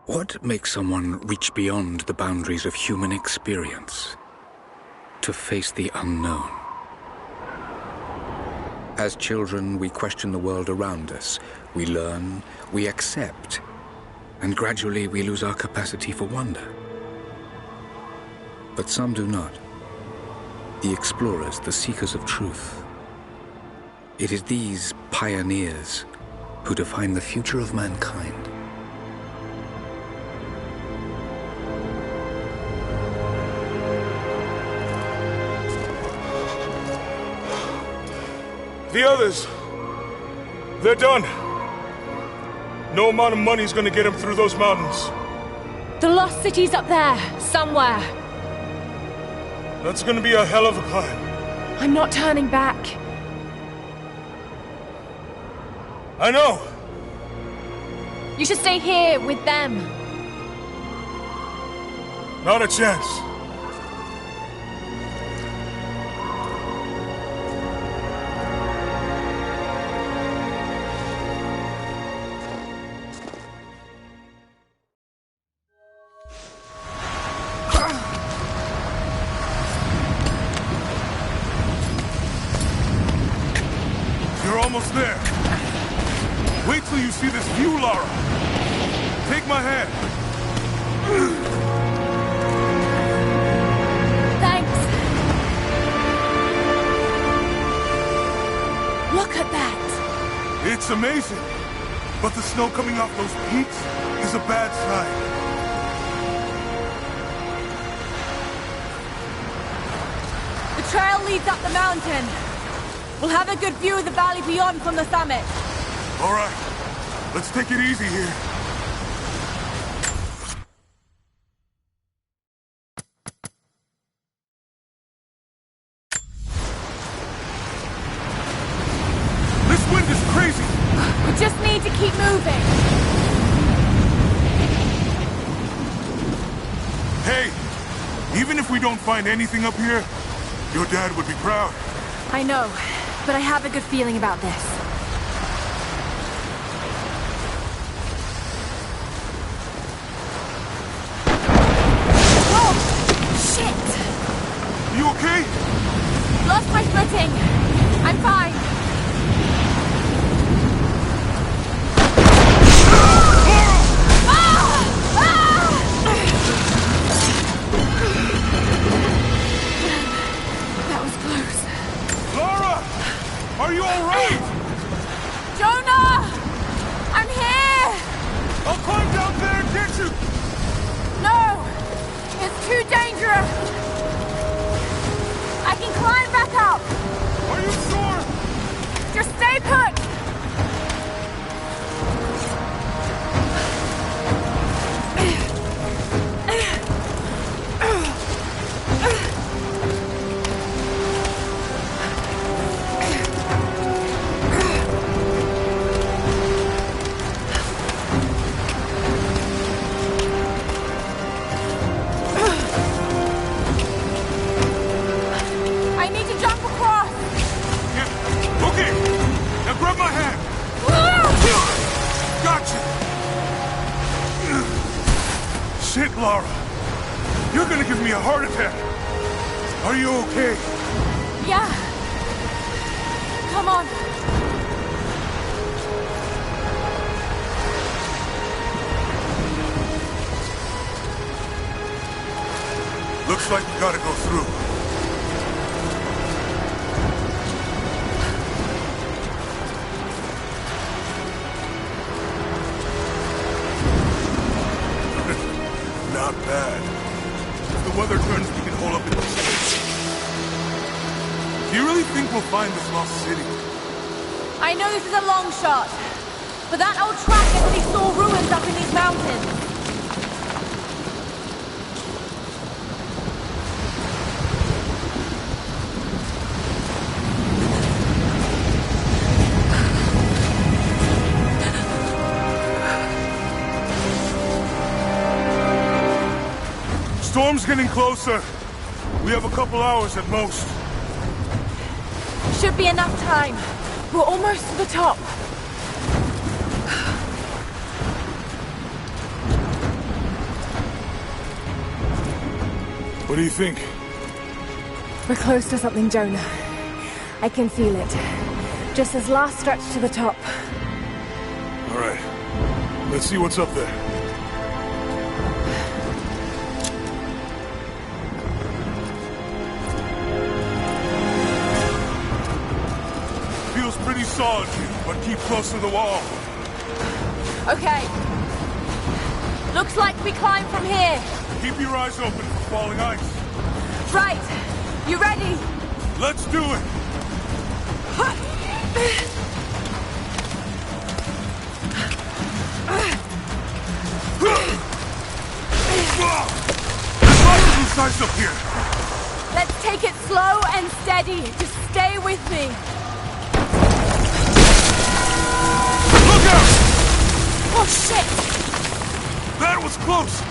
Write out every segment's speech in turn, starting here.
What makes someone reach beyond the boundaries of human experience to face the unknown? As children, we question the world around us. We learn, we accept, and gradually we lose our capacity for wonder. But some do not. The explorers, the seekers of truth. It is these pioneers who define the future of mankind. The others, they're done. No amount of money is gonna get them through those mountains. The lost city's up there, somewhere. That's gonna be a hell of a climb. I'm not turning back. I know. You should stay here with them. Not a chance. You're almost there. Wait till you see this view, Lara. Take my hand. Thanks. Look at that. It's amazing. But the snow coming off those peaks is a bad sign. The trail leads up the mountain. We'll have a good view of the valley beyond from the summit. All right. Let's take it easy here. This wind is crazy. We just need to keep moving. Hey, even if we don't find anything up here, your dad would be proud. I know, but I have a good feeling about this. Whoa! Shit! You okay? Lost my footing. I'm fine. That was close. Lara! Are you all right? Jonah! I'm here! I'll climb down there and get you! No! It's too dangerous! I can climb back up! Are you sure? Just stay put! Lara. You're gonna give me a heart attack. Are you okay? Yeah. Come on. Looks like we gotta go through. Not bad. If the weather turns, we can hold up in the city. Do you really think we'll find this lost city? I know this is a long shot, but that old track actually saw ruins up in these mountains. Storm's getting closer. We have a couple hours at most. Should be enough time. We're almost to the top. What do you think? We're close to something, Jonah. I can feel it. Just this last stretch to the top. All right. Let's see what's up there. Feels pretty solid here, but keep close to the wall. Okay. Looks like we climb from here. Keep your eyes open for falling ice. Right. You ready? Let's do it! There's lots of loose ice up here. Let's take it slow and steady. Just stay with me. Look out! Oh, shit! That was close!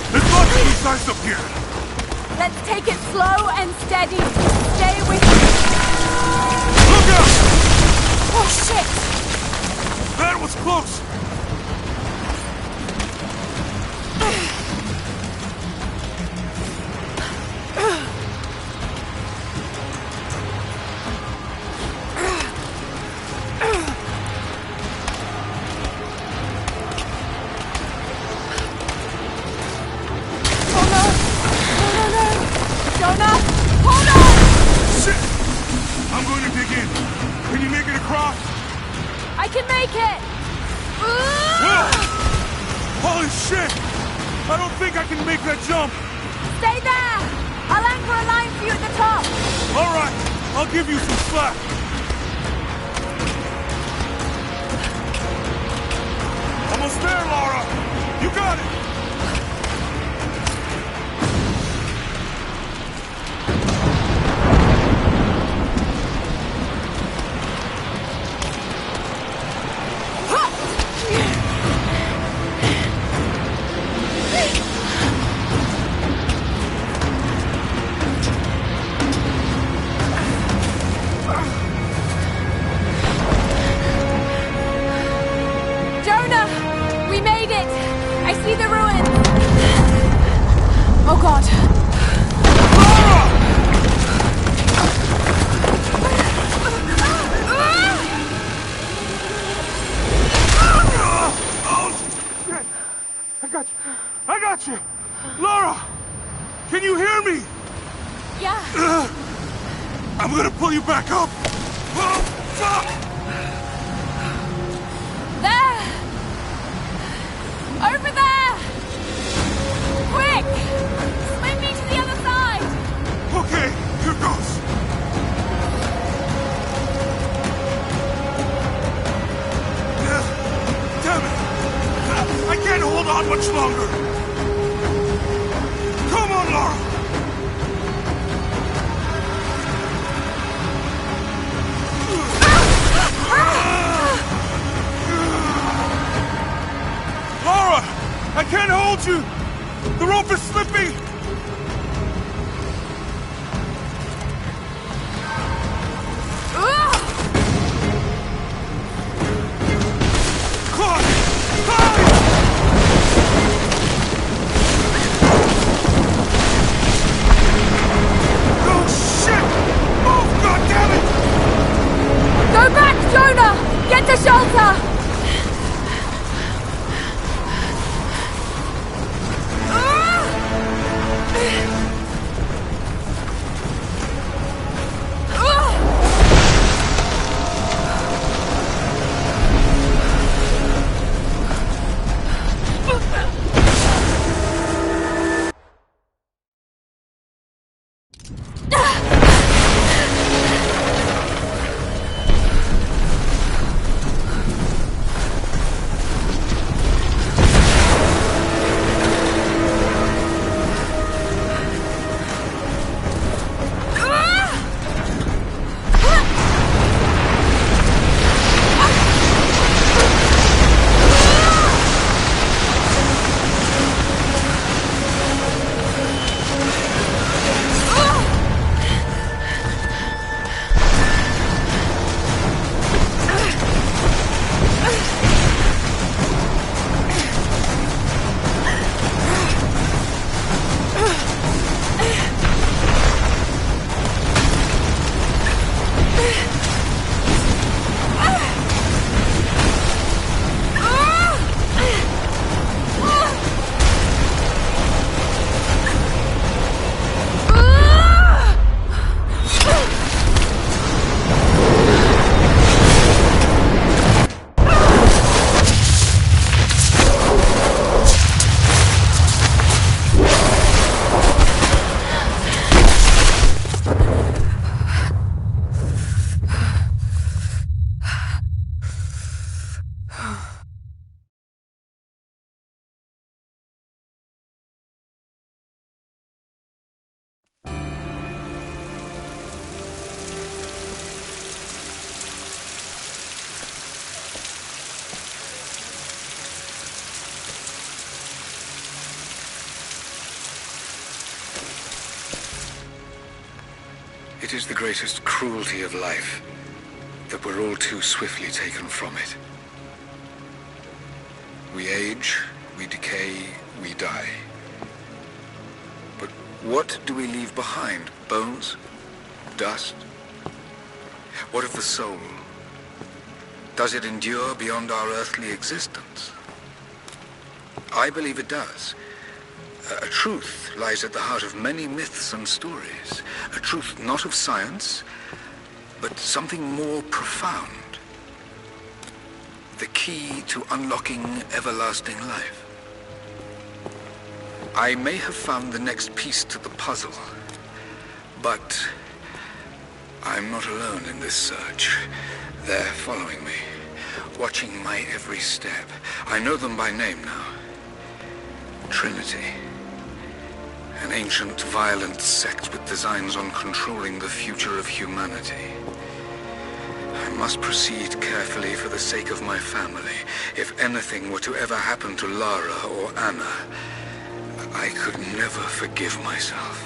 There's lots of loose ice up here. Let's take it slow and steady. Stay with me. Look out! Oh, shit! That was close! Jonah! Hold on! Shit! I'm going to dig in. Can you make it across? I can make it! Whoa! Holy shit! I don't think I can make that jump! Stay there! I'll anchor a line for you at the top! Alright, I'll give you some slack. Almost there, Lara! You got it! Jonah! We made it! I see the ruins! Oh god! Oh, shit! I got you! Lara! Can you hear me? Yeah! I'm gonna pull you back up! Oh, fuck! There! Over there! Quick! Swing me to the other side! Okay, here goes. Damn it! I can't hold on much longer. Come on, Lara! I can't hold you! The rope is slipping! Caught! Oh shit! Move, goddammit! Go back, Jonah! Get to shelter! It is the greatest cruelty of life that we're all too swiftly taken from it. We age, we decay, we die. But what do we leave behind? Bones? Dust? What of the soul? Does it endure beyond our earthly existence? I believe it does. A truth lies at the heart of many myths and stories. A truth not of science, but something more profound. The key to unlocking everlasting life. I may have found the next piece to the puzzle, but I'm not alone in this search. They're following me, watching my every step. I know them by name now. Trinity. An ancient, violent sect with designs on controlling the future of humanity. I must proceed carefully for the sake of my family. If anything were to ever happen to Lara or Anna, I could never forgive myself.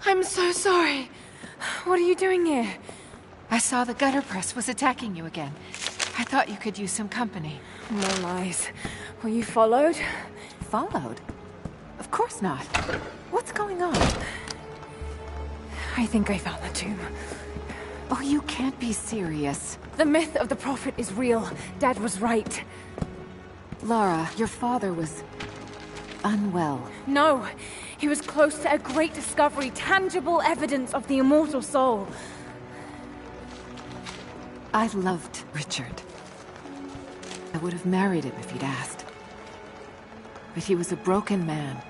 I'm so sorry. What are you doing here? I saw the gutter press was attacking you again. I thought you could use some company. No lies. Were you followed? Followed? Of course not. What's going on? I think I found the tomb. Oh, you can't be serious. The myth of the Prophet is real. Dad was right. Lara, your father was... unwell. No, he was close to a great discovery, tangible evidence of the immortal soul. I loved Richard. I would have married him if he'd asked. But he was a broken man.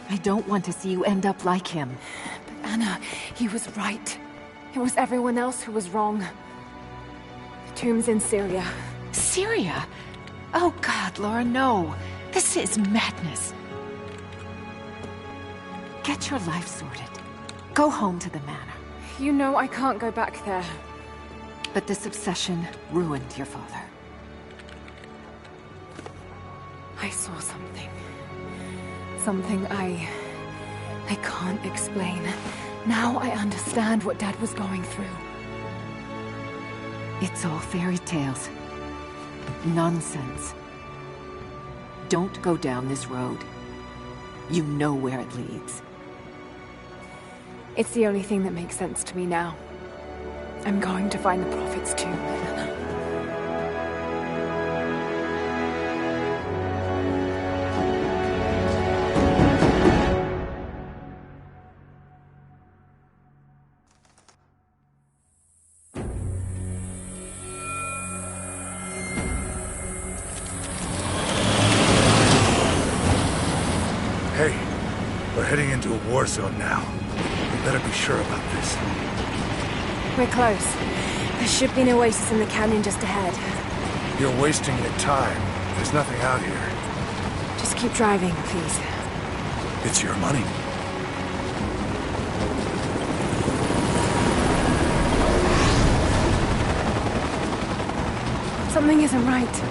I don't want to see you end up like him. But Anna, he was right. It was everyone else who was wrong. The tomb's in Syria. Syria? Oh God, Laura, no. This is madness. Get your life sorted. Go home to the manor. You know I can't go back there. But this obsession ruined your father. I saw something. Something I can't explain. Now I understand what Dad was going through. It's all fairy tales. Nonsense. Don't go down this road. You know where it leads. It's the only thing that makes sense to me now. I'm going to find the Prophet's tomb. Hey, we're heading into a war zone now. We better be sure about this. We're close. There should be an oasis in the canyon just ahead. You're wasting your time. There's nothing out here. Just keep driving, please. It's your money. Something isn't right.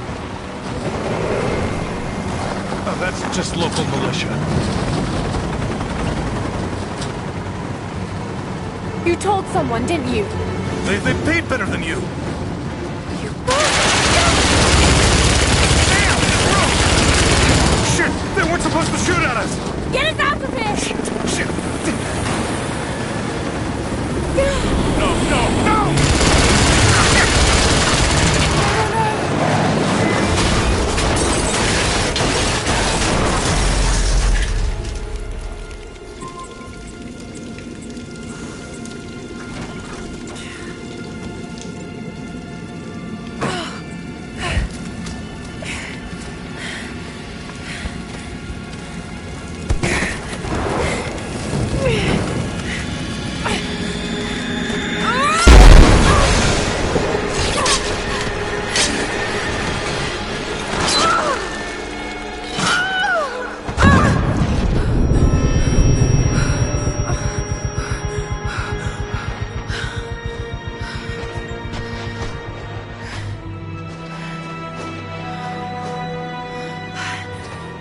Oh, that's just local militia. You told someone, didn't you? They paid better than you. Shit! They weren't supposed to shoot at us! Get us out of here! Shit! No!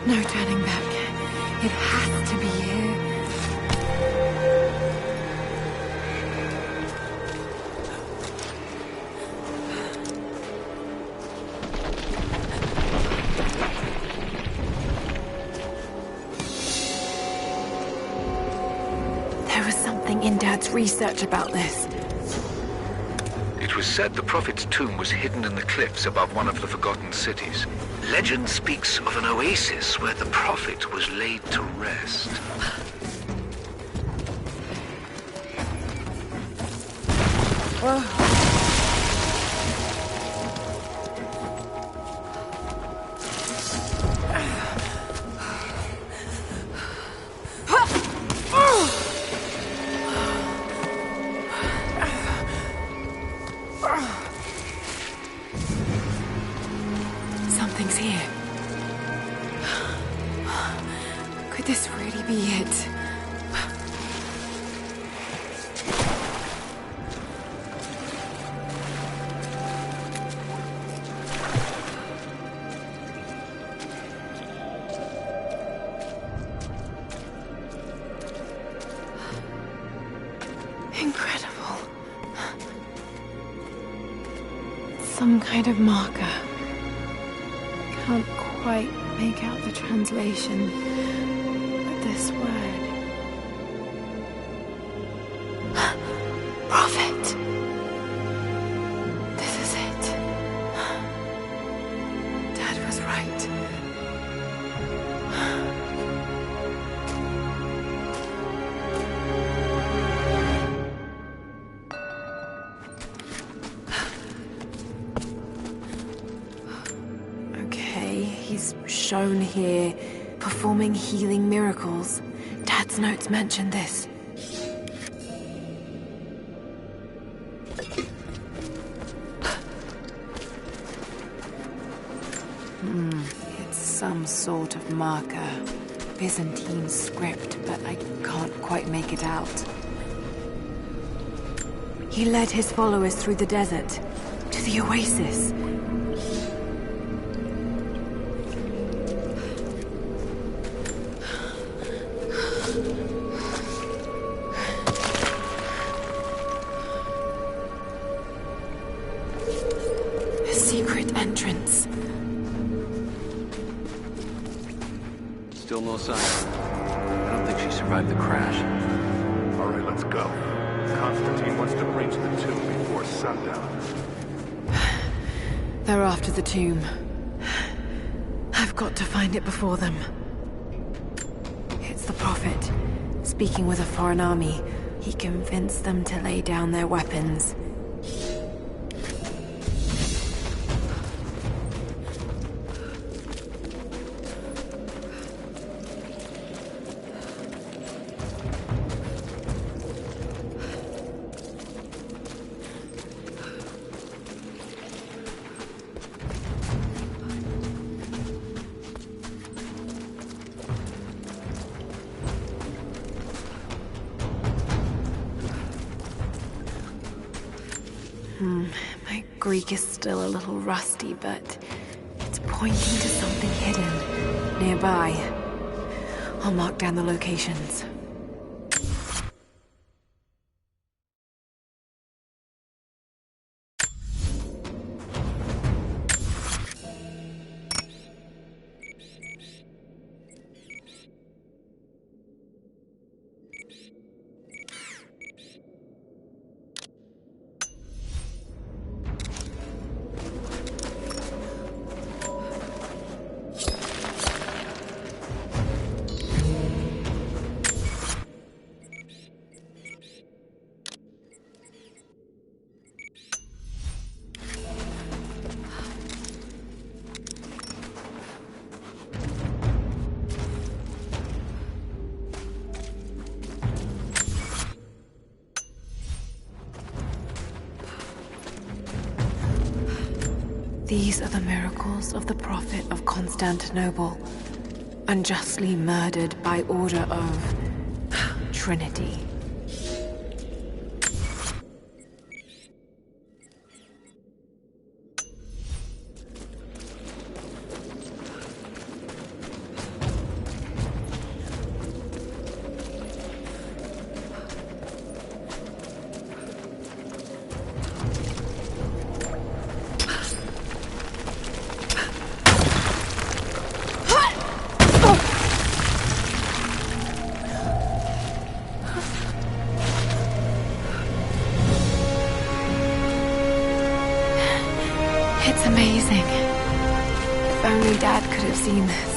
No turning back. It has to be here. There was something in Dad's research about this. It was said the Prophet's tomb was hidden in the cliffs above one of the forgotten cities. Legend speaks of an oasis where the Prophet was laid to rest. Something's here. Could this really be it? Incredible. Some kind of marker. Can't quite make out the translation of this word. Prophet. This is it. Dad was right. Okay, he's shown here performing healing miracles. Dad's notes mention this. It's some sort of marker. Byzantine script, but I can't quite make it out. He led his followers through the desert, to the oasis. A secret entrance. Still no sign. I don't think she survived the crash. All right, let's go. Constantine wants to breach the tomb before sundown. They're after the tomb. I've got to find it before them. It's the Prophet, speaking with a foreign army. He convinced them to lay down their weapons. My Greek is still a little rusty, but it's pointing to something hidden nearby. I'll mark down the locations. These are the miracles of the Prophet of Constantinople, unjustly murdered by order of Trinity. It's amazing. If only Dad could have seen this.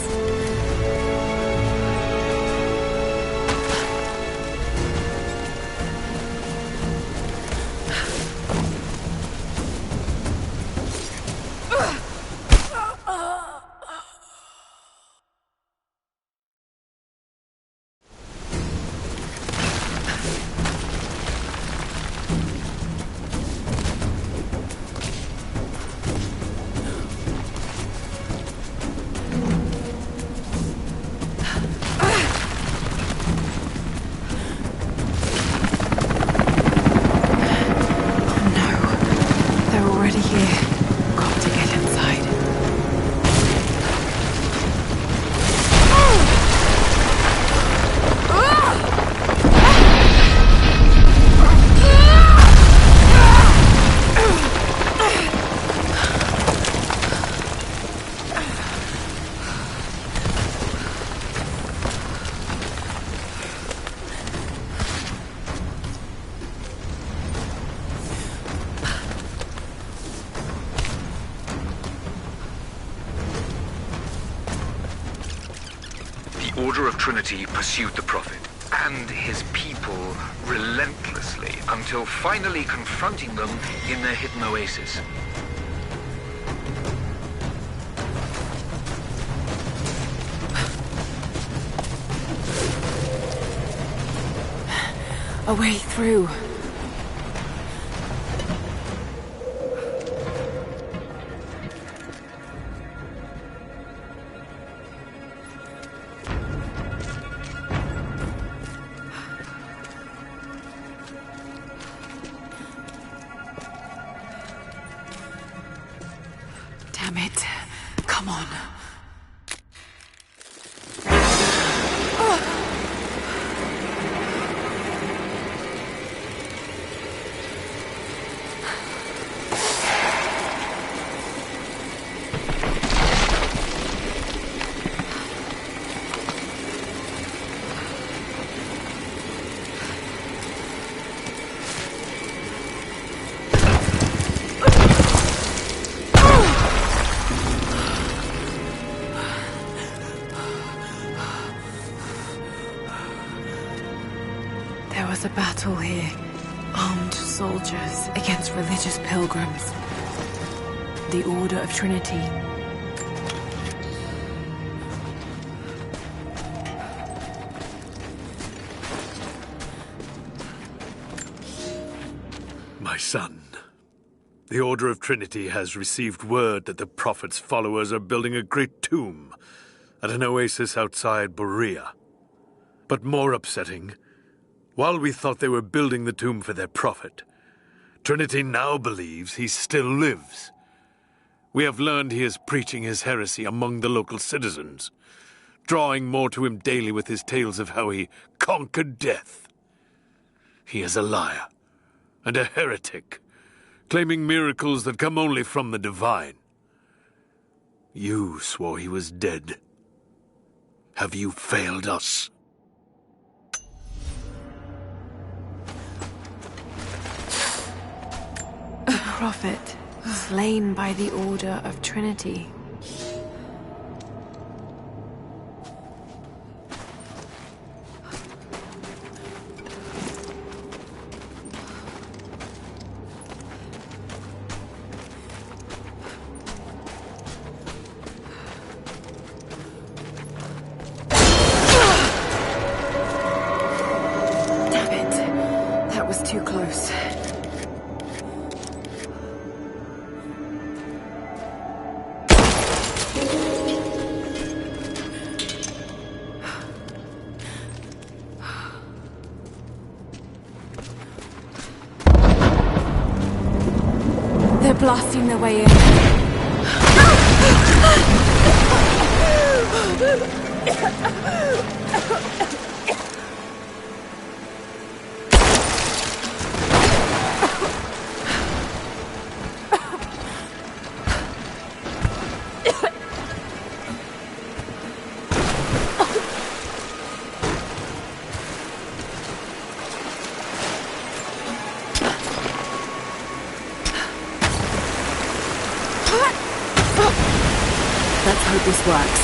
Order of Trinity pursued the Prophet and his people relentlessly until finally confronting them in their hidden oasis. A way through. Damn it. Come on. There was a battle here. Armed soldiers against religious pilgrims. The Order of Trinity. My son, the Order of Trinity has received word that the Prophet's followers are building a great tomb at an oasis outside Berea. But more upsetting, while we thought they were building the tomb for their Prophet, Trinity now believes he still lives. We have learned he is preaching his heresy among the local citizens, drawing more to him daily with his tales of how he conquered death. He is a liar and a heretic, claiming miracles that come only from the divine. You swore he was dead. Have you failed us? The Prophet, slain by the Order of Trinity. Damn it. That was too close. They're blasting their way in. Let's hope this works.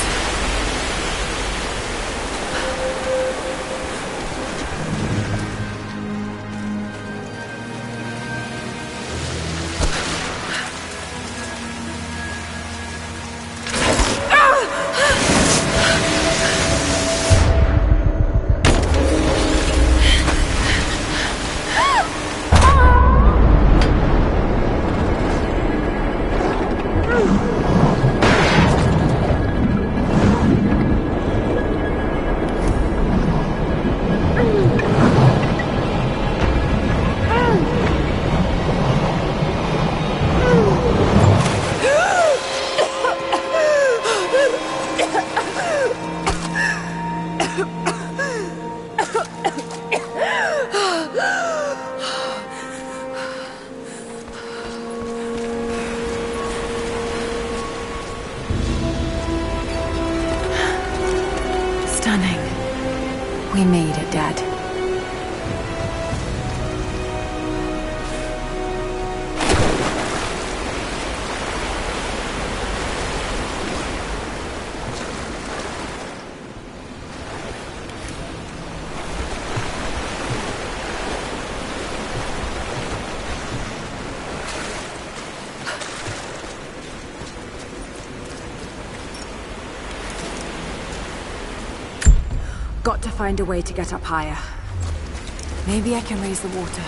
got to find a way to get up higher. Maybe I can raise the water.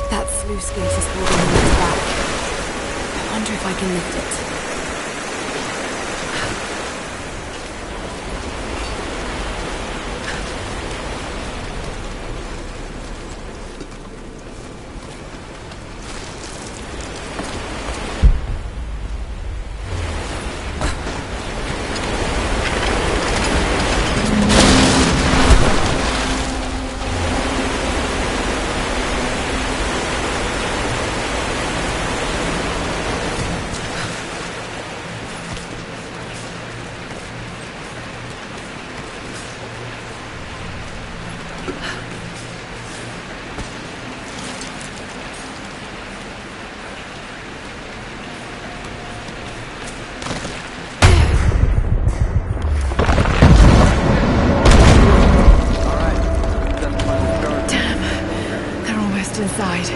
That sluice gate is holding the water back. I wonder if I can lift it. Inside.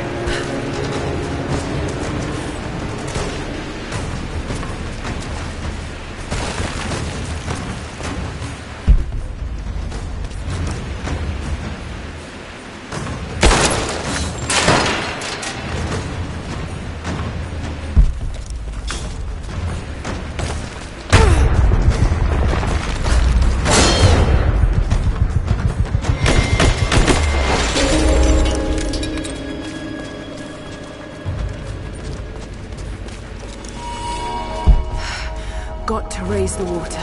Got to raise the water.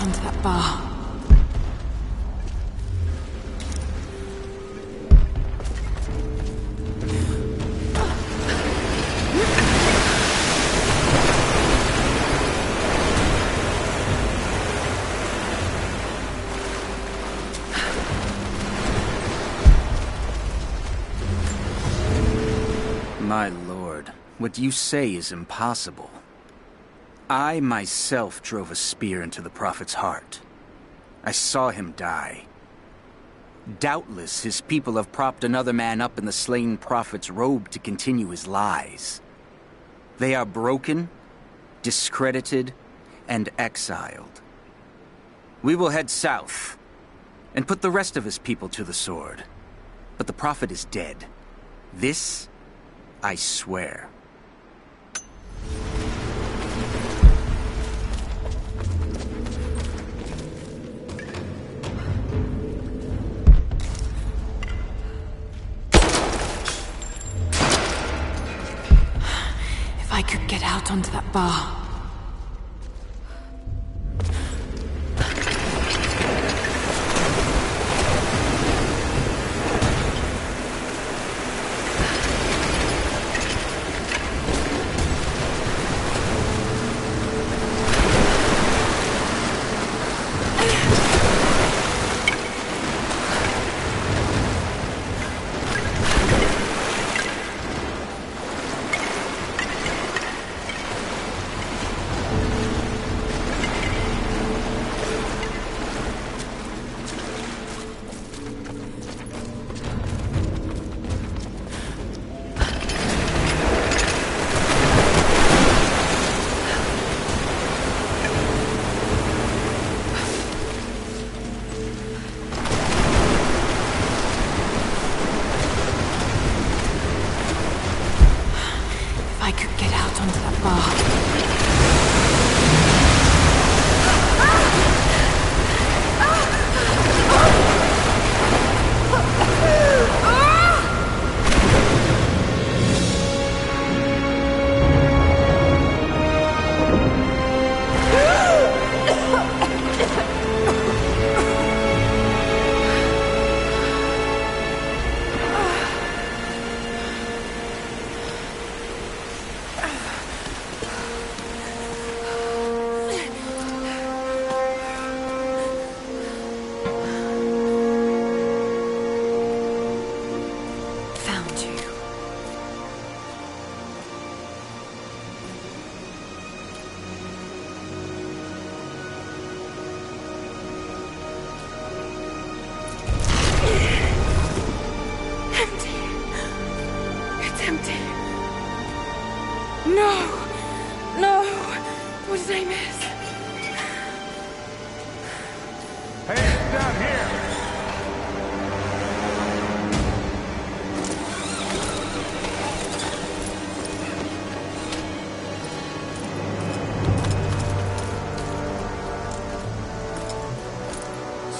Onto that bar. My lord, what you say is impossible. I myself drove a spear into the Prophet's heart. I saw him die. Doubtless his people have propped another man up in the slain Prophet's robe to continue his lies. They are broken, discredited, and exiled. We will head south and put the rest of his people to the sword. But the Prophet is dead. This, I swear. out onto that bar.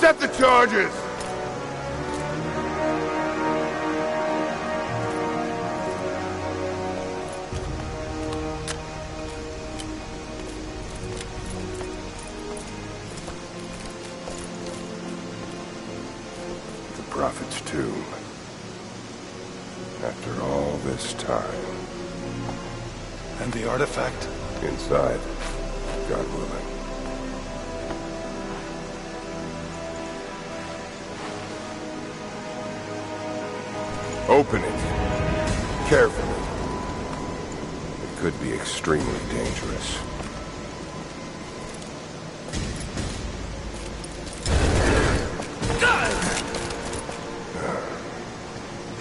Set the charges! The Prophet's tomb. After all this time. And the artifact? Inside, God willing. Open it. Carefully. It could be extremely dangerous.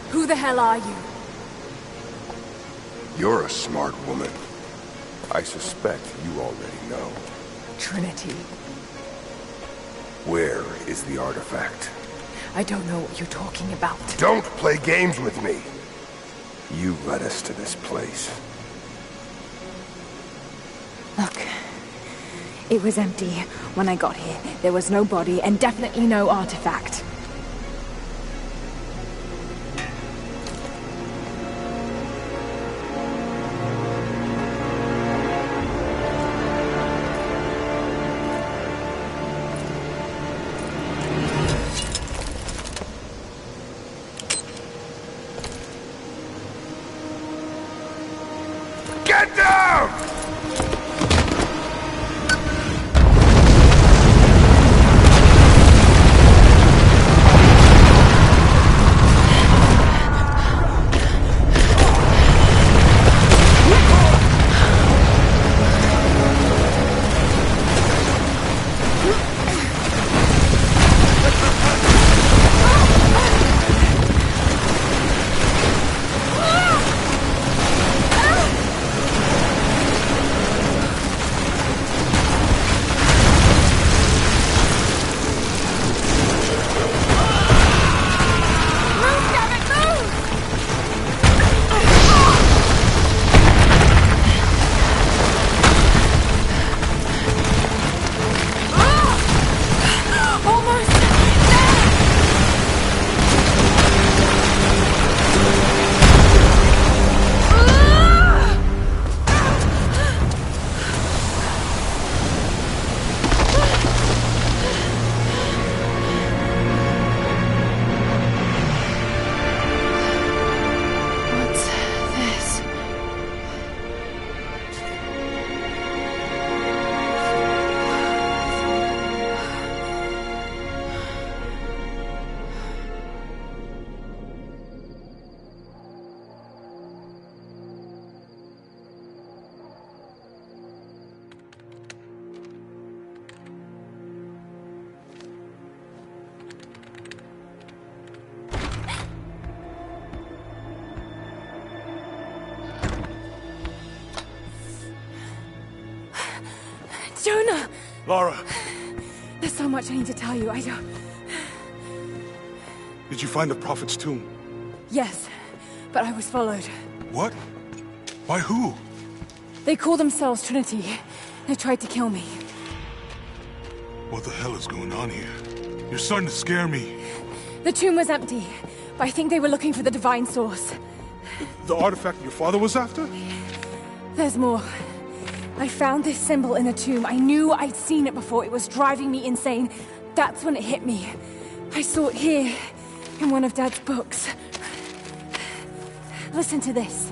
Who the hell are you? You're a smart woman. I suspect you already know. Trinity. Where is the artifact? I don't know what you're talking about. Don't play games with me! You led us to this place. Look, it was empty when I got here. There was no body and definitely no artifact. Get down! Lara, There's so much I need to tell you. I don't... did you find the Prophet's tomb? Yes, but I was followed. What? By who? They call themselves Trinity. They tried to kill me. What the hell is going on here? You're starting to scare me. The tomb was empty, but I think they were looking for the divine source. The artifact your father was after? There's more. I found this symbol in the tomb. I knew I'd seen it before. It was driving me insane. That's when it hit me. I saw it here, in one of Dad's books. Listen to this.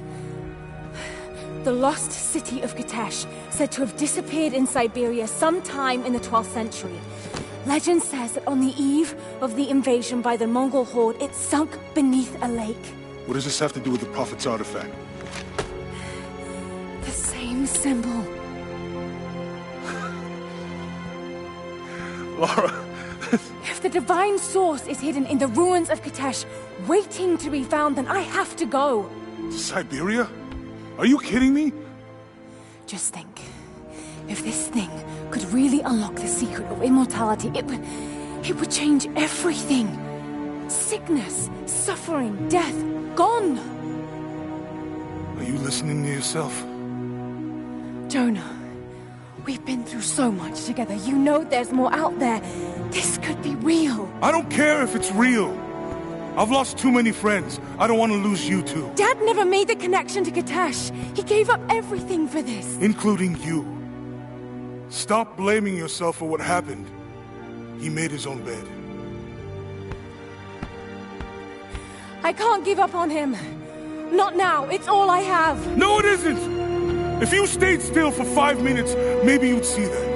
The lost city of Kitezh, said to have disappeared in Siberia sometime in the 12th century. Legend says that on the eve of the invasion by the Mongol horde, it sunk beneath a lake. What does this have to do with the Prophet's artifact? The same symbol. Lara... If the divine source is hidden in the ruins of Kitezh, waiting to be found, then I have to go. To Siberia? Are you kidding me? Just think. If this thing could really unlock the secret of immortality, it would change everything. Sickness, suffering, death, gone. Are you listening to yourself? Jonah, we've been through so much together. You know there's more out there. This could be real. I don't care if it's real. I've lost too many friends. I don't want to lose you too. Dad never made the connection to Kitezh. He gave up everything for this. Including you. Stop blaming yourself for what happened. He made his own bed. I can't give up on him. Not now. It's all I have. No, it isn't! If you stayed still for 5 minutes, maybe you'd see that.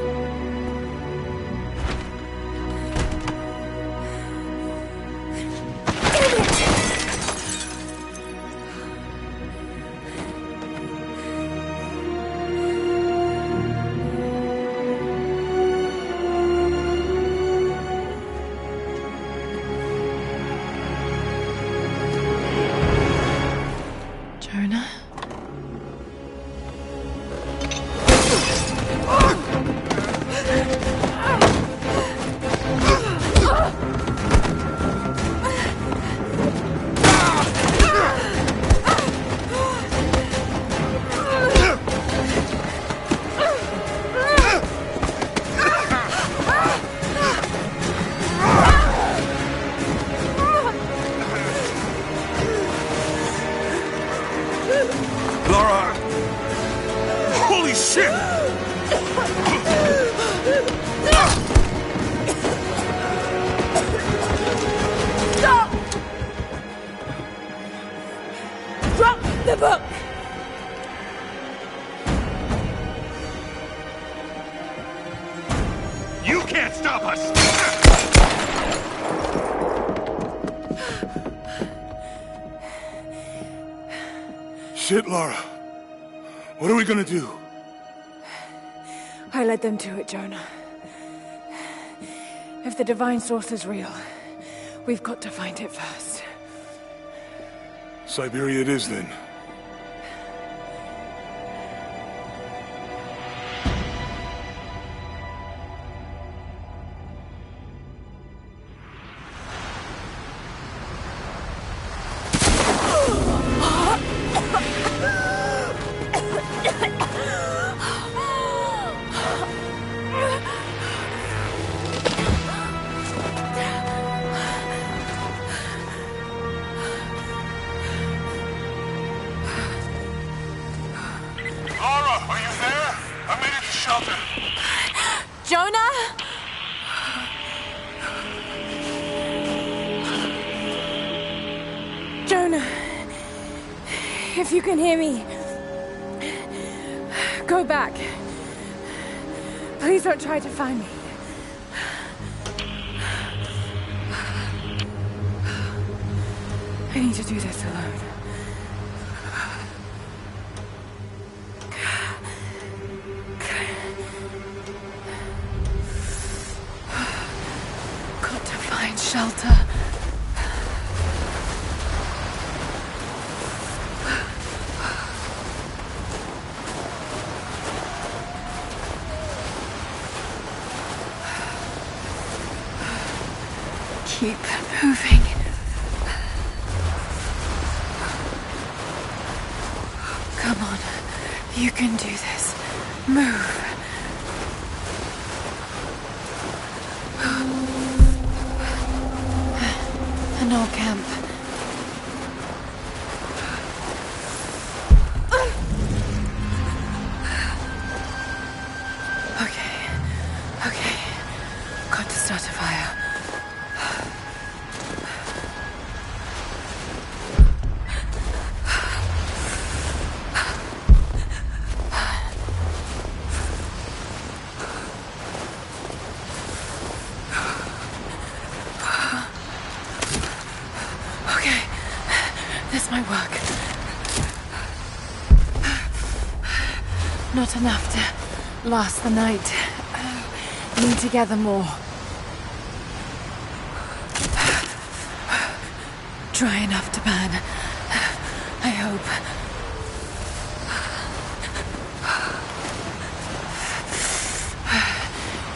Shit, Lara. What are we gonna do? I led them to it, Jonah. If the divine source is real, we've got to find it first. Siberia it is, then. If you can hear me, go back. Please don't try to find me. I need to do this alone. Got to find shelter. Keep moving. Come on. You can do this. Move. An old camp. Okay. Got to start a fire. Okay, this might work. Not enough to last the night. Need to gather more. Dry enough to burn. I hope.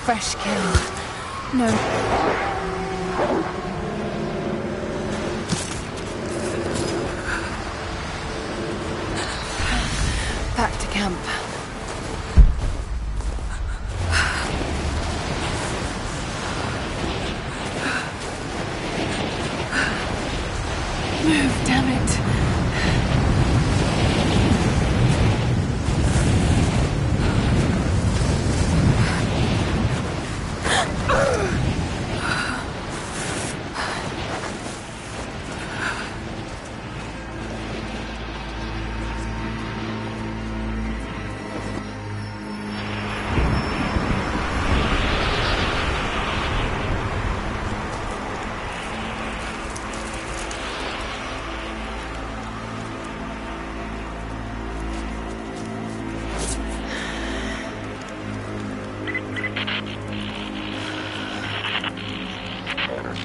Fresh kill. No. Back to camp. Move, damn it.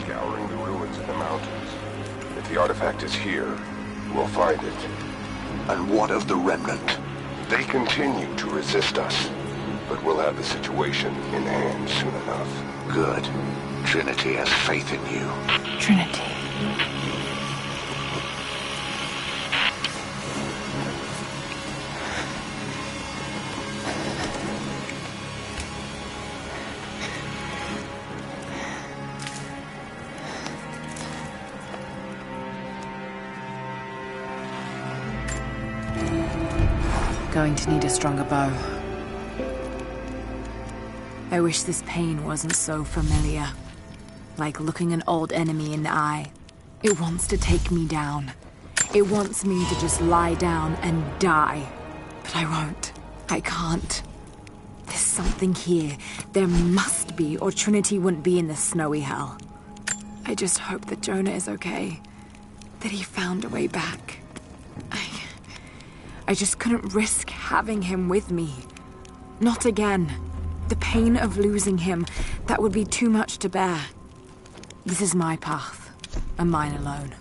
Scouring the ruins in the mountains. If the artifact is here, we'll find it. And what of the remnant? They continue to resist us, but we'll have the situation in hand soon enough. Good. Trinity has faith in you. Trinity. Going to need a stronger bow. I wish this pain wasn't so familiar. Like looking an old enemy in the eye. It wants to take me down. It wants me to just lie down and die. But I won't. I can't. There's something here. There must be, or Trinity wouldn't be in this snowy hell. I just hope that Jonah is okay. That he found a way back. I just couldn't risk having him with me. Not again. The pain of losing him, that would be too much to bear. This is my path, and mine alone.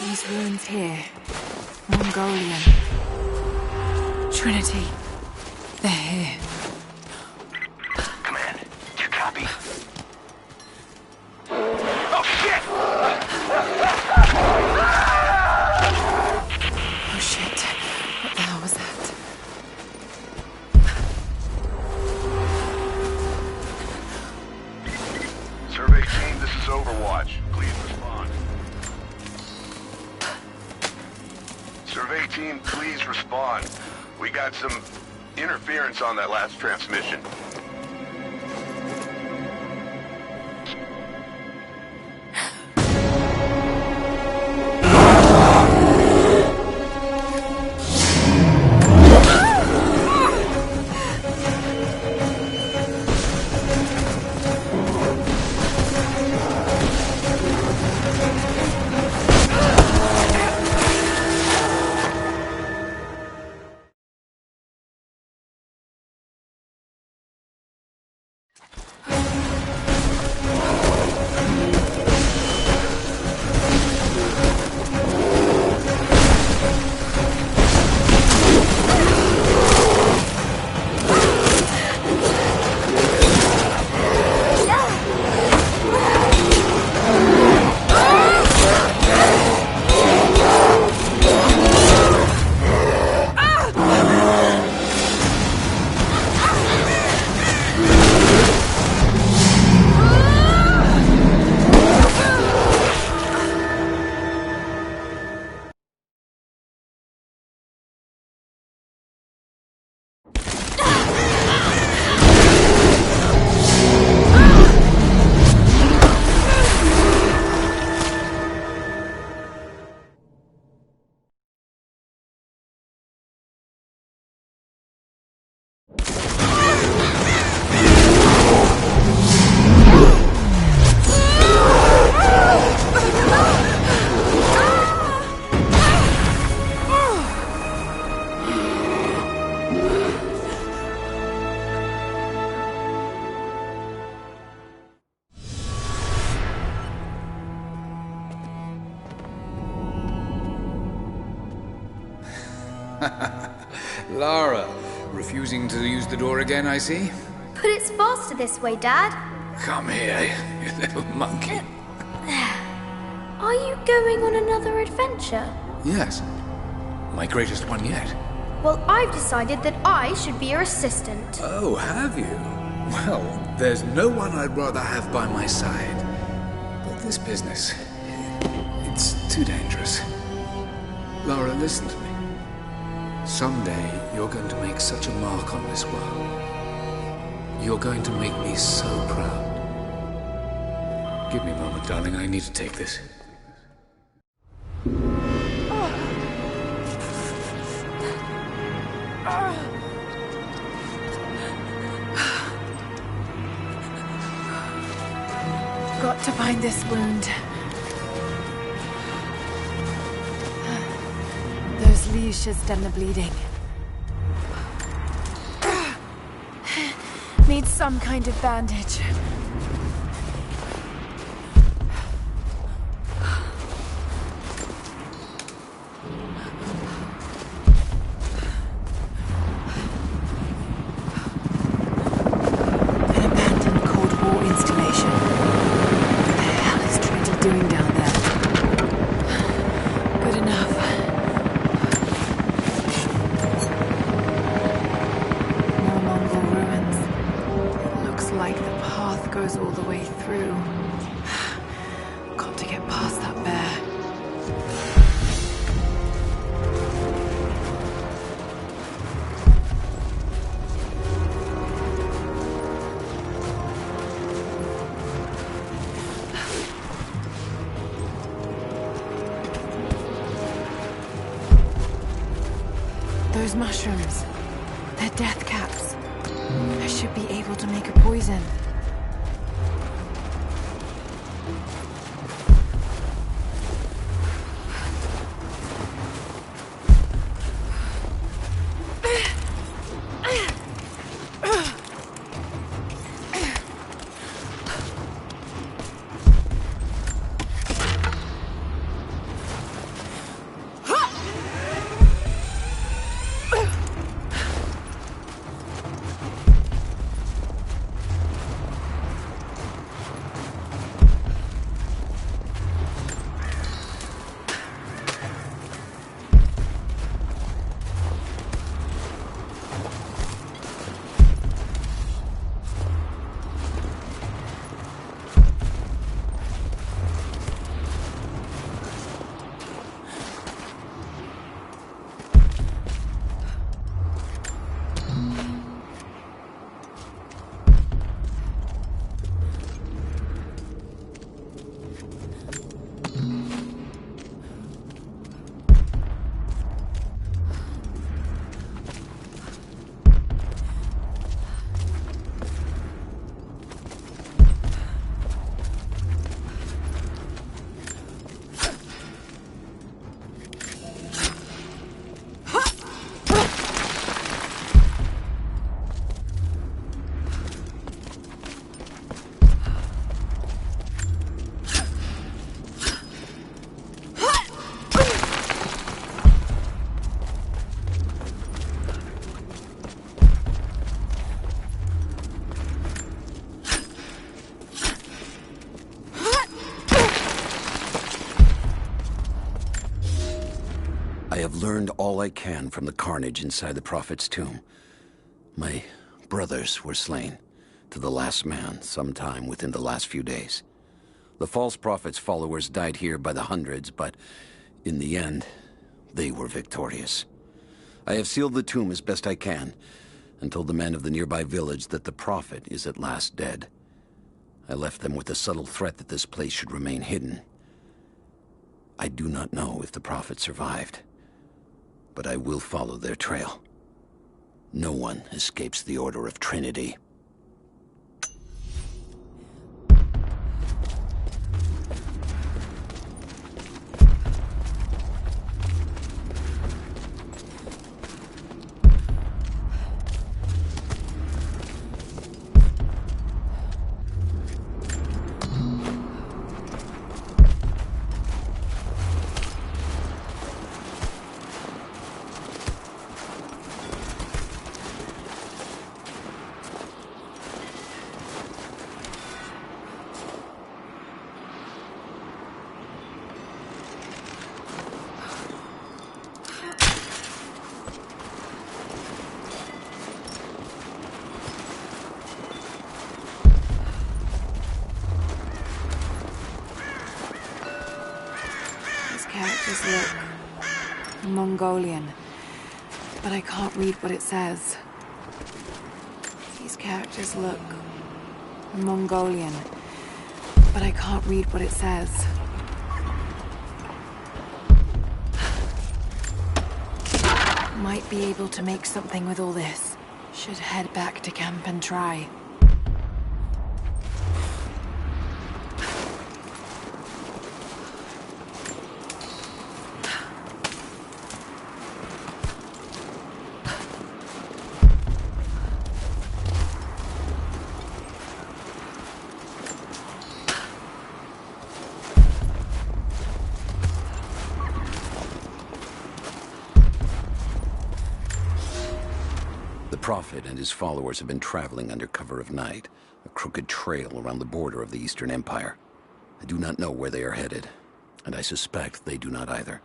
These ruins here. Mongolian. Trinity. They're here. Command, do you copy? Oh, shit! Oh shit. What the hell was that? Survey team, this is Overwatch. Please respond. Survey team, please respond. We got some interference on that last transmission. Lara, refusing to use the door again, I see? But it's faster this way, Dad. Come here, you little monkey. Are you going on another adventure? Yes, my greatest one yet. Well, I've decided that I should be your assistant. Oh, have you? Well, there's no one I'd rather have by my side. But this business, it's too dangerous. Lara, listen to me. Someday, you're going to make such a mark on this world. You're going to make me so proud. Give me a moment, darling. I need to take this. Got to find this wound. Those leashes stem the bleeding. Need some kind of bandage. An abandoned Cold War installation. What the hell is Trinity doing down there? Good enough. More Mongol ruins. It looks like the path goes all the way through. Got to get past that bear. Those mushrooms. They're death caps. I should be able to make a poison. I have learned all I can from the carnage inside the Prophet's tomb. My brothers were slain, to the last man, sometime within the last few days. The false Prophet's followers died here by the hundreds, but in the end, they were victorious. I have sealed the tomb as best I can, and told the men of the nearby village that the Prophet is at last dead. I left them with the subtle threat that this place should remain hidden. I do not know if the Prophet survived, but I will follow their trail. No one escapes the Order of Trinity. Characters look Mongolian, but I can't read what it says. These characters look Mongolian, but I can't read what it says. Might be able to make something with all this. Should head back to camp and try. The Prophet and his followers have been traveling under cover of night, a crooked trail around the border of the Eastern Empire. I do not know where they are headed, and I suspect they do not either.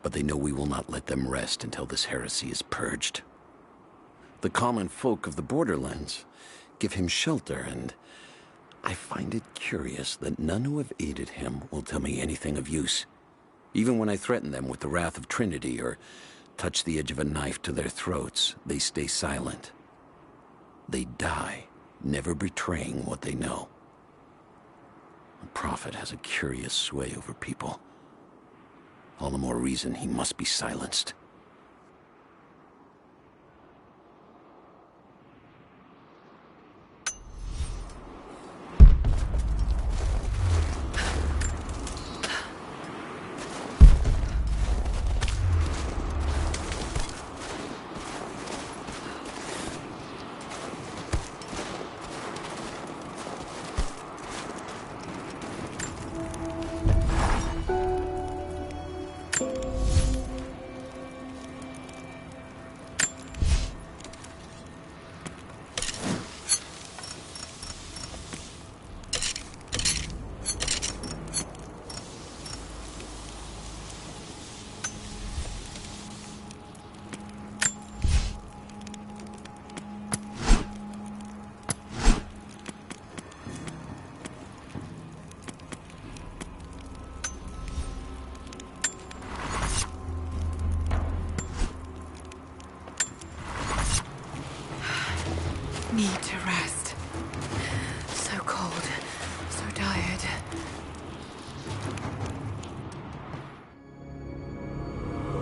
But they know we will not let them rest until this heresy is purged. The common folk of the borderlands give him shelter, and I find it curious that none who have aided him will tell me anything of use. Even when I threaten them with the wrath of Trinity or touch the edge of a knife to their throats, they stay silent. They die, never betraying what they know. The Prophet has a curious sway over people. All the more reason he must be silenced. Need to rest. So cold, so tired.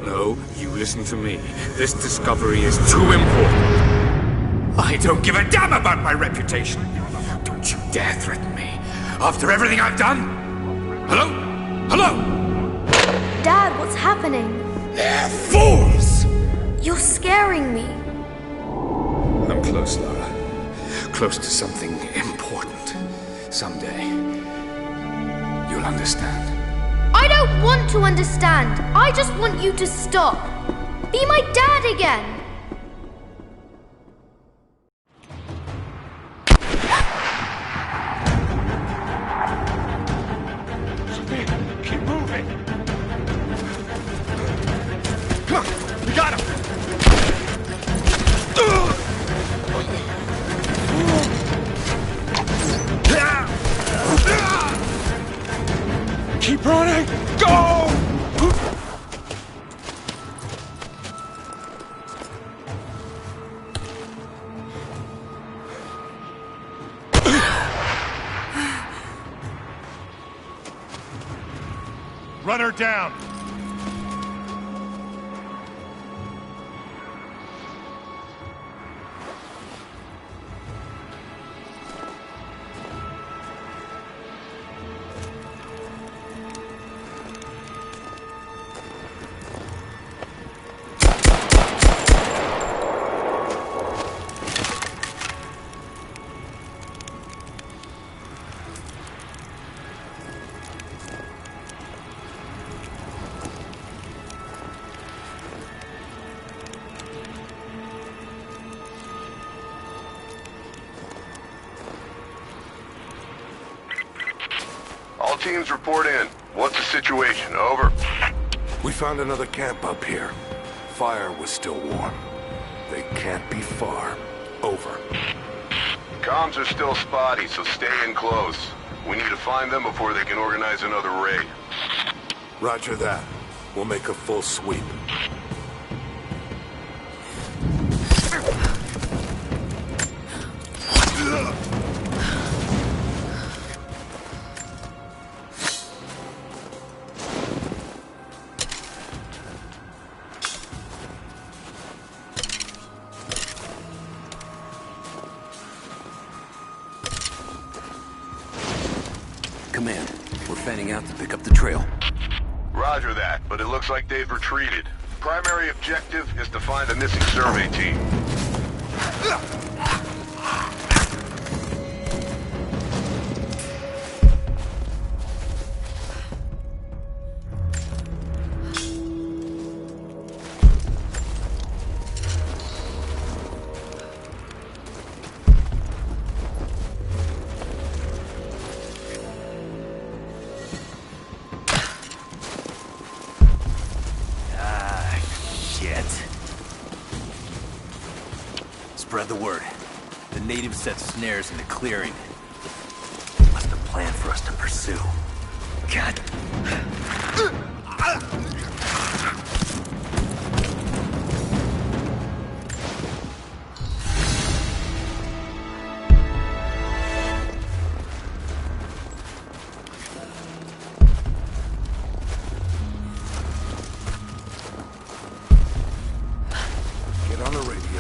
No, you listen to me. This discovery is too important. I don't give a damn about my reputation. Don't you dare threaten me. After everything I've done? Hello? Hello? Dad, what's happening? They're fools! You're scaring me. I'm close, Lara. Close to something important. Someday, you'll understand. I don't want to understand. I just want you to stop. Be my dad again. Keep moving. Run her down! All teams report in. What's the situation? Over. We found another camp up here. Fire was still warm. They can't be far. Over. Comms are still spotty, so stay in close. We need to find them before they can organize another raid. Roger that. We'll make a full sweep. Command, we're fanning out to pick up the trail. Roger that, but it looks like they've retreated. Primary objective is to find the missing survey team. Spread the word. The natives set snares in the clearing. They must have planned for us to pursue. God.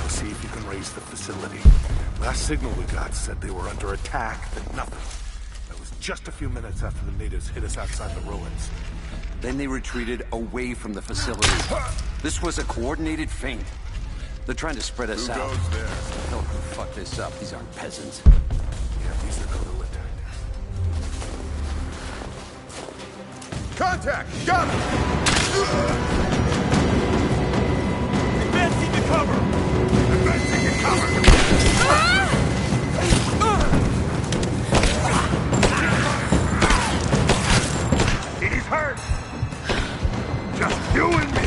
See if you can raise the facility. Last signal we got said they were under attack, then nothing. That was just a few minutes after the natives hit us outside the ruins. Then they retreated away from the facility. This was a coordinated feint. They're trying to spread us out. Who goes there? Hell, who fucked this up? These aren't peasants. Yeah, these are guerrilla tactics. Contact! Got him! Advancing to cover! Advancing to cover! He's hurt! Just you and me!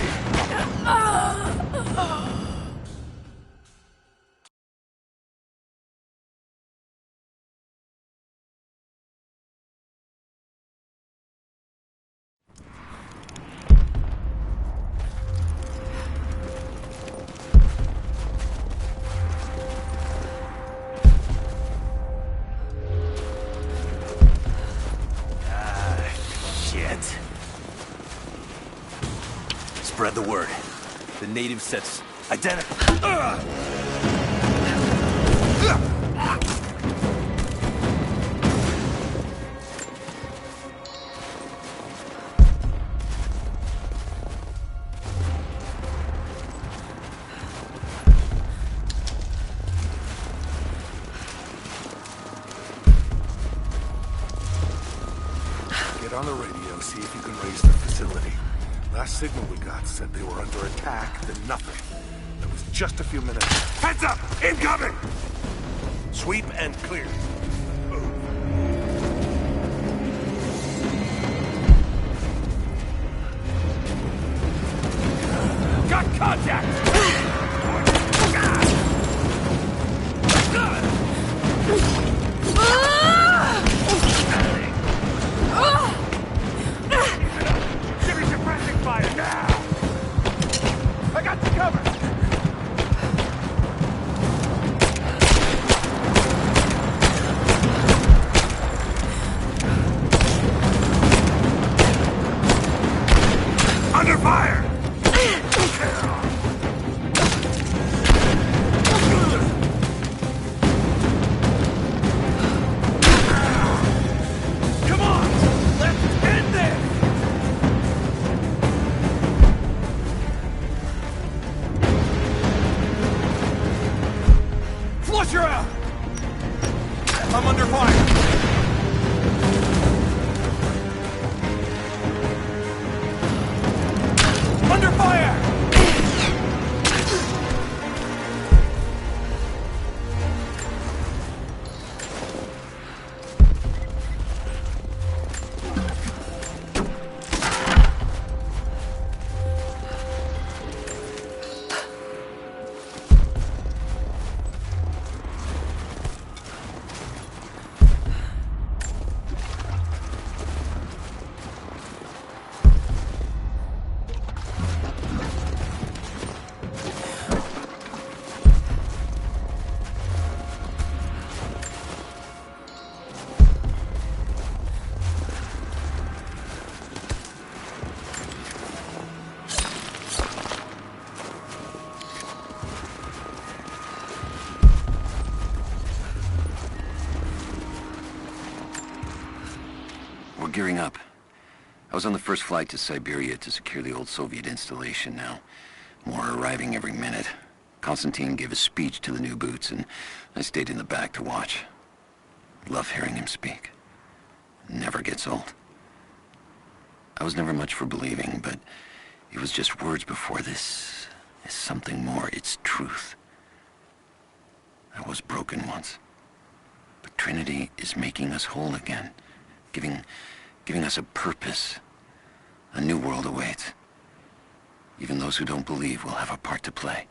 Spread the word. The native sets identical. Get on the radio, see if you can raise the facility. Last signal we got said they were under attack, then nothing. That was just a few minutes. Heads up! Incoming! Sweep and clear. Got contact! Fire now! I got you covered! under fire! Gearing up. I was on the first flight to Siberia to secure the old Soviet installation now. More are arriving every minute. Konstantin gave a speech to the new boots, and I stayed in the back to watch. Love hearing him speak. Never gets old. I was never much for believing, but it was just words before. This is something more. It's truth. I was broken once. But Trinity is making us whole again. Giving us a purpose. A new world awaits. Even those who don't believe will have a part to play.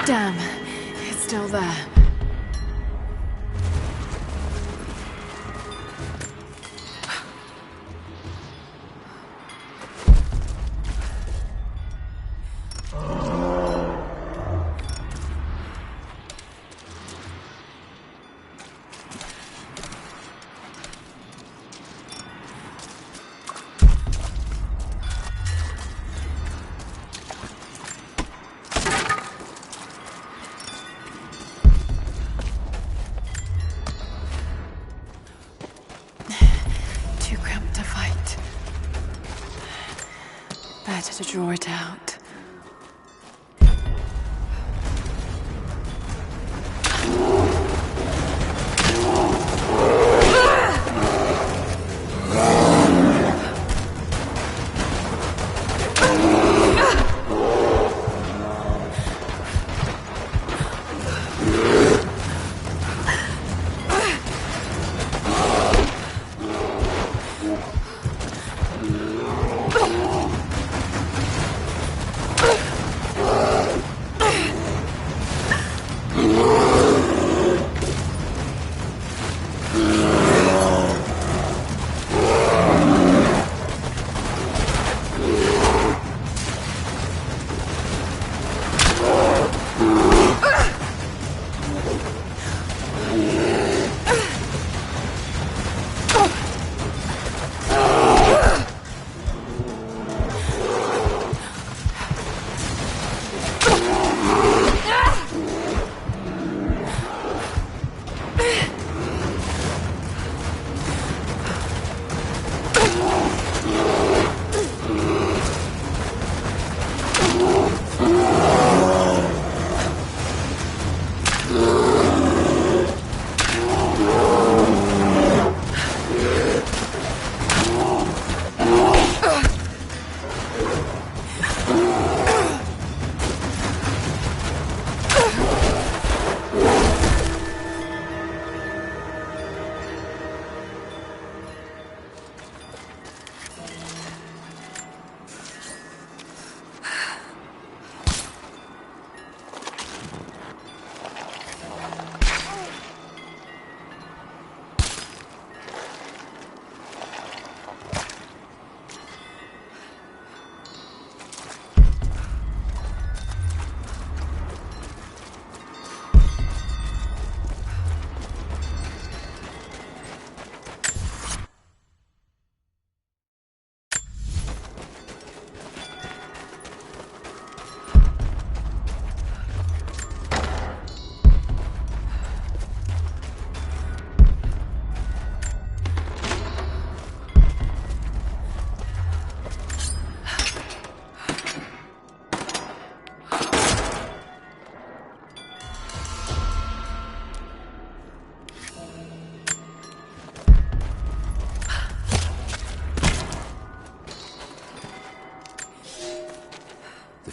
Damn, it's still there. To draw it out.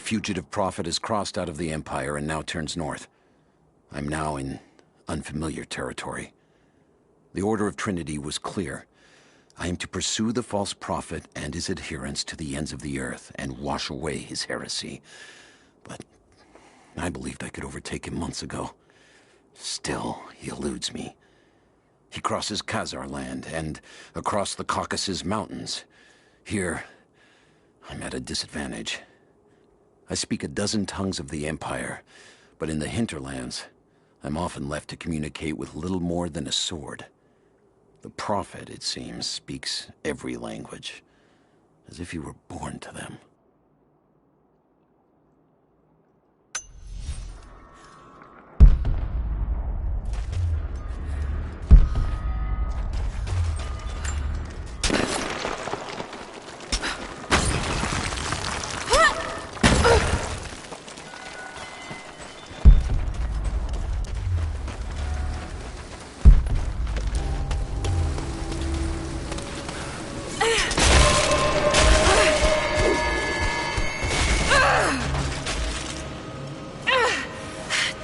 fugitive prophet has crossed out of the Empire and now turns north. I'm now in unfamiliar territory. The Order of Trinity was clear. I am to pursue the false prophet and his adherents to the ends of the earth and wash away his heresy. But I believed I could overtake him months ago. Still, he eludes me. He crosses Khazar land and across the Caucasus Mountains. Here, I'm at a disadvantage. I speak a dozen tongues of the Empire, but in the hinterlands, I'm often left to communicate with little more than a sword. The Prophet, it seems, speaks every language, as if he were born to them.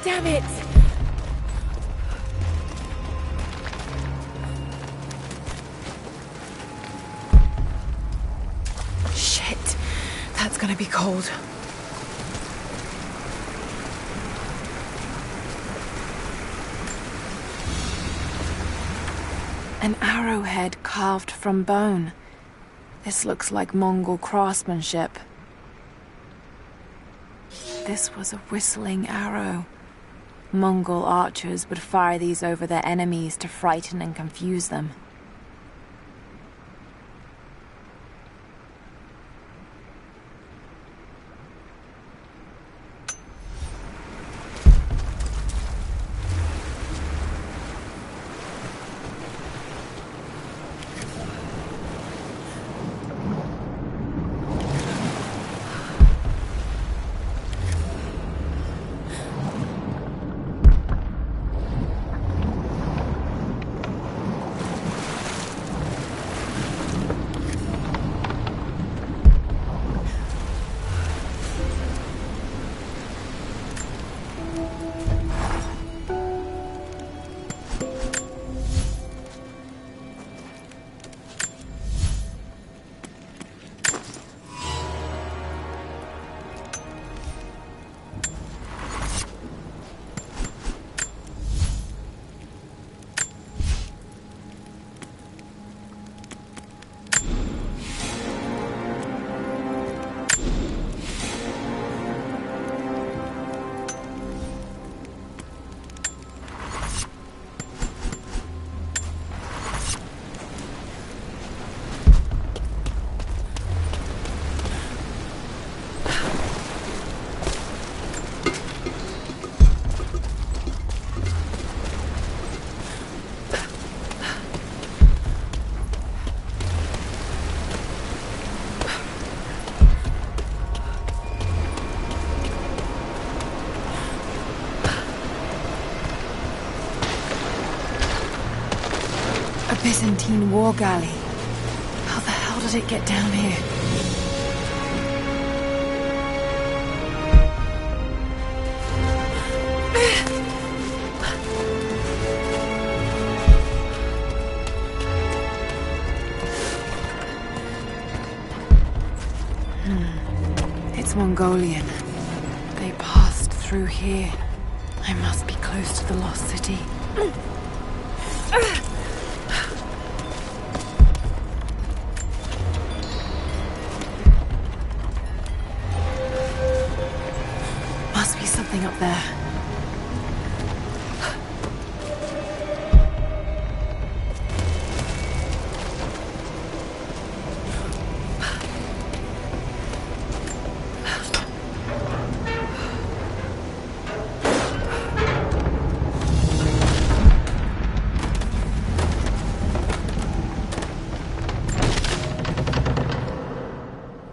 Damn it! Shit. That's gonna be cold. An arrowhead carved from bone. This looks like Mongol craftsmanship. This was a whistling arrow. Mongol archers would fire these over their enemies to frighten and confuse them. Byzantine war galley. How the hell did it get down here? It's Mongolian. They passed through here. I must be close to the lost city. Something up there.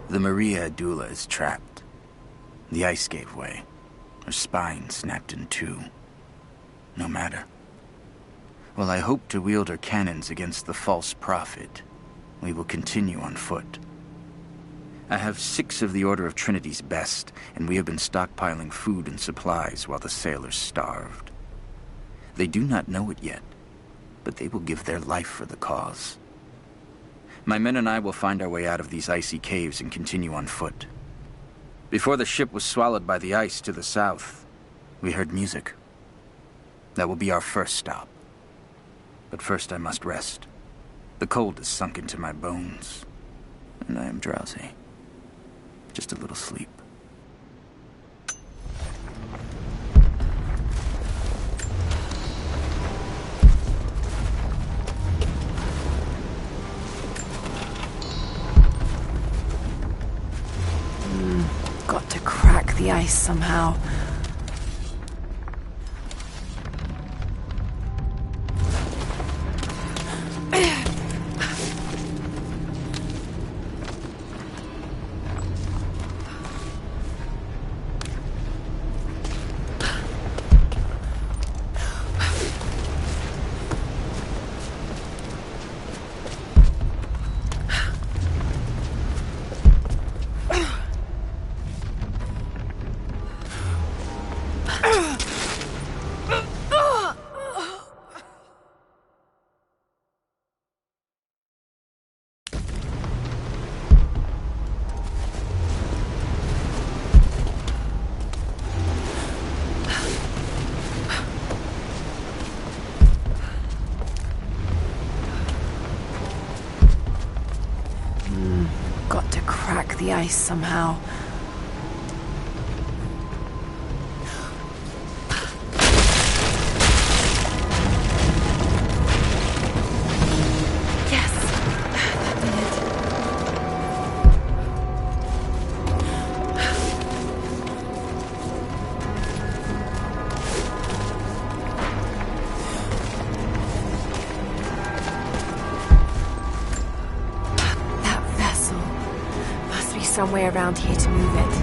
The Maria Adula is trapped. The ice gave way. Her spine snapped in two. No matter. While I hope to wield her cannons against the false prophet, we will continue on foot. I have 6 of the Order of Trinity's best, and we have been stockpiling food and supplies while the sailors starved. They do not know it yet, but they will give their life for the cause. My men and I will find our way out of these icy caves and continue on foot. Before the ship was swallowed by the ice to the south, we heard music. That will be our first stop. But first I must rest. The cold has sunk into my bones, and I am drowsy. Just a little sleep. Got to crack the ice somehow. Got to crack the ice somehow. Yes, that did it. Somewhere around here to move it.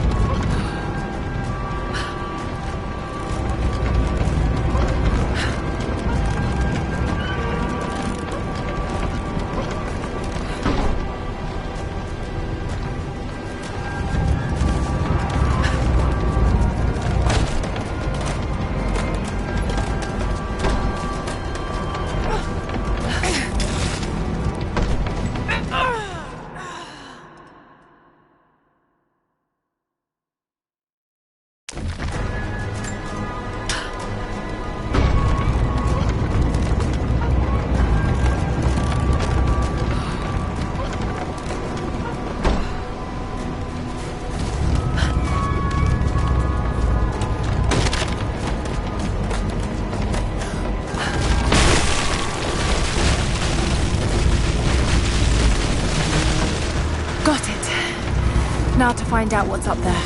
Now to find out what's up there.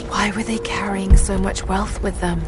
Why were they carrying so much wealth with them?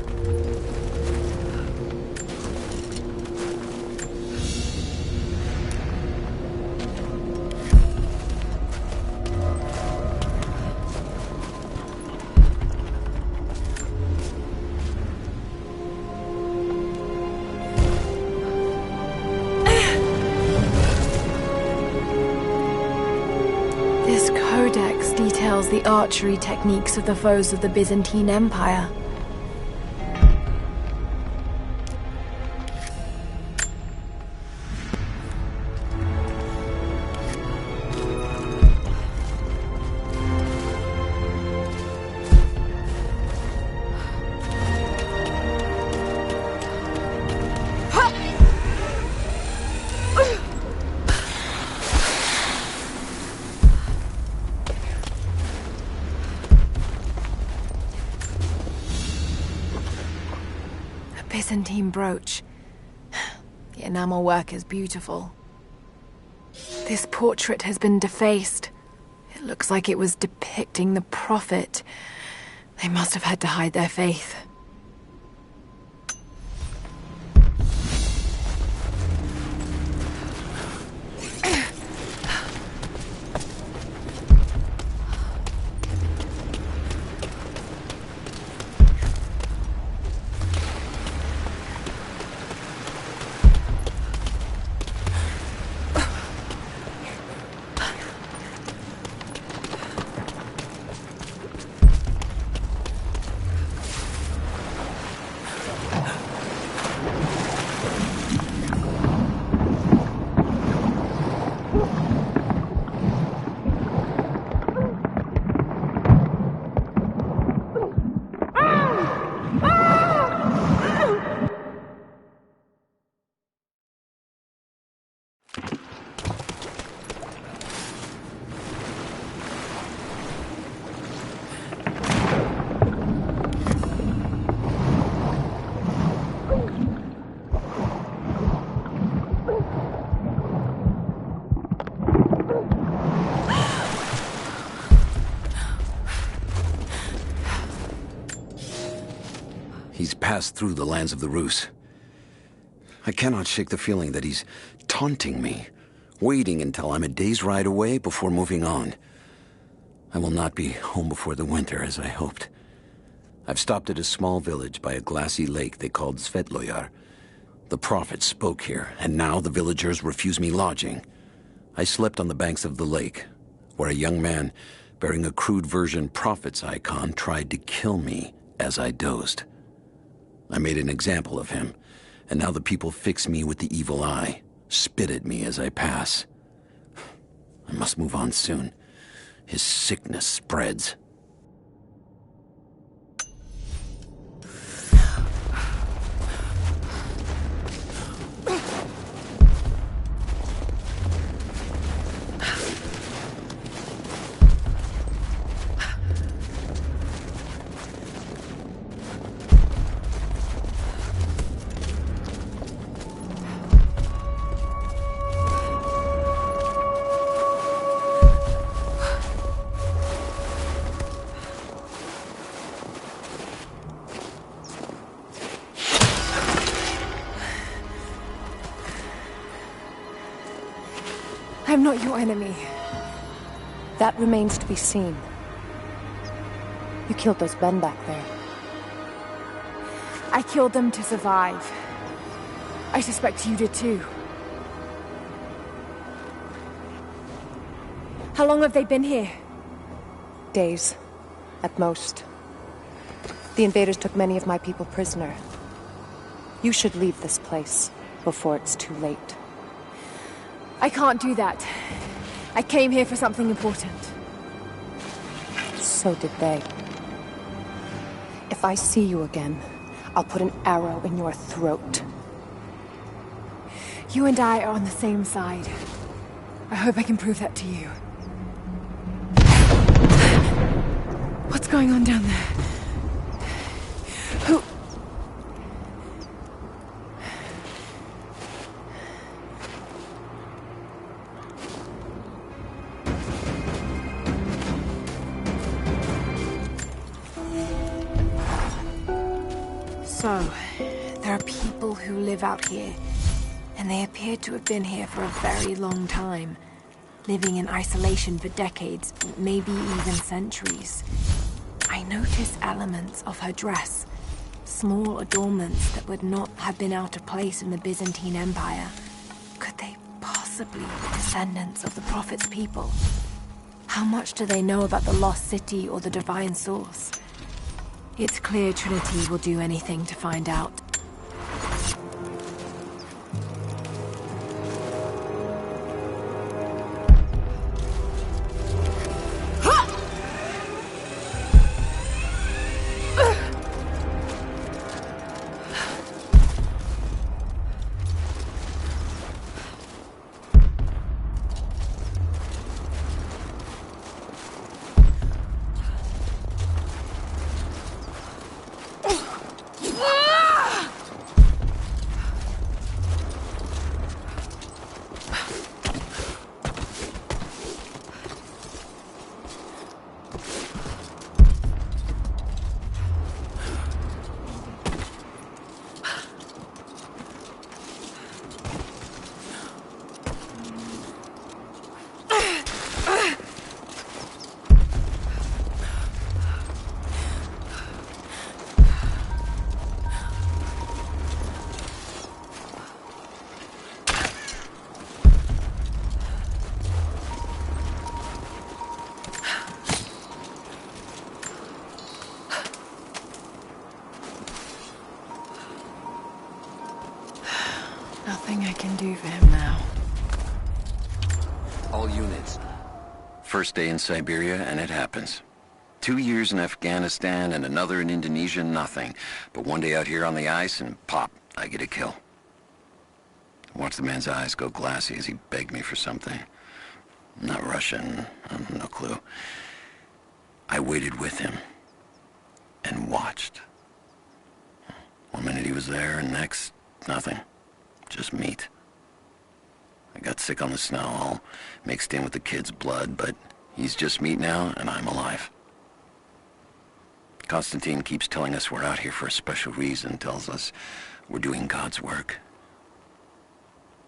This codex details the archery techniques of the foes of the Byzantine Empire. Byzantine brooch. enamel work is beautiful. This portrait has been defaced. It looks like it was depicting the Prophet. They must have had to hide their faith. He's passed through the lands of the Rus. I cannot shake the feeling that he's taunting me, waiting until I'm a day's ride away before moving on. I will not be home before the winter, as I hoped. I've stopped at a small village by a glassy lake they called Svetloyar. The Prophet spoke here, and now the villagers refuse me lodging. I slept on the banks of the lake, where a young man bearing a crude version Prophet's icon tried to kill me as I dozed. I made an example of him, and now the people fix me with the evil eye, spit at me as I pass. I must move on soon. His sickness spreads. I'm not your enemy. That remains to be seen. You killed those men back there. I killed them to survive. I suspect you did too. How long have they been here? Days, at most. The invaders took many of my people prisoner. You should leave this place before it's too late. I can't do that. I came here for something important. So did they. If I see you again, I'll put an arrow in your throat. You and I are on the same side. I hope I can prove that to you. What's going on down there? Who... So, there are people who live out here, and they appear to have been here for a very long time, living in isolation for decades, maybe even centuries. I notice elements of her dress, small adornments that would not have been out of place in the Byzantine Empire. Could they possibly be descendants of the Prophet's people? How much do they know about the lost city or the divine source? It's clear Trinity will do anything to find out. Nothing I can do for him now. All units. First day in Siberia, and it happens. 2 years in Afghanistan and another in Indonesia, nothing. But one day out here on the ice, and pop, I get a kill. Watch the man's eyes go glassy as he begged me for something. Not Russian, no clue. I waited with him and watched. 1 minute he was there, and next, nothing. Just meat. I got sick on the snow, all mixed in with the kid's blood, but he's just meat now, and I'm alive. Constantine keeps telling us we're out here for a special reason, tells us we're doing God's work.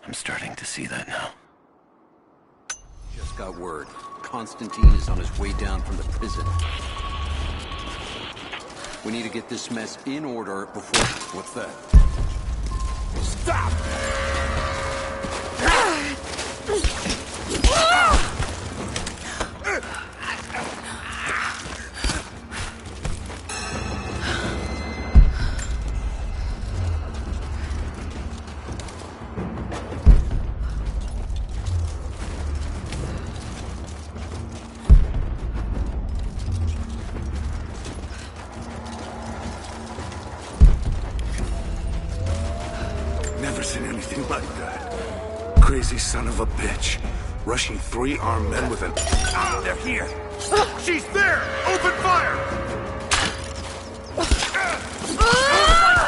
I'm starting to see that now. Just got word. Constantine is on his way down from the prison. We need to get this mess in order before... What's that? Stop! Never seen anything like that. Crazy son of a bitch. Rushing 3 armed men with an... Ah, they're here! She's there! Open fire!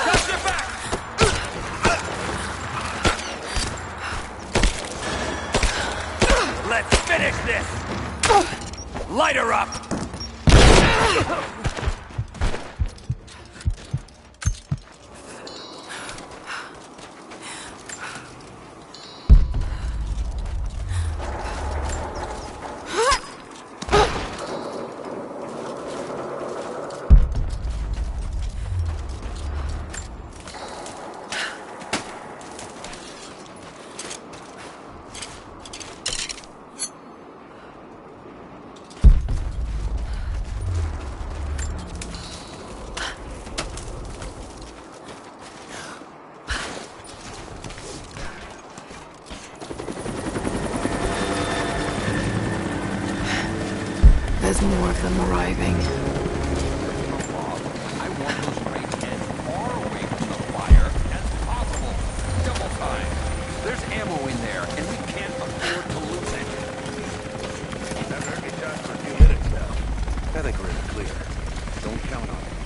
Touch it back! Let's finish this! Light her up! There's more of them arriving. I want those great men far away from the fire as possible. Double time. There's ammo in there, and we can't afford to lose it. I've heard me talk for a few minutes now. I think we're in the clear. Don't count on it.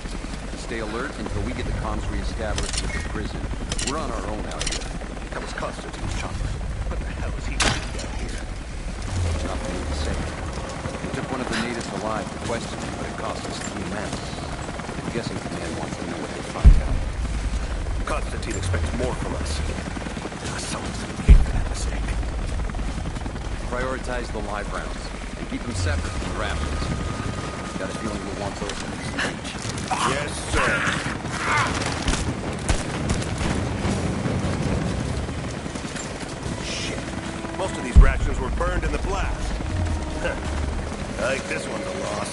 Stay alert until we get the comms re-established with the prison. We're on our own out here. That was Constantine's chopper. What the hell is he doing down here? Not for me to say. We took one of the natives alive to question him, but it cost us 3 men. I'm guessing Command wants to know what they find out. Constantine expects more from us. Someone's gonna pay for that mistake. Prioritize the live rounds, and keep them separate from the rapids. Got a feeling we'll want those in his reach. Yes, sir. Shit. Most of these rations were burned in the blast. I think this one's a loss.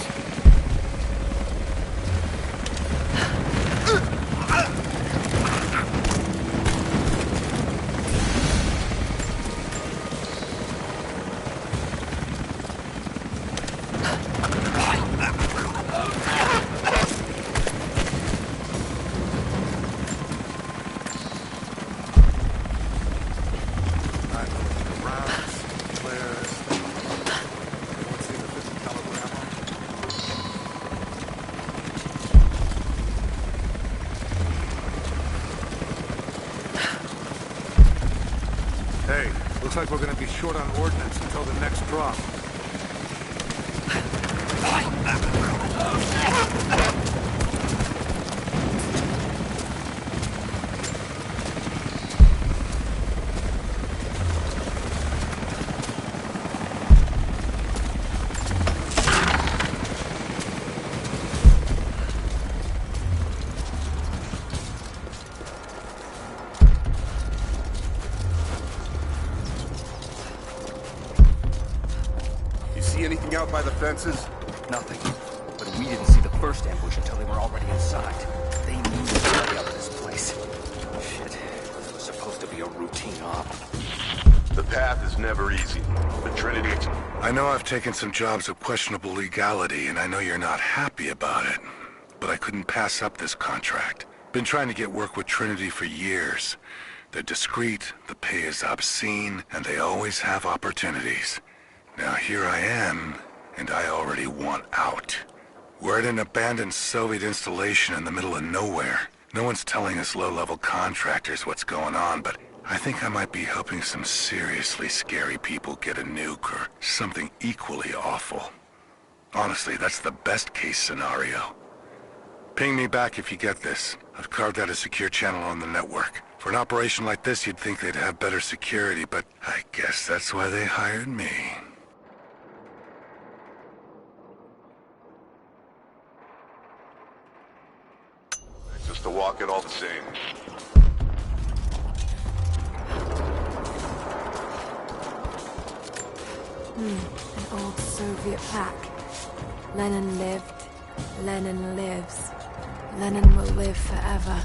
Looks like we're gonna be short on ordnance until the next drop. Anything out by the fences? Nothing. But we didn't see the first ambush until they were already inside. They knew the way up this place. Shit. This was supposed to be a routine path is never easy. But Trinity... I know I've taken some jobs of questionable legality, and I know you're not happy about it. But I couldn't pass up this contract. Been trying to get work with Trinity for years. They're discreet, the pay is obscene, and they always have opportunities. Now here I am, and I already want out. We're at an abandoned Soviet installation in the middle of nowhere. No one's telling us low-level contractors what's going on, but I think I might be helping some seriously scary people get a nuke or something equally awful. Honestly, that's the best-case scenario. Ping me back if you get this. I've carved out a secure channel on the network. For an operation like this, you'd think they'd have better security, but I guess that's why they hired me. Just to walk it all the same. An old Soviet plaque. Lenin lived. Lenin lives. Lenin will live forever.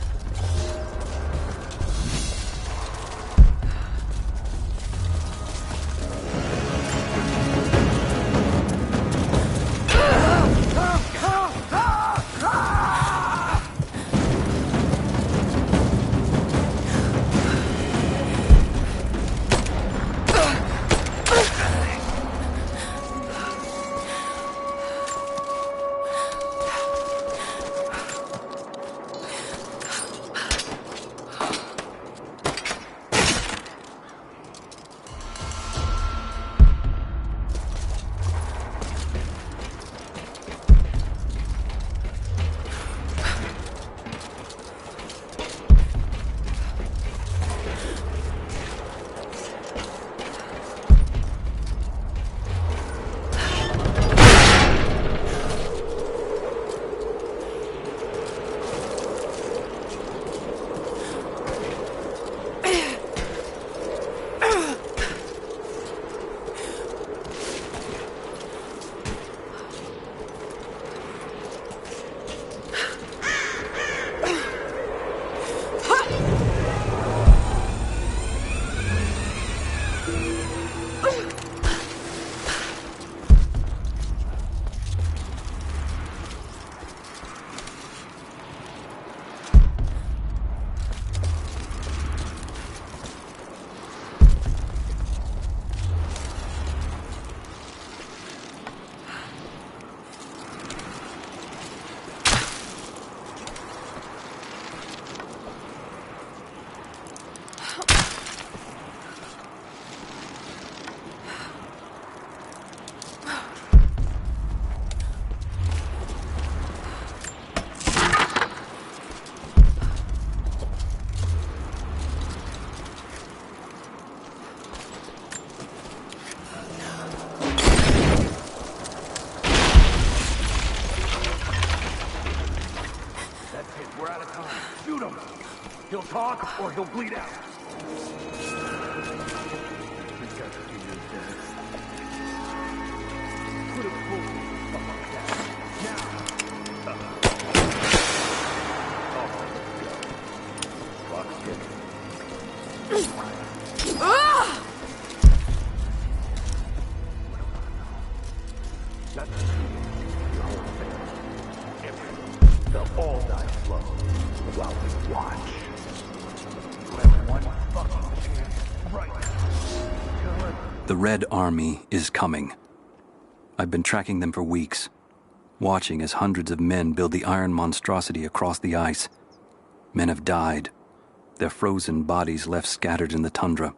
He'll talk or he'll bleed out. They'll all die slow while we watch. The Red Army is coming. I've been tracking them for weeks, watching as hundreds of men build the iron monstrosity across the ice. Men have died, their frozen bodies left scattered in the tundra.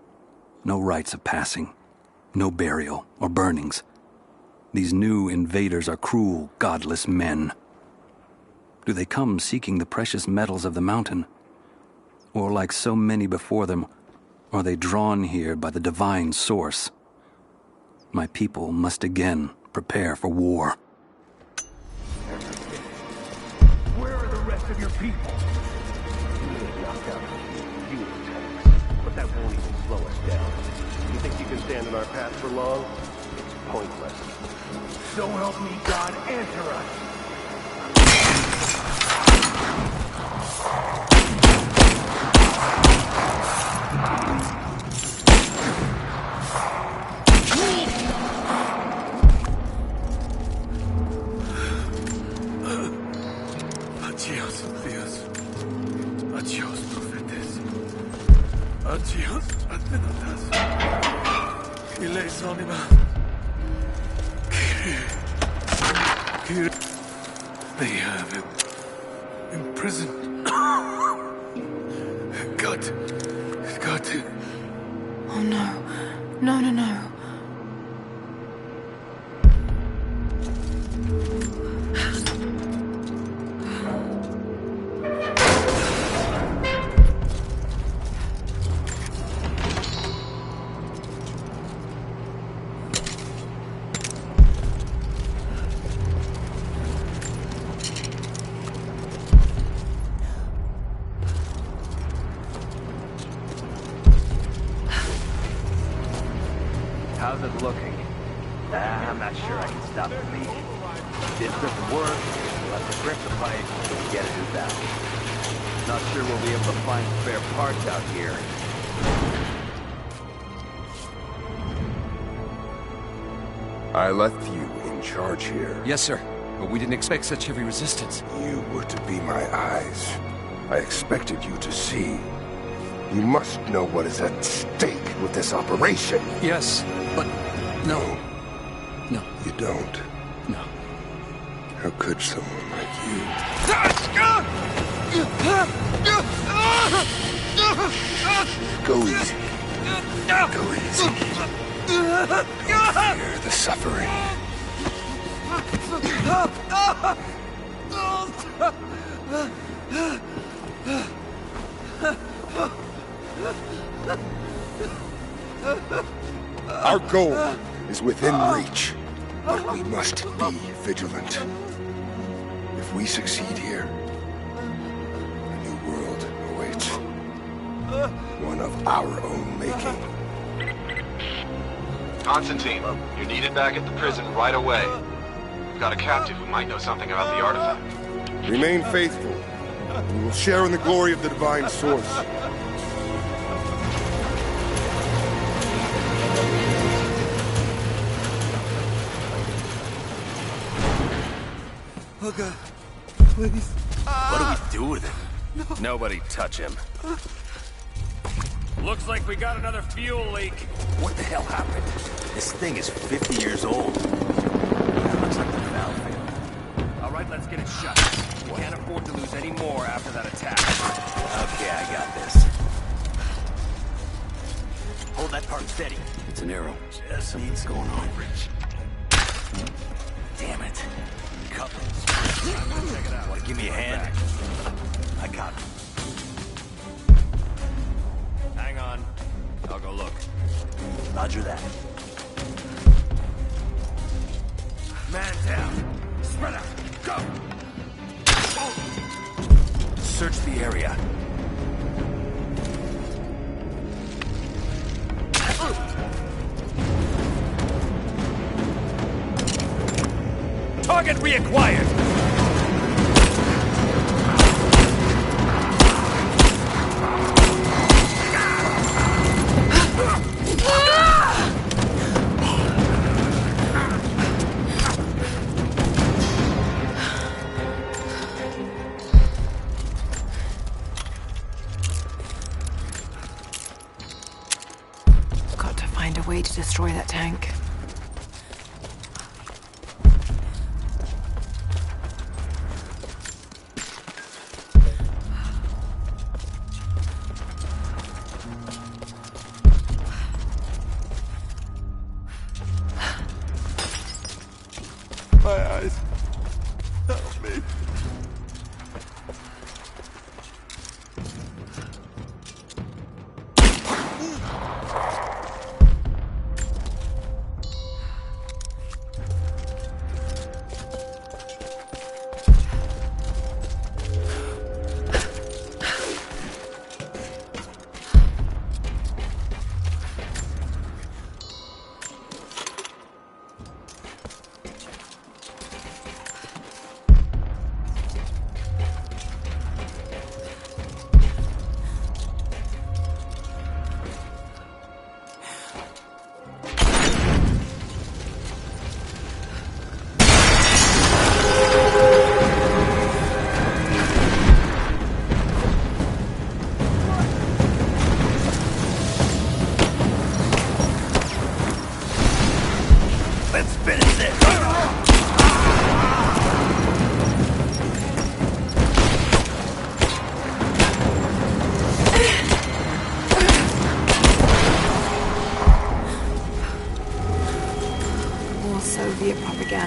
No rites of passing, no burial or burnings. These new invaders are cruel, godless men. Do they come seeking the precious metals of the mountain? Or like so many before them, are they drawn here by the divine source? My people must again prepare for war. Where are the rest of your people? You may have knocked out a few tanks, but that won't even slow us down. You think you can stand in our path for long? It's pointless. So help me God, answer us! Adios, Advinatas. Eleison. Kyrie. They have him imprisoned. Got to. Oh no. No. How's it looking? I'm not sure I can stop the leak. This doesn't work, we'll have to grip the pipe and get a new valve. Not sure we'll be able to find spare parts out here. I left you in charge here. Yes, sir. But we didn't expect such heavy resistance. You were to be my eyes. I expected you to see. You must know what is at stake with this operation. Yes, but no. No. You don't? No. How could someone like you? Go easy. Go easy. Don't fear the suffering. Our goal is within reach, but we must be vigilant. If we succeed here, a new world awaits. One of our own making. Constantine, you're needed back at the prison right away. We've got a captive who might know something about the artifact. Remain faithful. We will share in the glory of the divine source. Oh God, please. What do we do with him? No. Nobody touch him. Looks like we got another fuel leak. What the hell happened? This thing is 50 years old. That looks like the valve failed. All right, let's get it shut. We can't afford to lose any more after that attack. Okay, I got this. Hold that part steady. It's an arrow. Something's going on. Damn it. Couple. Check it out. Want to give me a hand? I got it. Hang on. I'll go look. Roger that. Man down. Spread out. Go! Search the area. Target reacquired! Got to find a way to destroy that tank. My eyes. Help me.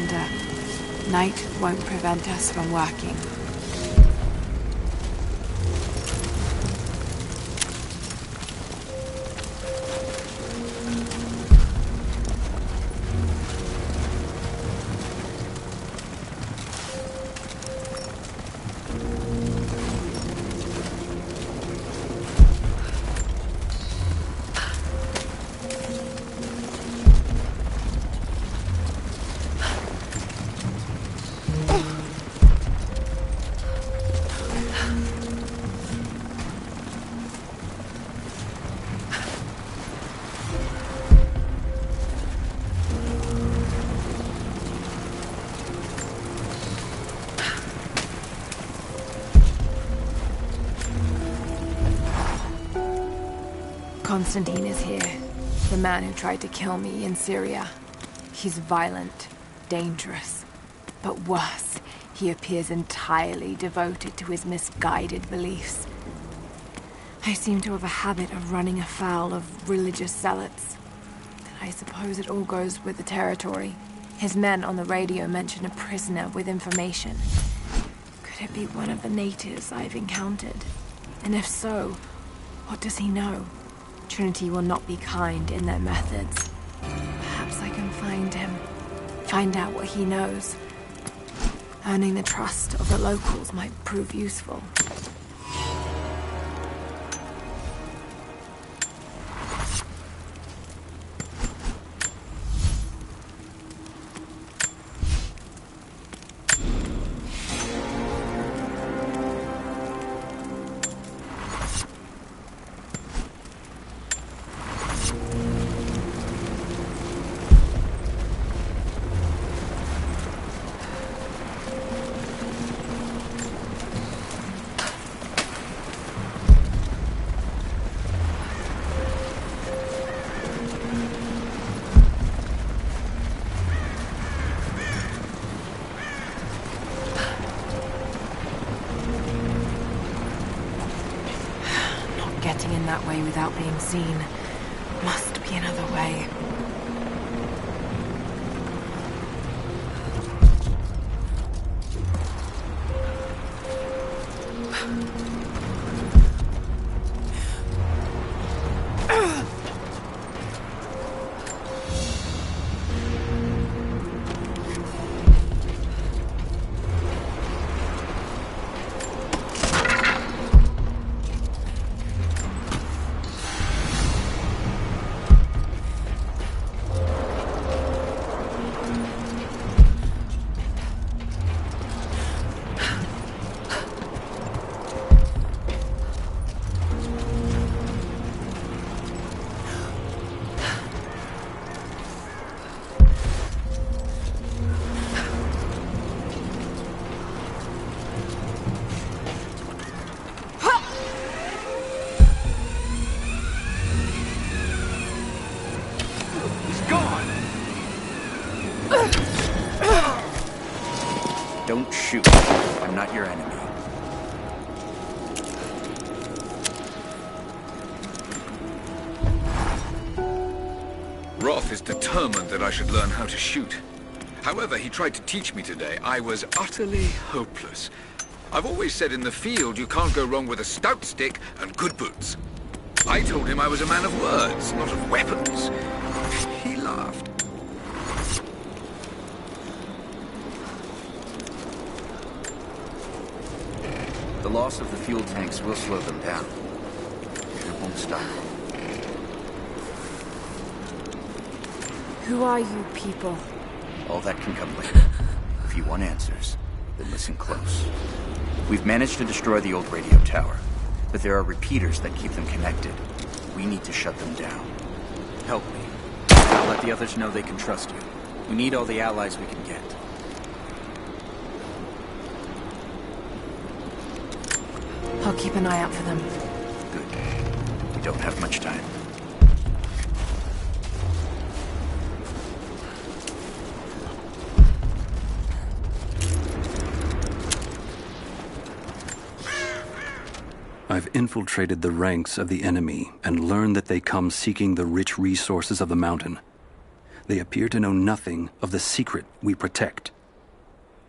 Commander. Night won't prevent us from working. Constantine is here. The man who tried to kill me in Syria. He's violent, dangerous. But worse, he appears entirely devoted to his misguided beliefs. I seem to have a habit of running afoul of religious zealots. I suppose it all goes with the territory. His men on the radio mention a prisoner with information. Could it be one of the natives I've encountered? And if so, what does he know? Trinity will not be kind in their methods. Perhaps I can find him. Find out what he knows. Earning the trust of the locals might prove useful. Getting in that way without being seen. Must be another way. Don't shoot. I'm not your enemy. Roth is determined that I should learn how to shoot. However, he tried to teach me today. I was utterly hopeless. I've always said in the field you can't go wrong with a stout stick and good boots. I told him I was a man of words, not of weapons. He laughed. The loss of the fuel tanks will slow them down. It won't stop. Who are you people? All that can come later. If you want answers, then listen close. We've managed to destroy the old radio tower, but there are repeaters that keep them connected. We need to shut them down. Help me. I'll let the others know they can trust you. We need all the allies we can get. I'll keep an eye out for them. Good. We don't have much time. I've infiltrated the ranks of the enemy and learned that they come seeking the rich resources of the mountain. They appear to know nothing of the secret we protect.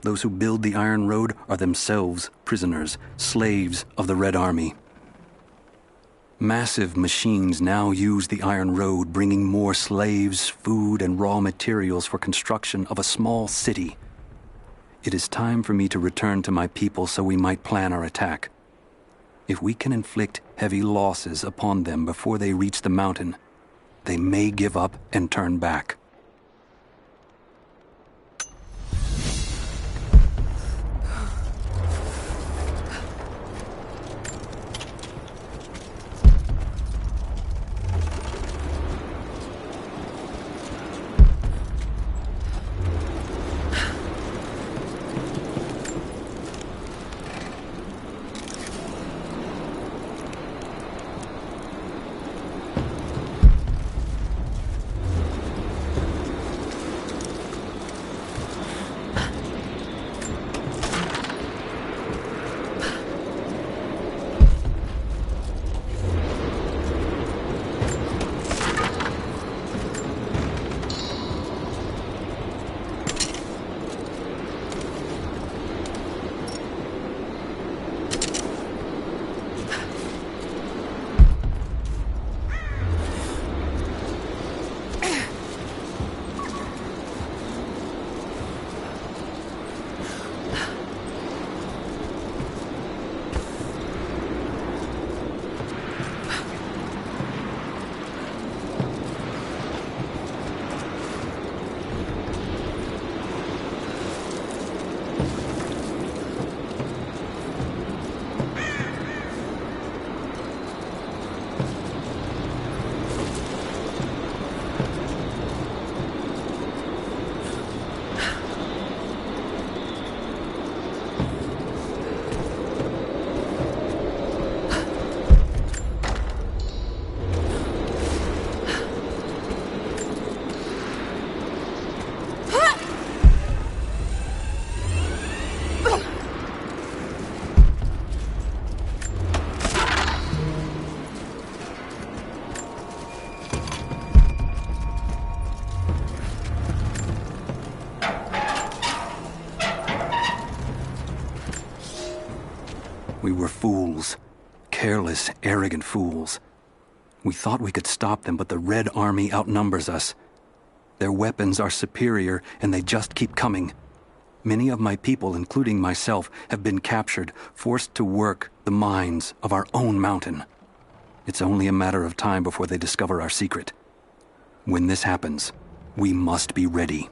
Those who build the Iron Road are themselves prisoners, slaves of the Red Army. Massive machines now use the Iron Road, bringing more slaves, food, and raw materials for construction of a small city. It is time for me to return to my people so we might plan our attack. If we can inflict heavy losses upon them before they reach the mountain, they may give up and turn back. We were fools. Careless, arrogant fools. We thought we could stop them, but the Red Army outnumbers us. Their weapons are superior, and they just keep coming. Many of my people, including myself, have been captured, forced to work the mines of our own mountain. It's only a matter of time before they discover our secret. When this happens, we must be ready.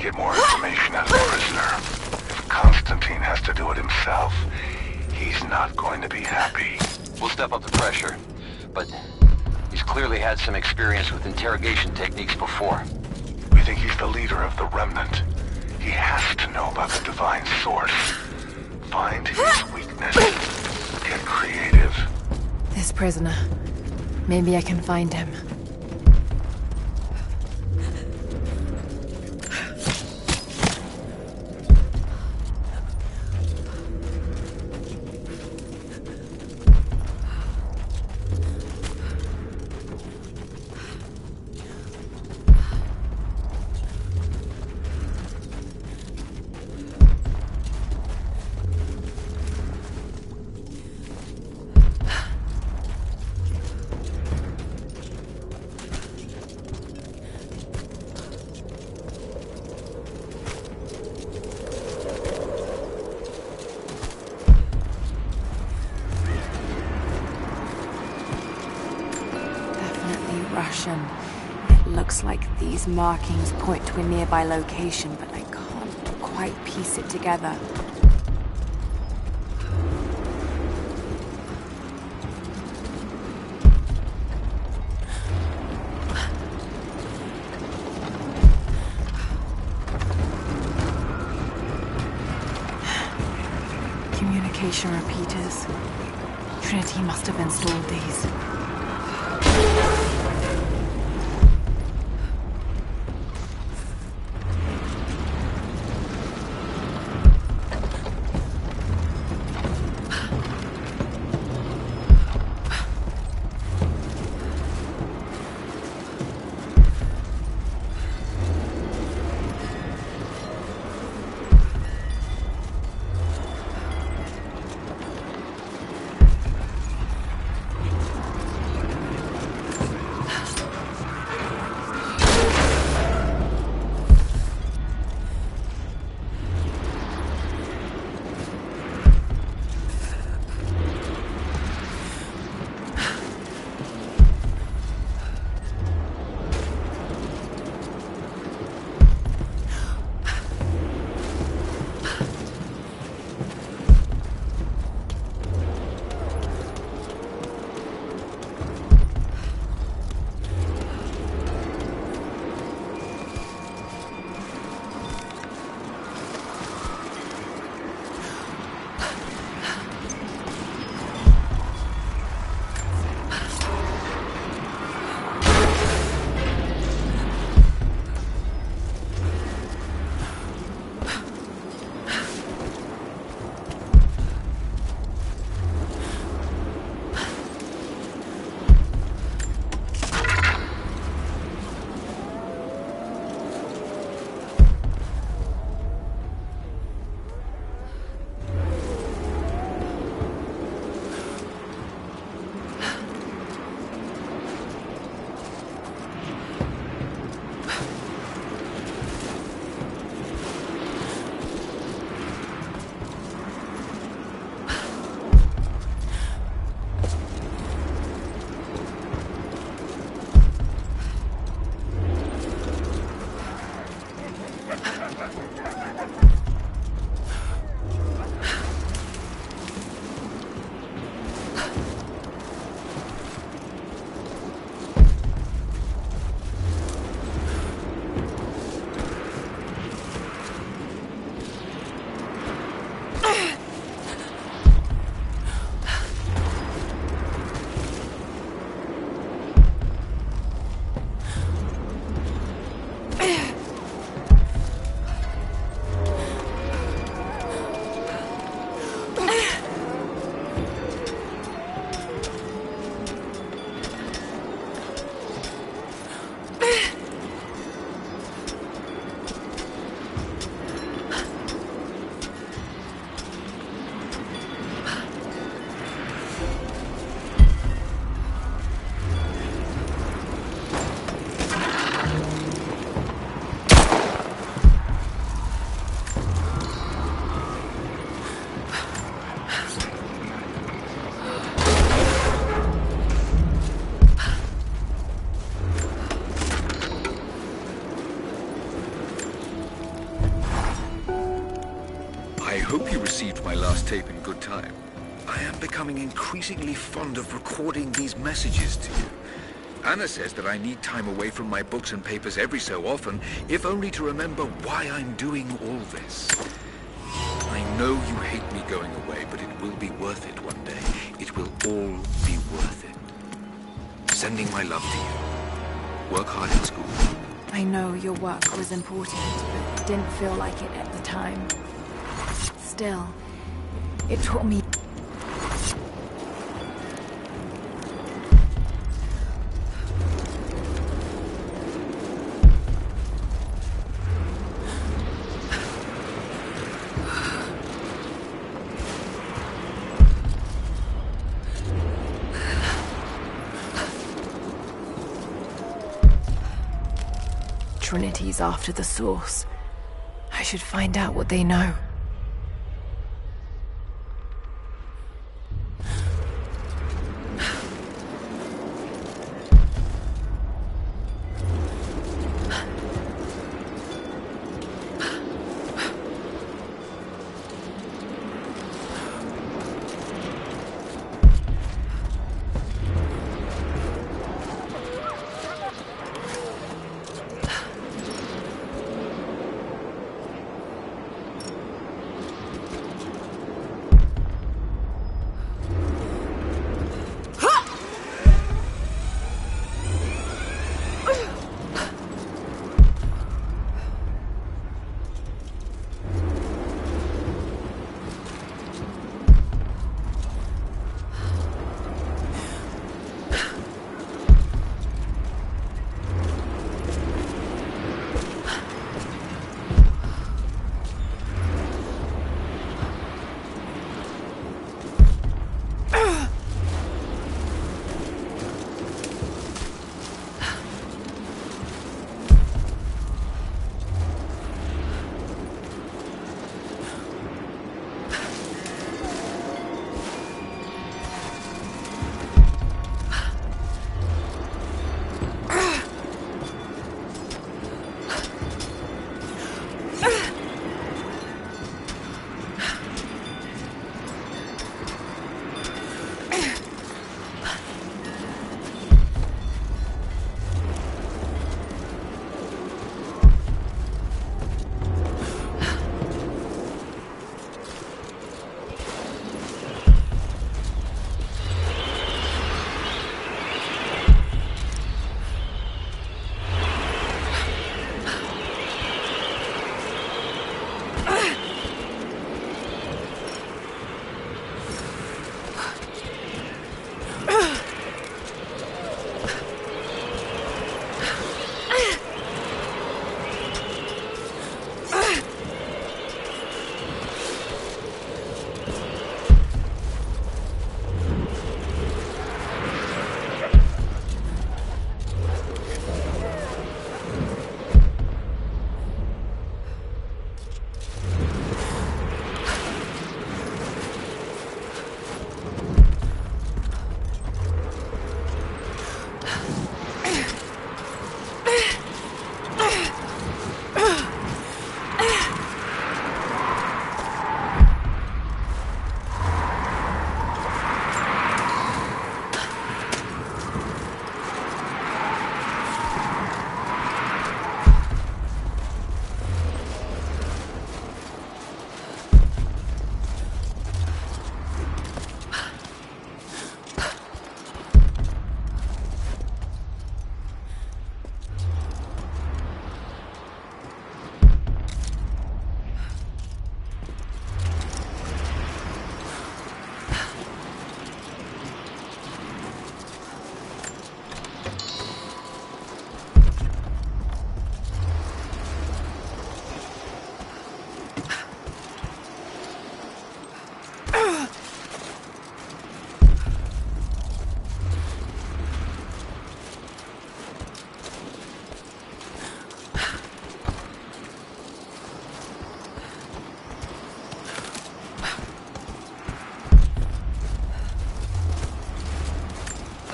get more information out of the prisoner. If Constantine has to do it himself, he's not going to be happy. We'll step up the pressure, but he's clearly had some experience with interrogation techniques before. We think he's the leader of the Remnant. He has to know about the Divine Source. Find his weakness. Get creative. This prisoner. Maybe I can find him. Russian. It looks like these markings point to a nearby location, but I can't quite piece it together. Communication repeaters. Trinity must have installed these. I hope you received my last tape in good time. I am becoming increasingly fond of recording these messages to you. Anna says that I need time away from my books and papers every so often, if only to remember why I'm doing all this. I know you hate me going away, but it will be worth it one day. It will all be worth it. Sending my love to you. Work hard in school. I know your work was important, but it didn't feel like it at the time. Still, it taught me... Trinity's after the source. I should find out what they know.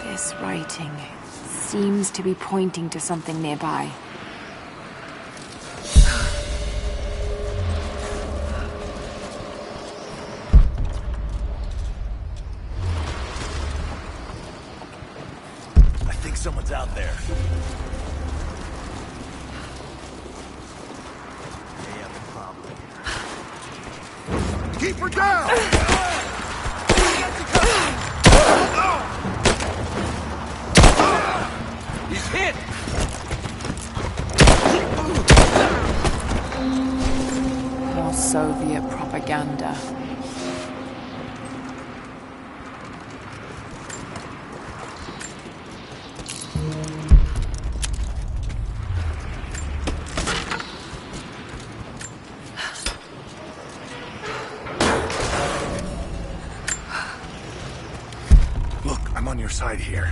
This writing seems to be pointing to something nearby. What's out there? Keep her down! He's hit! More Soviet propaganda. Side here.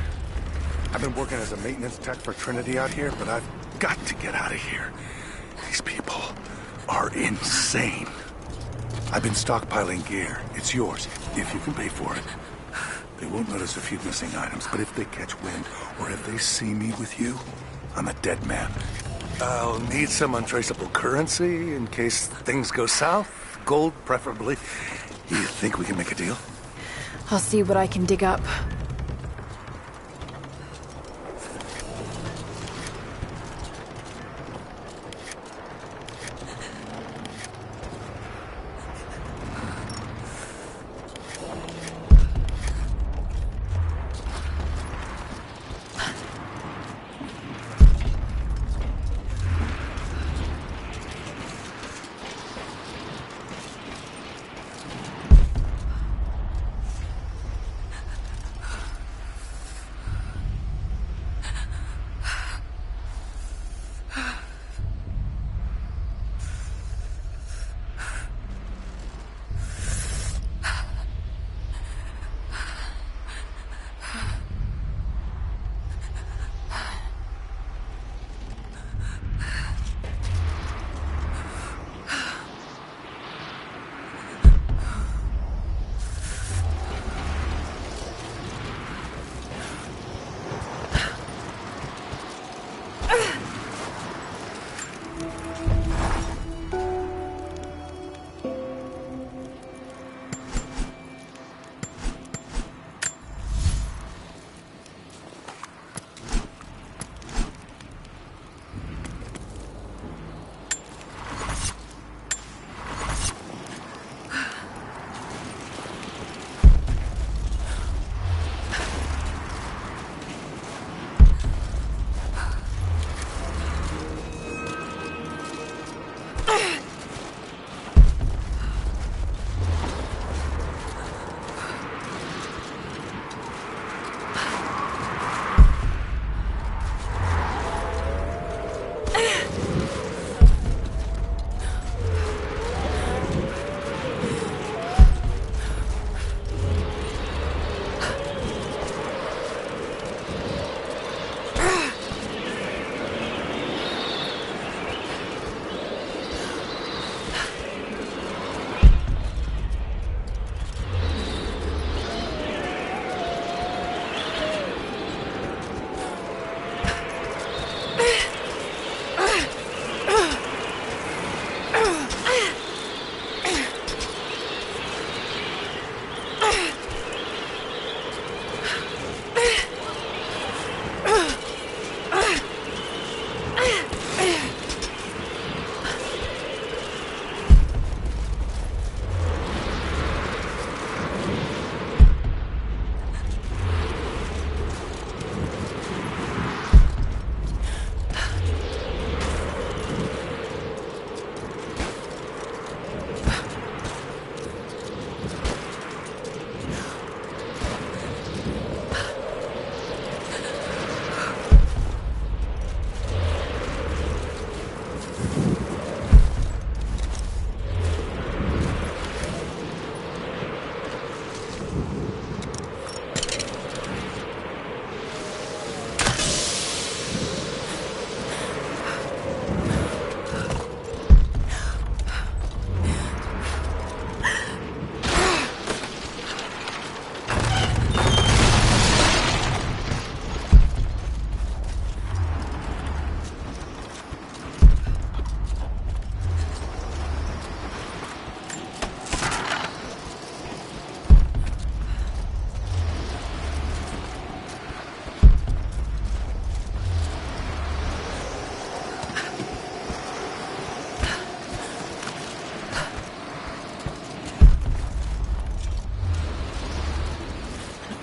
I've been working as a maintenance tech for Trinity out here, but I've got to get out of here. These people are insane. I've been stockpiling gear. It's yours, if you can pay for it. They won't notice a few missing items, but if they catch wind, or if they see me with you, I'm a dead man. I'll need some untraceable currency in case things go south. Gold, preferably. You think we can make a deal? I'll see what I can dig up.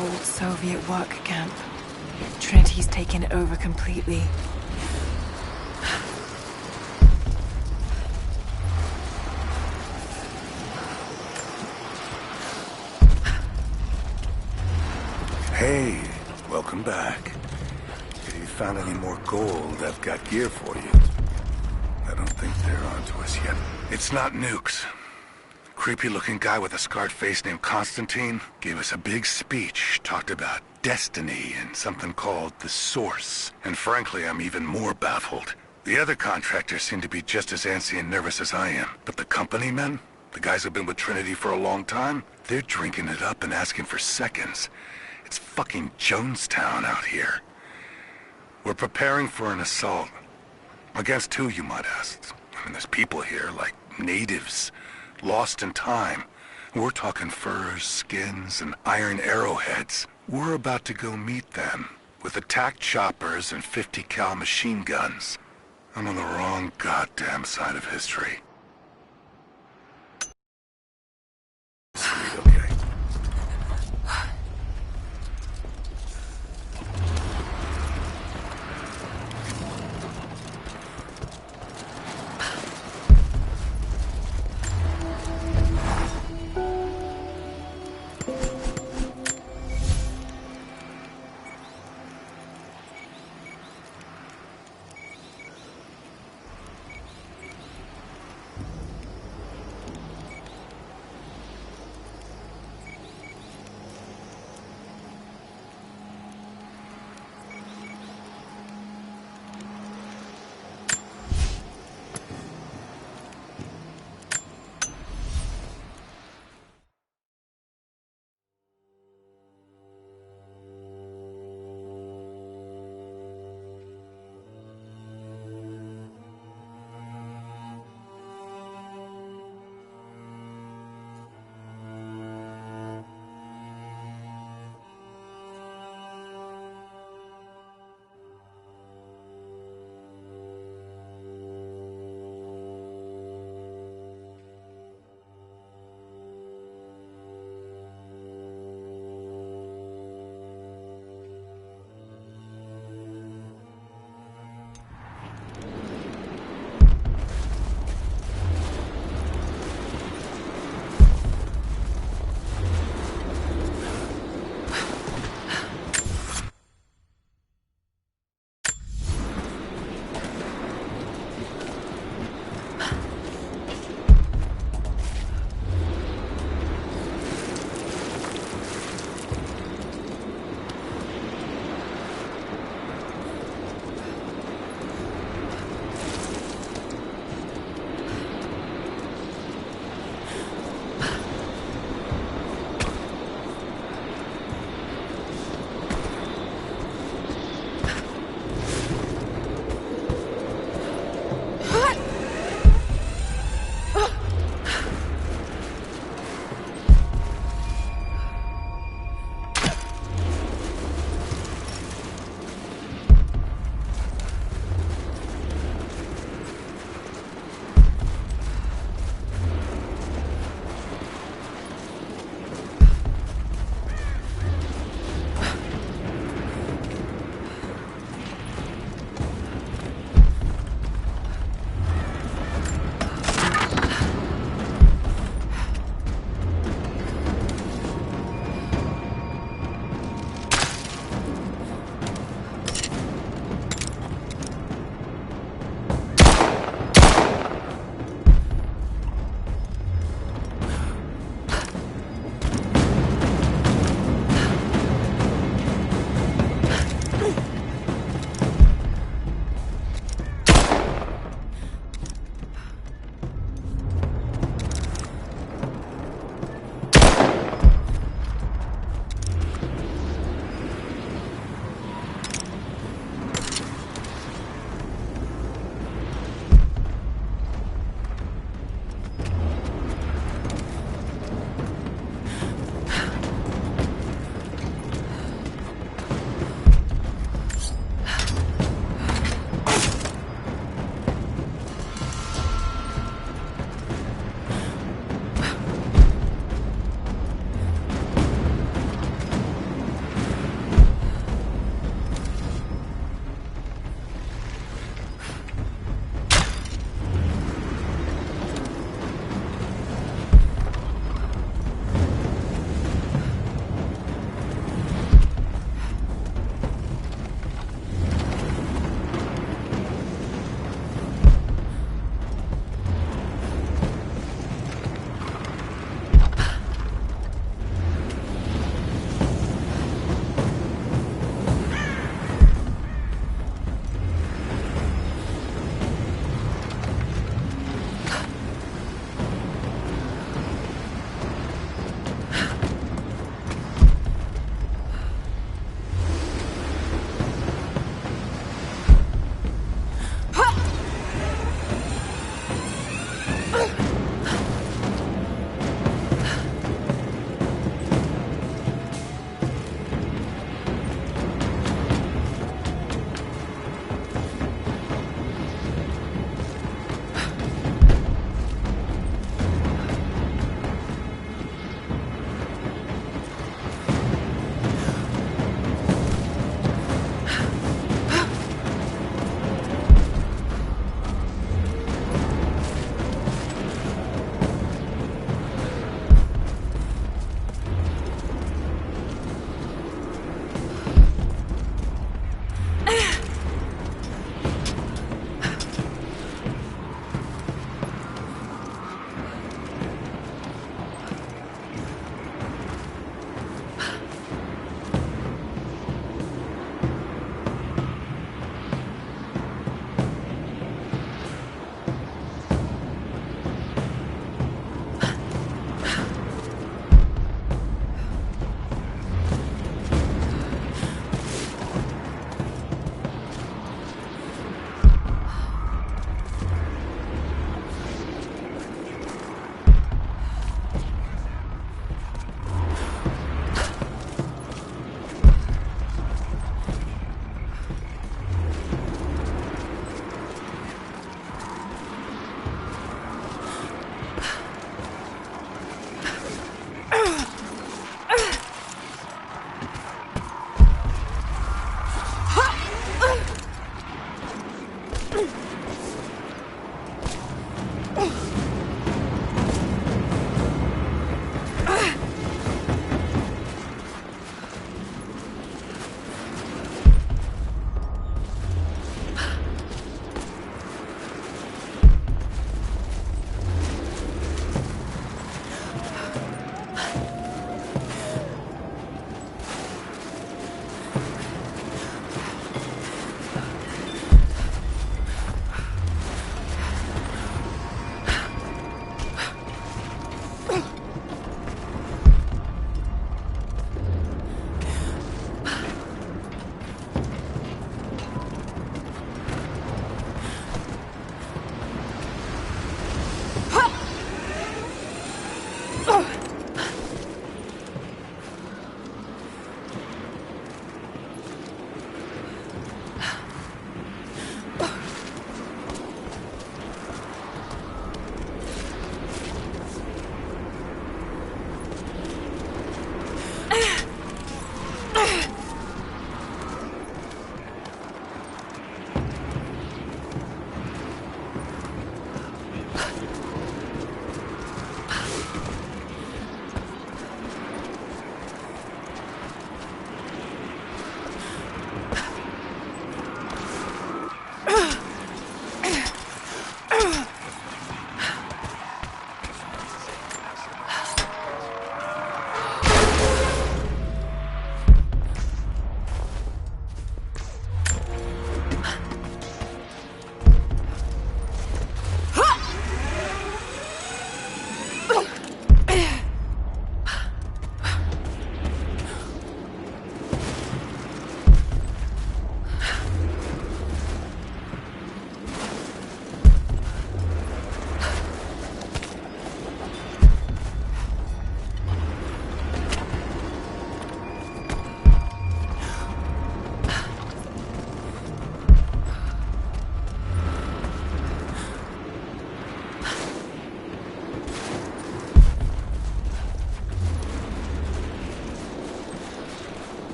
old Soviet work camp. Trinity's taken it over completely. Hey, welcome back. If you found any more gold, I've got gear for you. I don't think they're onto us yet. It's not nukes. Creepy-looking guy with a scarred face named Constantine gave us a big speech, talked about destiny and something called the Source. And frankly, I'm even more baffled. The other contractors seem to be just as antsy and nervous as I am. But the company men, the guys who've been with Trinity for a long time, they're drinking it up and asking for seconds. It's fucking Jonestown out here. We're preparing for an assault. Against who, you might ask? I mean, there's people here, like natives, lost in time. We're talking furs, skins, and iron arrowheads. We're about to go meet them, with attack choppers and 50 cal machine guns. I'm on the wrong goddamn side of history. Sweet, okay.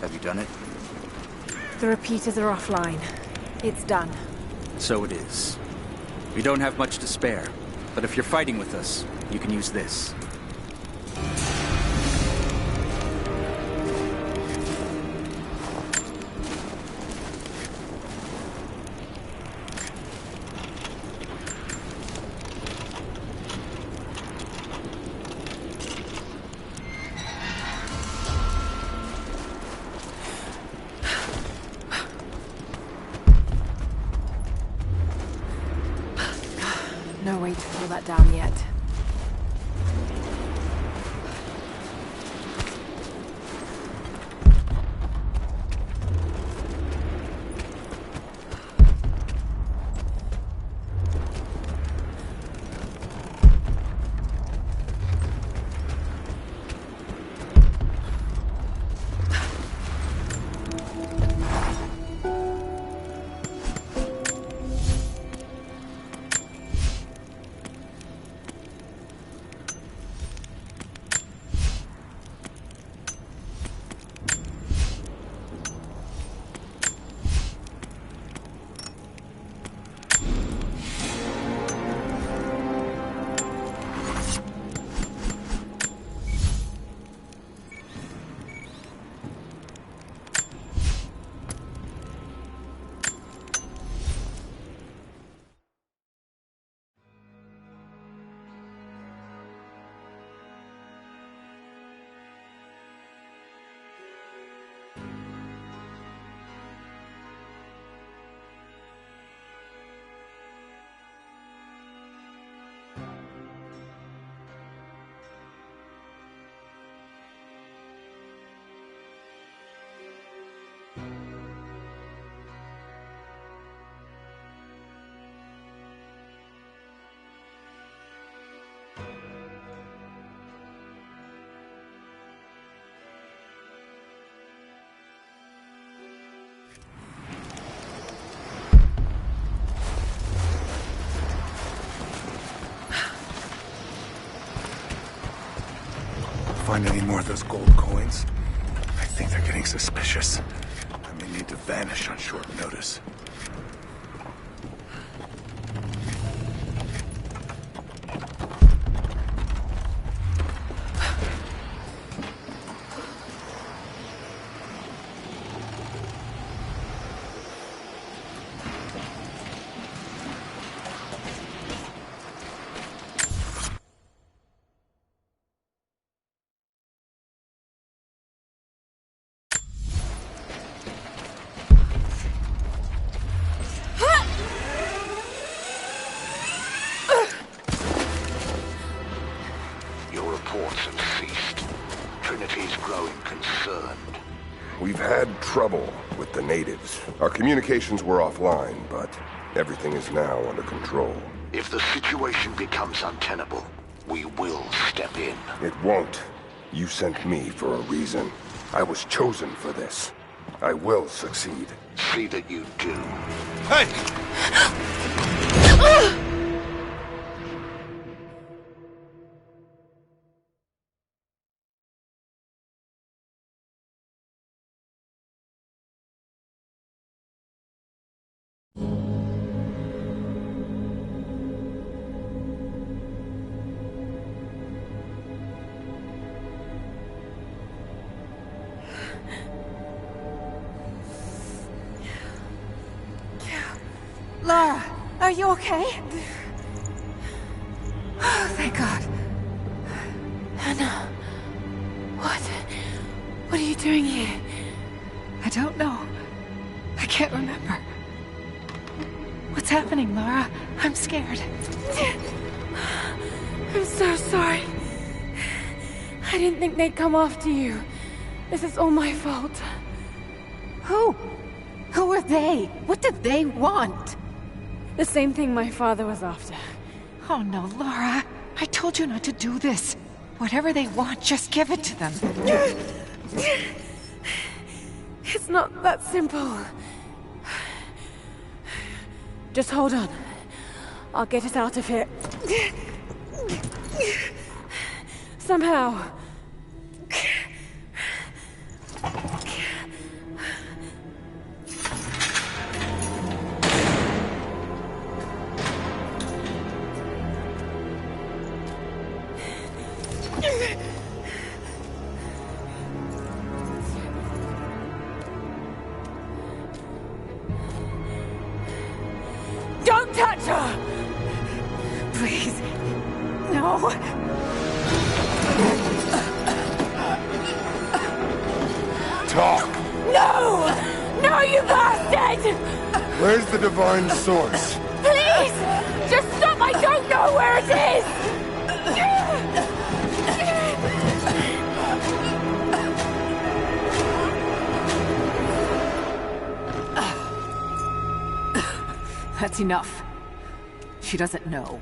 Have you done it? The repeaters are offline. It's done. So it is. We don't have much to spare, but if you're fighting with us, you can use this. No way to pull that down yet. Find any more of those gold coins? I think they're getting suspicious. I may need to vanish on short notice. Trouble with the natives. Our communications were offline, but everything is now under control. If the situation becomes untenable, we will step in. It won't. You sent me for a reason. I was chosen for this. I will succeed. See that you do. Hey! Lara, are you okay? Oh, thank God. Anna, what are you doing here? I don't know. I can't remember. What's happening, Lara? I'm scared. I'm so sorry. I didn't think they'd come after you. This is all my fault. Who? Who are they? What did they want? The same thing my father was after. Oh no, Lara. I told you not to do this. Whatever they want, just give it to them. It's not that simple. Just hold on. I'll get us out of here. Somehow. Don't touch her! Please. No. Talk! No! No, you bastard! Where's the divine source? Please! Just stop! I don't know where it is! That's enough. She doesn't know.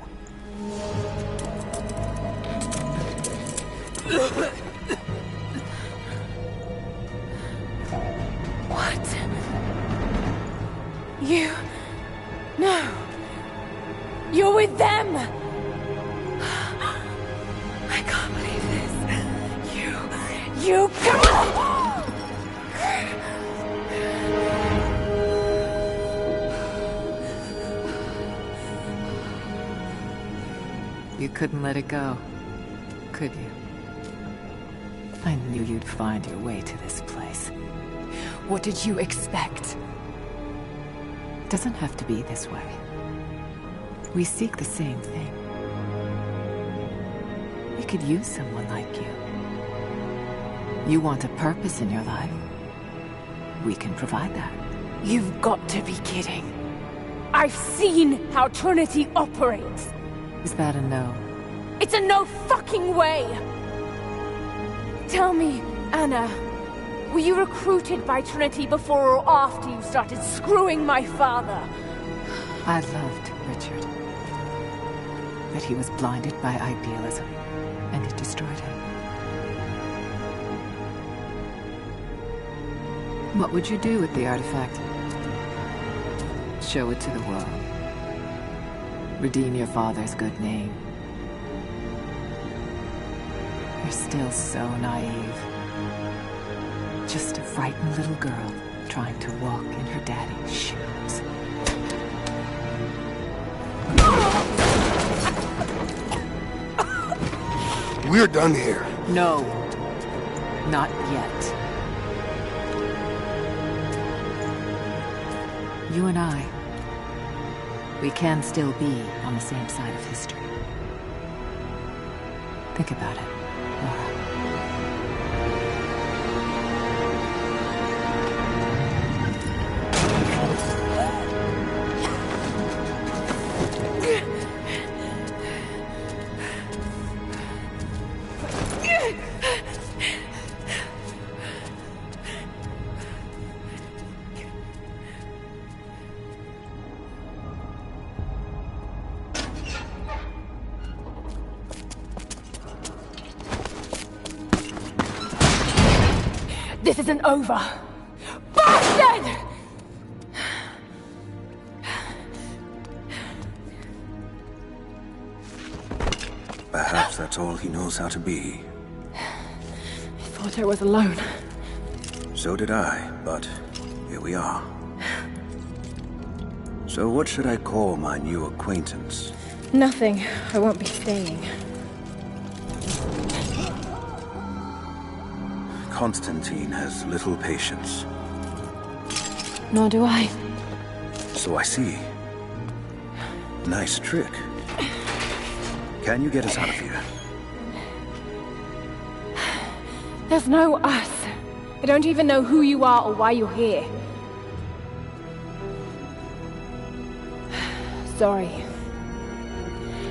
What? You... No. You're with them! I can't believe this. You can't! You couldn't let it go, could you? I knew you'd find your way to this place. What did you expect? It doesn't have to be this way. We seek the same thing. We could use someone like you. You want a purpose in your life. We can provide that. You've got to be kidding. I've seen how Trinity operates. Is that a no? It's a no fucking way! Tell me, Anna, were you recruited by Trinity before or after you started screwing my father? I loved Richard. But he was blinded by idealism, and it destroyed him. What would you do with the artifact? Show it to the world. Redeem your father's good name. You're still so naive. Just frightened little girl trying to walk in her daddy's shoes. We're done here. No. Not yet. You and I, we can still be on the same side of history. Think about it, Lara. This isn't over. Bastard! Perhaps that's all he knows how to be. I thought I was alone. So did I, but here we are. So what should I call my new acquaintance? Nothing. I won't be staying. Constantine has little patience. Nor do I. So I see. Nice trick. Can you get us out of here? There's no us. I don't even know who you are or why you're here. Sorry.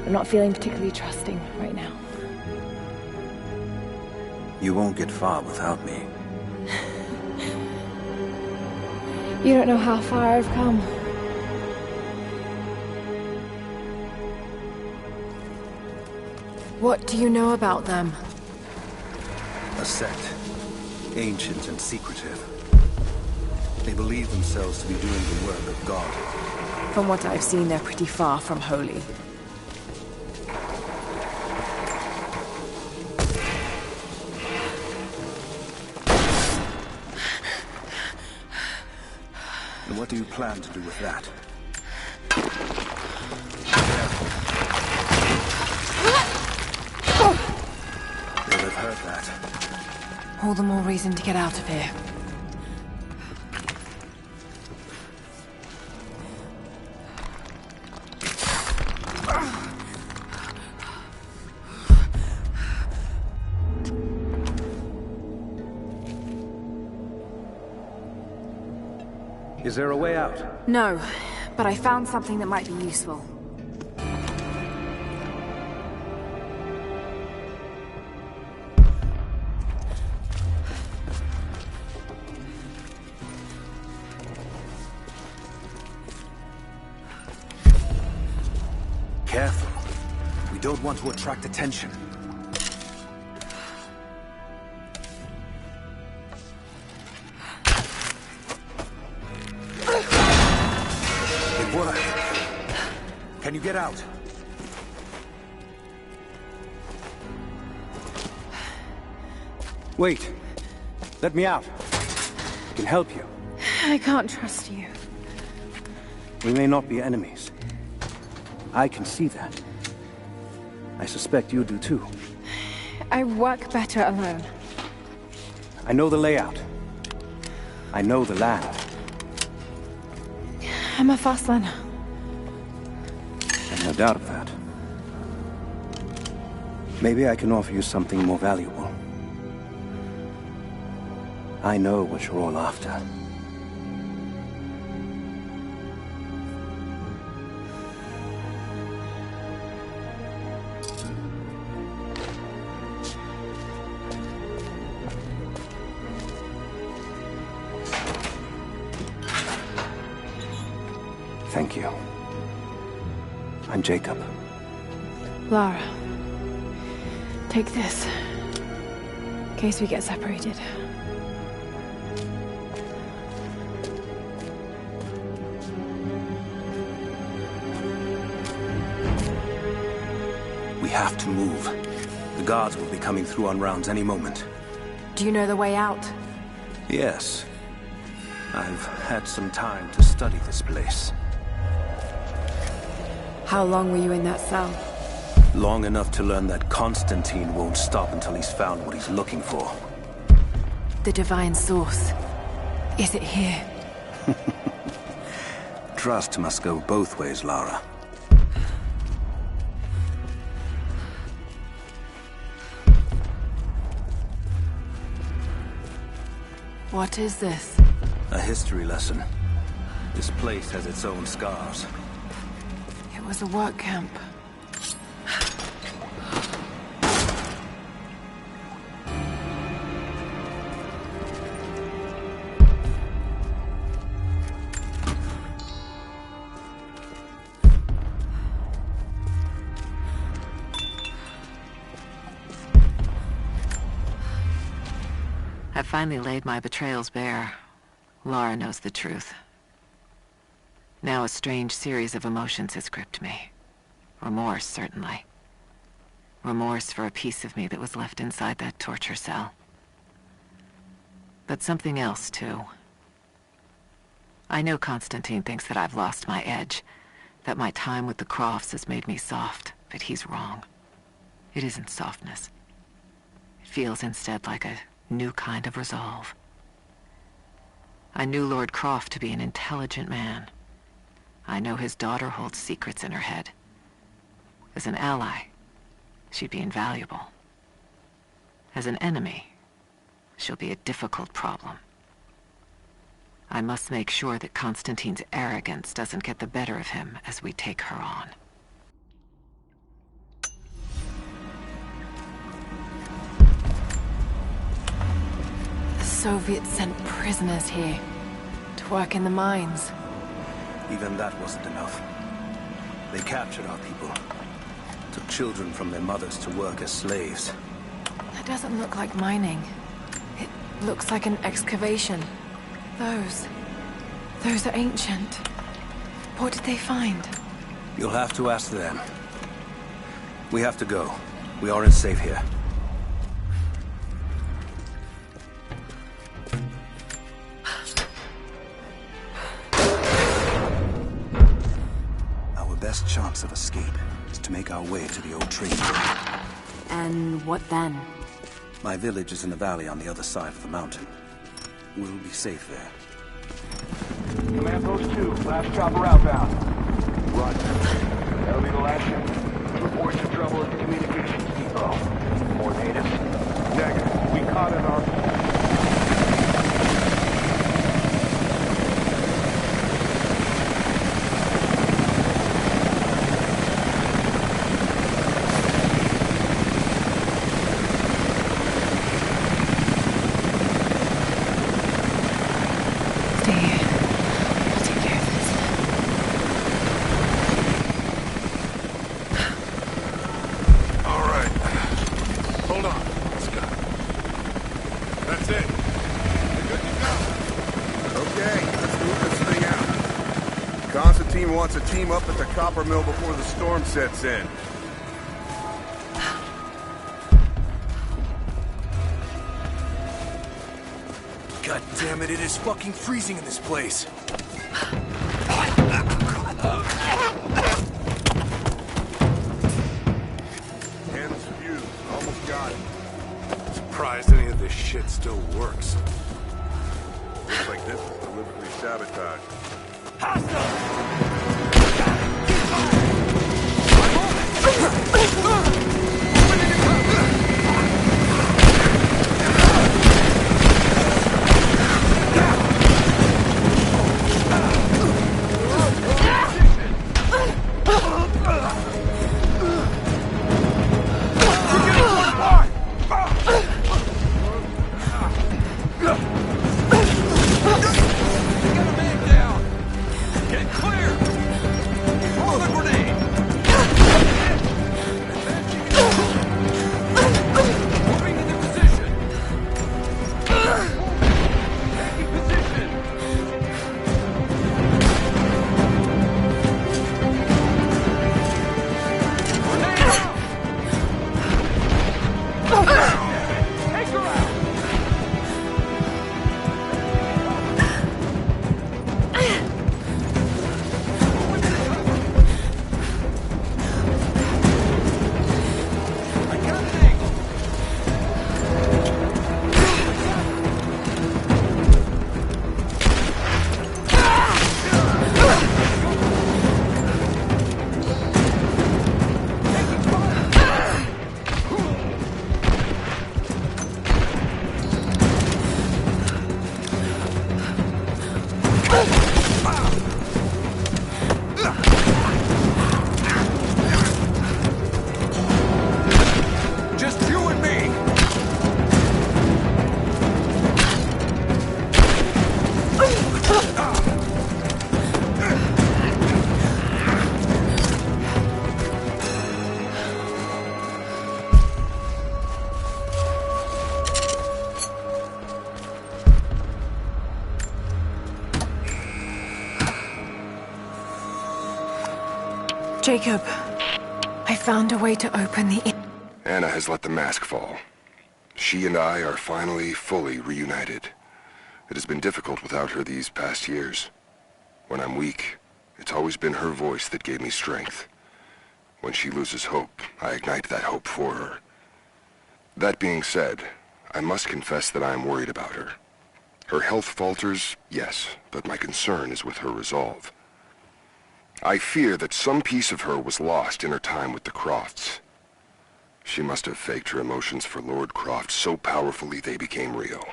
I'm not feeling particularly trusting right now. You won't get far without me. You don't know how far I've come. What do you know about them? A sect. Ancient and secretive. They believe themselves to be doing the work of God. From what I've seen, they're pretty far from holy. And what do you plan to do with that? They'll have heard that. All the more reason to get out of here. Is there a way out? No, but I found something that might be useful. Careful. We don't want to attract attention. It worked. Can you get out? Wait. Let me out. I can help you. I can't trust you. We may not be enemies. I can see that. I suspect you do too. I work better alone. I know the layout. I know the land. I'm a fast learner. I've no doubt of that. Maybe I can offer you something more valuable. I know what you're all after. Thank you. I'm Jacob. Lara. Take this. In case we get separated. We have to move. The guards will be coming through on rounds any moment. Do you know the way out? Yes. I've had some time to study this place. How long were you in that cell? Long enough to learn that Constantine won't stop until he's found what he's looking for. The divine source. Is it here? Trust must go both ways, Lara. What is this? A history lesson. This place has its own scars. It was a work camp. I finally laid my betrayals bare. Lara knows the truth. Now a strange series of emotions has gripped me. Remorse, certainly. Remorse for a piece of me that was left inside that torture cell. But something else, too. I know Constantine thinks that I've lost my edge, that my time with the Crofts has made me soft, but he's wrong. It isn't softness. It feels instead like a new kind of resolve. I knew Lord Croft to be an intelligent man. I know his daughter holds secrets in her head. As an ally, she'd be invaluable. As an enemy, she'll be a difficult problem. I must make sure that Constantine's arrogance doesn't get the better of him as we take her on. The Soviets sent prisoners here to work in the mines. Even that wasn't enough. They captured our people. Took children from their mothers to work as slaves. That doesn't look like mining. It looks like an excavation. Those are ancient. What did they find? You'll have to ask them. We have to go. We aren't safe here. Our best chance of escape is to make our way to the old tree. And what then? My village is in the valley on the other side of the mountain. We'll be safe there. Command Post 2, last chopper outbound. Roger. That'll be the last ship. Reports of trouble at the communications depot. More natives? Negative. We caught in our... Wants a team up at the copper mill before the storm sets in. God damn it, it is fucking freezing in this place. Hands fused. Almost got it. Surprised any of this shit still works. Looks like this is deliberately sabotaged. Get close! Jacob, I found a way to open the... Anna has let the mask fall. She and I are finally fully reunited. It has been difficult without her these past years. When I'm weak, it's always been her voice that gave me strength. When she loses hope, I ignite that hope for her. That being said, I must confess that I am worried about her. Her health falters, yes, but my concern is with her resolve. I fear that some piece of her was lost in her time with the Crofts. She must have faked her emotions for Lord Croft so powerfully they became real.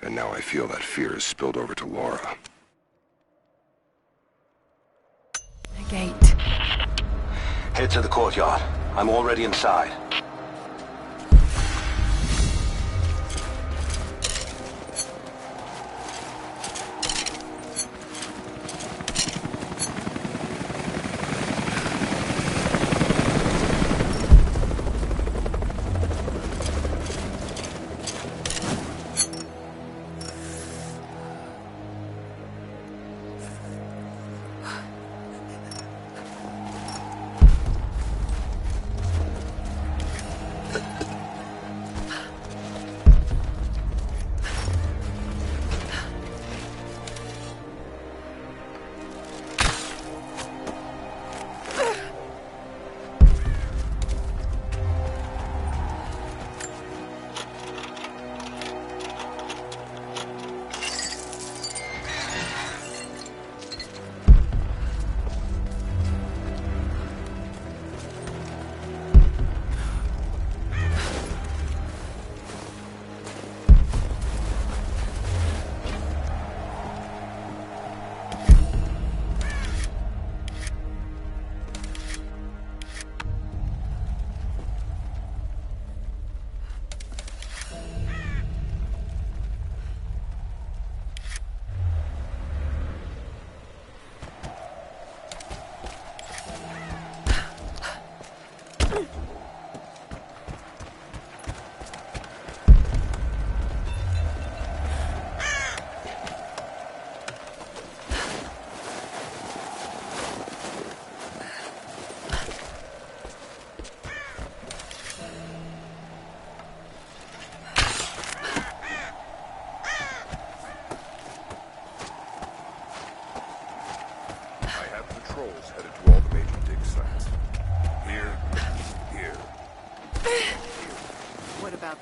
And now I feel that fear has spilled over to Laura. The gate. Head to the courtyard. I'm already inside.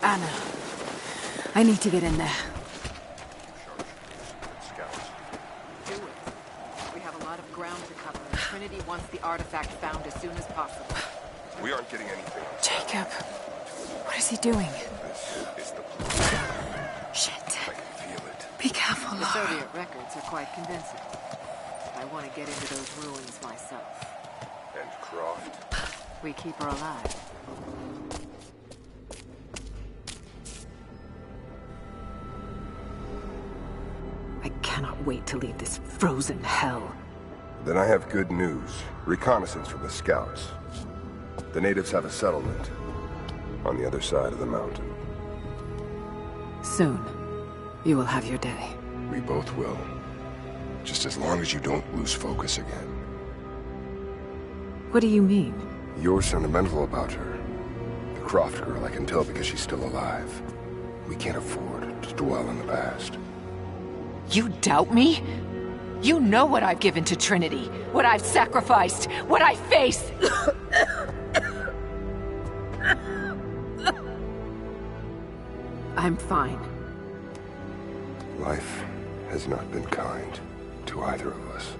Anna, I need to get in there. Do it. We have a lot of ground to cover. Trinity wants the artifact found as soon as possible. We aren't getting anything. Jacob, what is he doing? This is the Shit. I can feel it. Be careful, The Laura. Soviet records are quite convincing. I want to get into those ruins myself. And Croft? We keep her alive. I cannot wait to leave this frozen hell. Then I have good news. Reconnaissance from the scouts. The natives have a settlement on the other side of the mountain. Soon, you will have your day. We both will. Just as long as you don't lose focus again. What do you mean? You're sentimental about her. The Croft girl I can tell because she's still alive. We can't afford to dwell in the past. You doubt me? You know what I've given to Trinity, what I've sacrificed, what I face. I'm fine. Life has not been kind to either of us,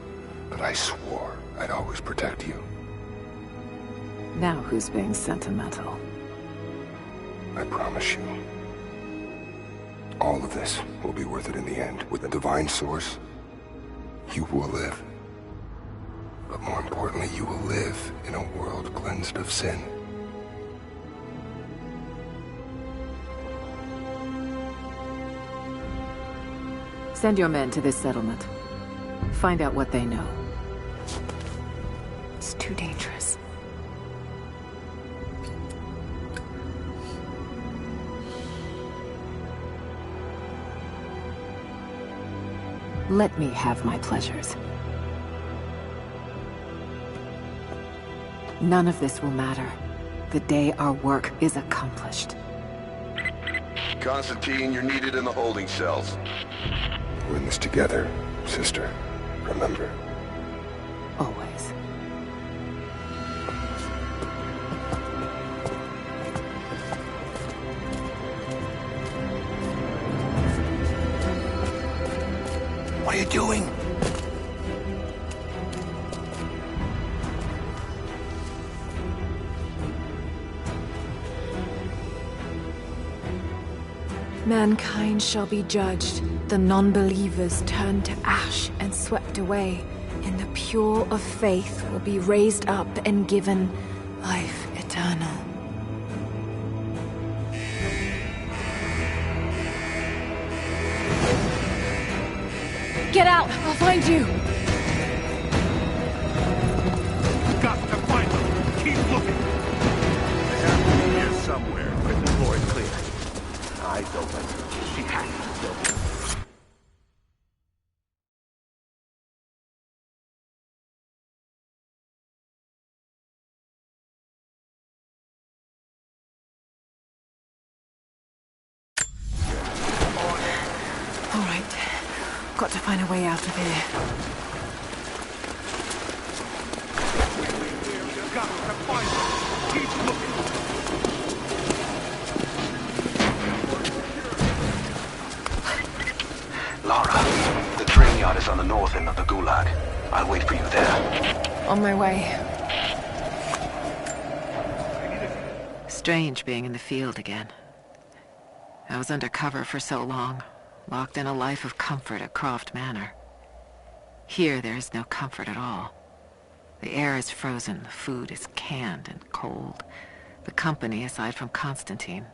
but I swore I'd always protect you. Now who's being sentimental? I promise you. All of this will be worth it in the end. With the divine source, you will live. But more importantly, you will live in a world cleansed of sin. Send your men to this settlement. Find out what they know. It's too dangerous. Let me have my pleasures. None of this will matter the day our work is accomplished. Constantine, you're needed in the holding cells. We're in this together, sister. Remember. Always. What are you doing? Mankind shall be judged, the non-believers turned to ash and swept away, and the pure of faith will be raised up and given life eternal. Get out! I'll find you! Got to find them! Keep looking! They have to be here somewhere, but the floor is clear. Eyes open. She has to still be. All right. Got to find a way out of here. Got to find them! Keep looking! Lara, the train yard is on the north end of the Gulag. I'll wait for you there. On my way. Strange being in the field again. I was under cover for so long, locked in a life of comfort at Croft Manor. Here there is no comfort at all. The air is frozen, the food is canned and cold. The company, aside from Constantine,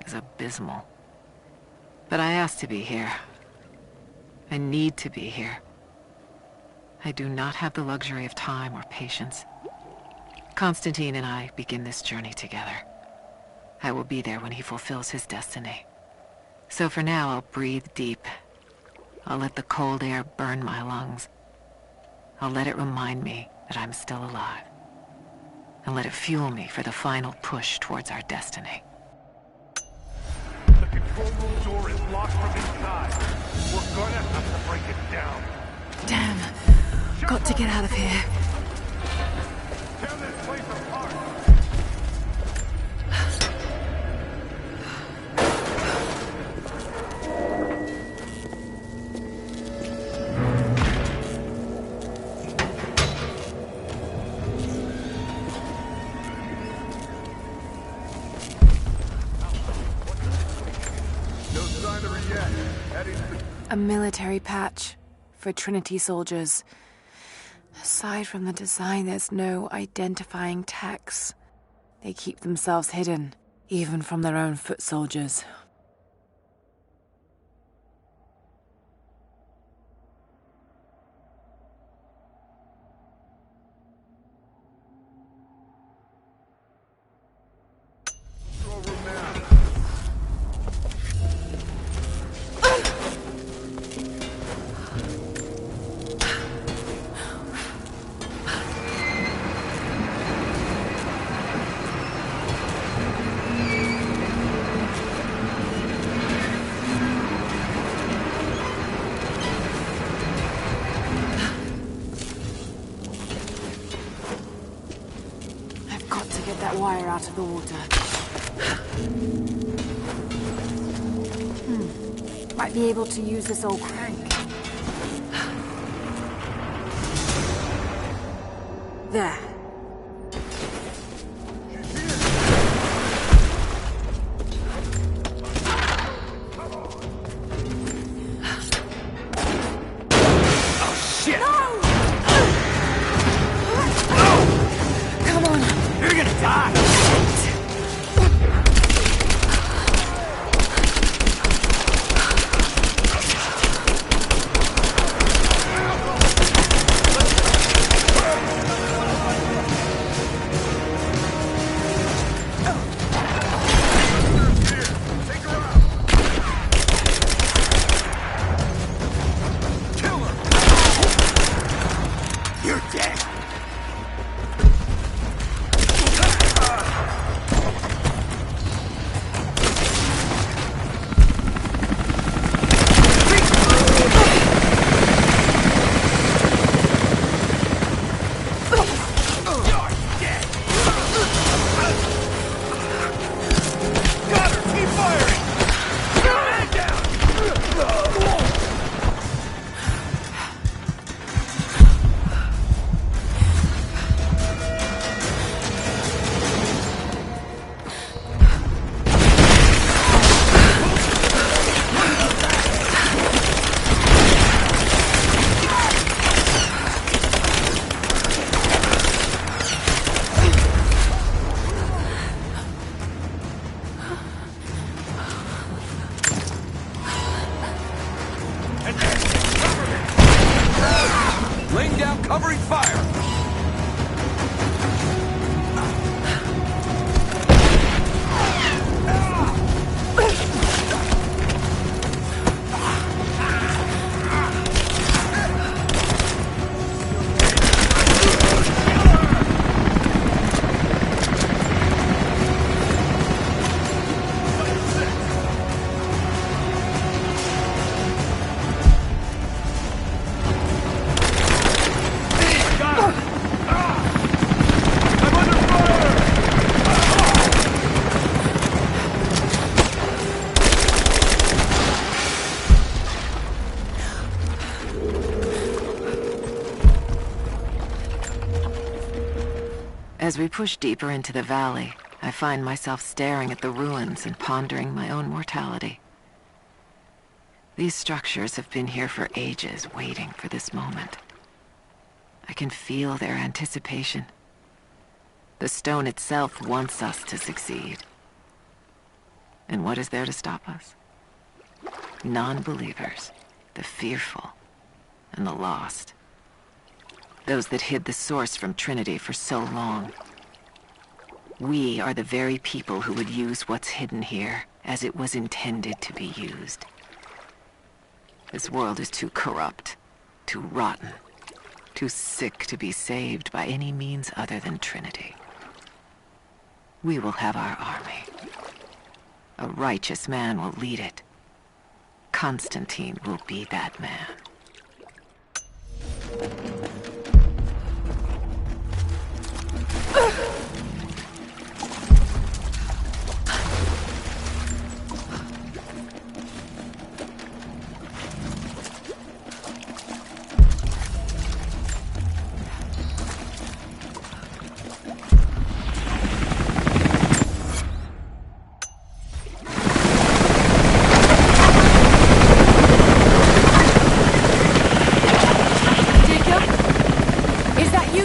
is abysmal. But I asked to be here. I need to be here. I do not have the luxury of time or patience. Constantine and I begin this journey together. I will be there when he fulfills his destiny. So for now, I'll breathe deep. I'll let the cold air burn my lungs. I'll let it remind me that I'm still alive. And let it fuel me for the final push towards our destiny. The control room door is locked from inside. We're gonna have to break it down. Damn. Got to get out of here. Tear this place apart. A military patch for Trinity soldiers. Aside from the design, there's no identifying tags. They keep themselves hidden, even from their own foot soldiers. Wire out of the water. Might be able to use this old crank. There. Covering fire! As we push deeper into the valley, I find myself staring at the ruins and pondering my own mortality. These structures have been here for ages, waiting for this moment. I can feel their anticipation. The stone itself wants us to succeed. And what is there to stop us? Non-believers, the fearful, and the lost. Those that hid the source from Trinity for so long. We are the very people who would use what's hidden here as it was intended to be used. This world is too corrupt, too rotten, too sick to be saved by any means other than Trinity. We will have our army. A righteous man will lead it. Constantine will be that man.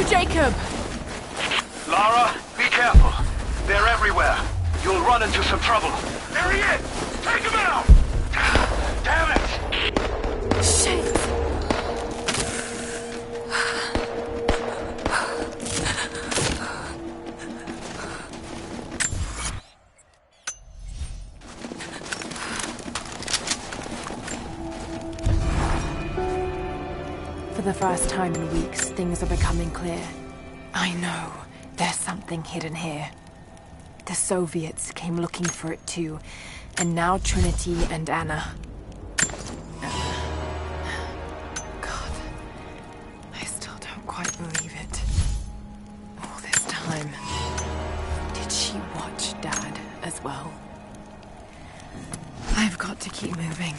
Jacob! Lara, be careful. They're everywhere. You'll run into some trouble. There he is! Take him out! Damn it! Shit! For the first time in weeks, things are becoming clear. I know, there's something hidden here. The Soviets came looking for it too, and now Trinity and Anna. God, I still don't quite believe it. All this time, did she watch Dad as well? I've got to keep moving.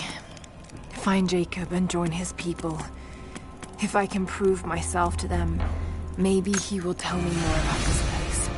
Find Jacob and join his people. If I can prove myself to them, maybe he will tell me more about this place.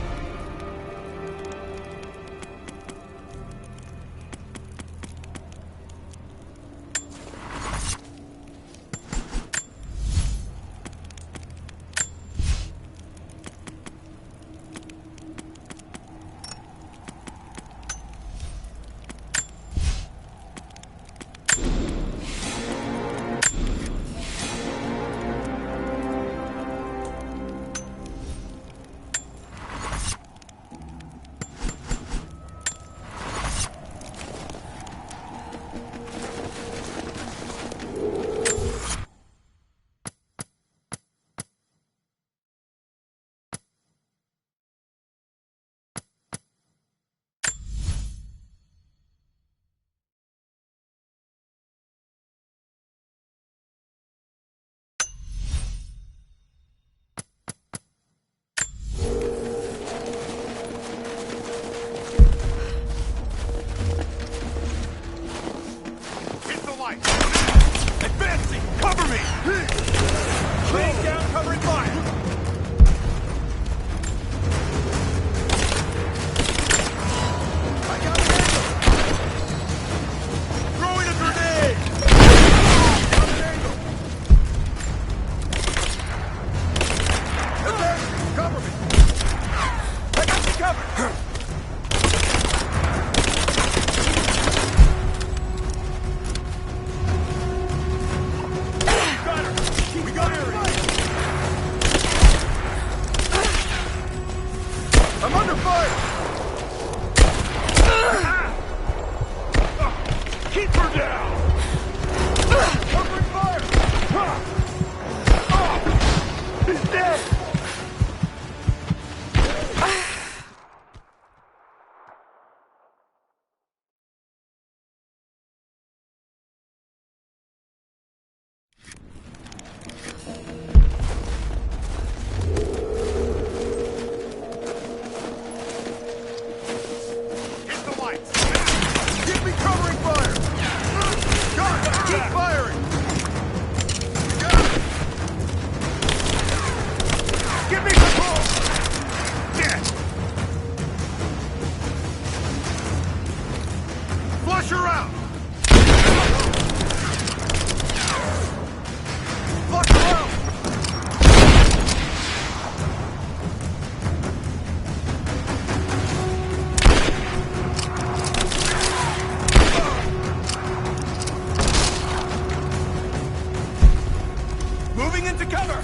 to cover!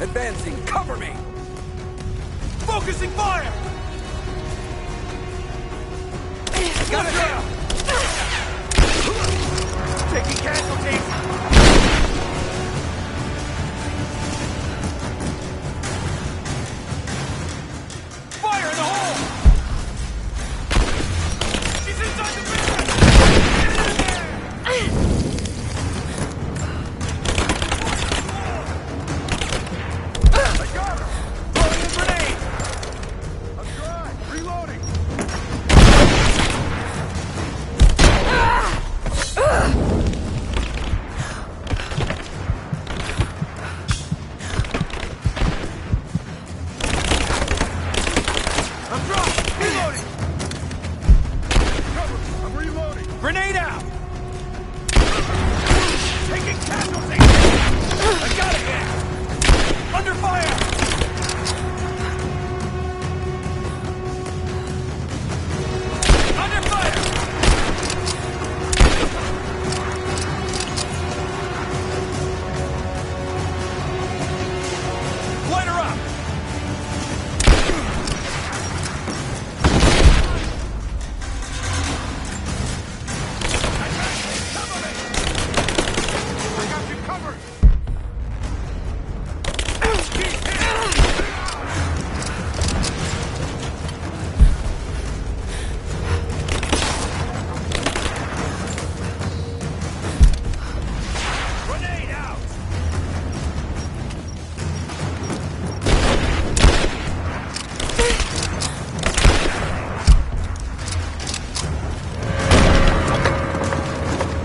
Advancing, cover me! Focusing fire! Got it down! Taking casualties! Fire in the hole! He's inside the building! I got her! Throwing a grenade! I'm dry! Reloading! I'm dropped! Reloading! Cover! I'm reloading! Grenade out! Taking casualties! I got it here! Under fire! Under fire! Light her up! I got you covered! Grenade out!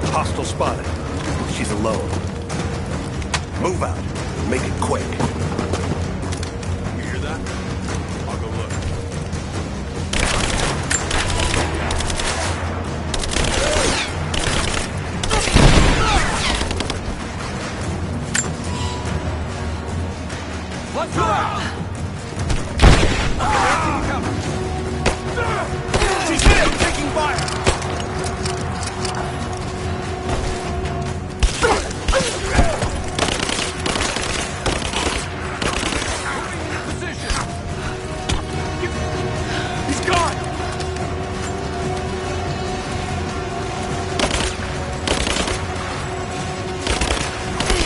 Hostile spotted. She's alone. Move out. Make it quick. You hear that? I'll go look. Let's go out! She's hit! Taking fire! Position! He's gone!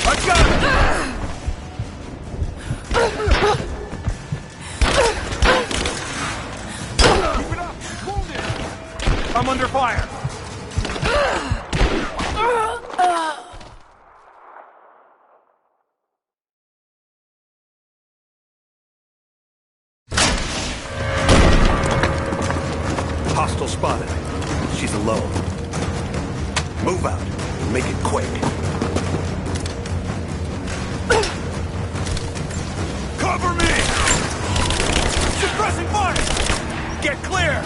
I've got him! Keep it up! Wounded! I'm under fire! Hostile spotted. She's alone. Move out. Make it quick. Cover me! Suppressing fire! Get clear!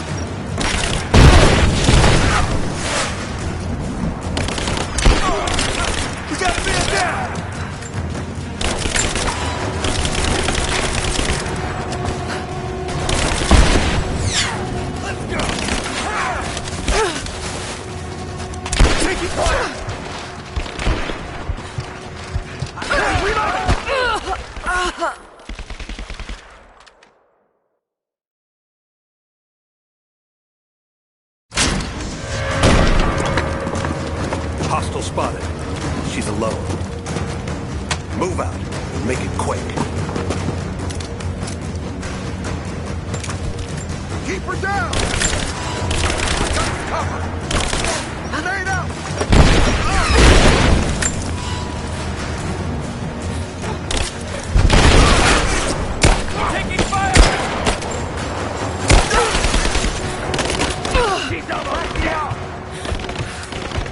We got a man down! Let's go! Taking fire! Hostile spotted. She's alone. Move out. Make it quick. Keep her down! Cover! Grenade out! Taking fire! She's almost down!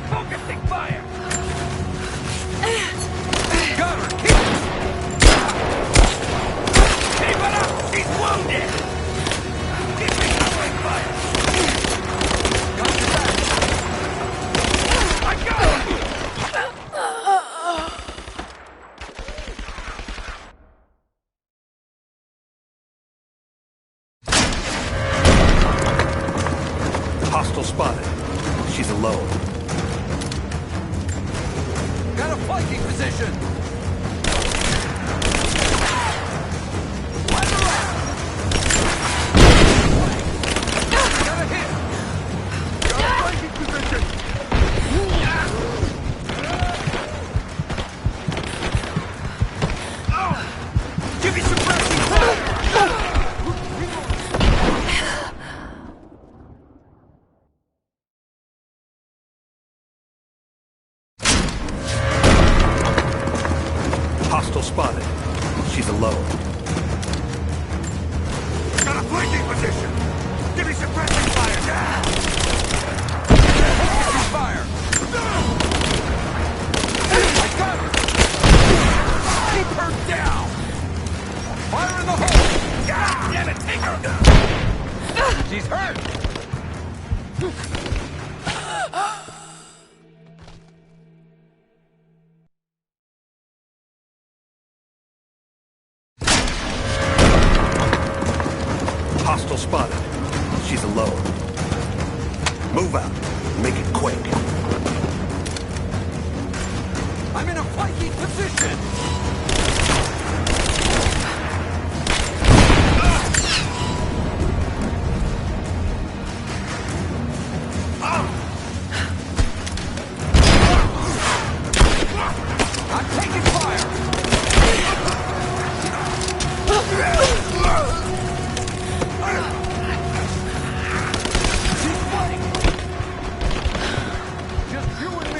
Focusing fire! Got her! Keep it up! She's wounded! Keep me covering fire! Got your back! Hostile spotted. She's alone. Got a flanking position! Give me suppressing fire! Fire! I got her! Keep her down! Fire in the hole! Damn it, take her! She's hurt! Hostile spotted. She's alone. Move out. Make it quick. I'm in a flanking position! I'm taking fire! She's fighting! Just you and me!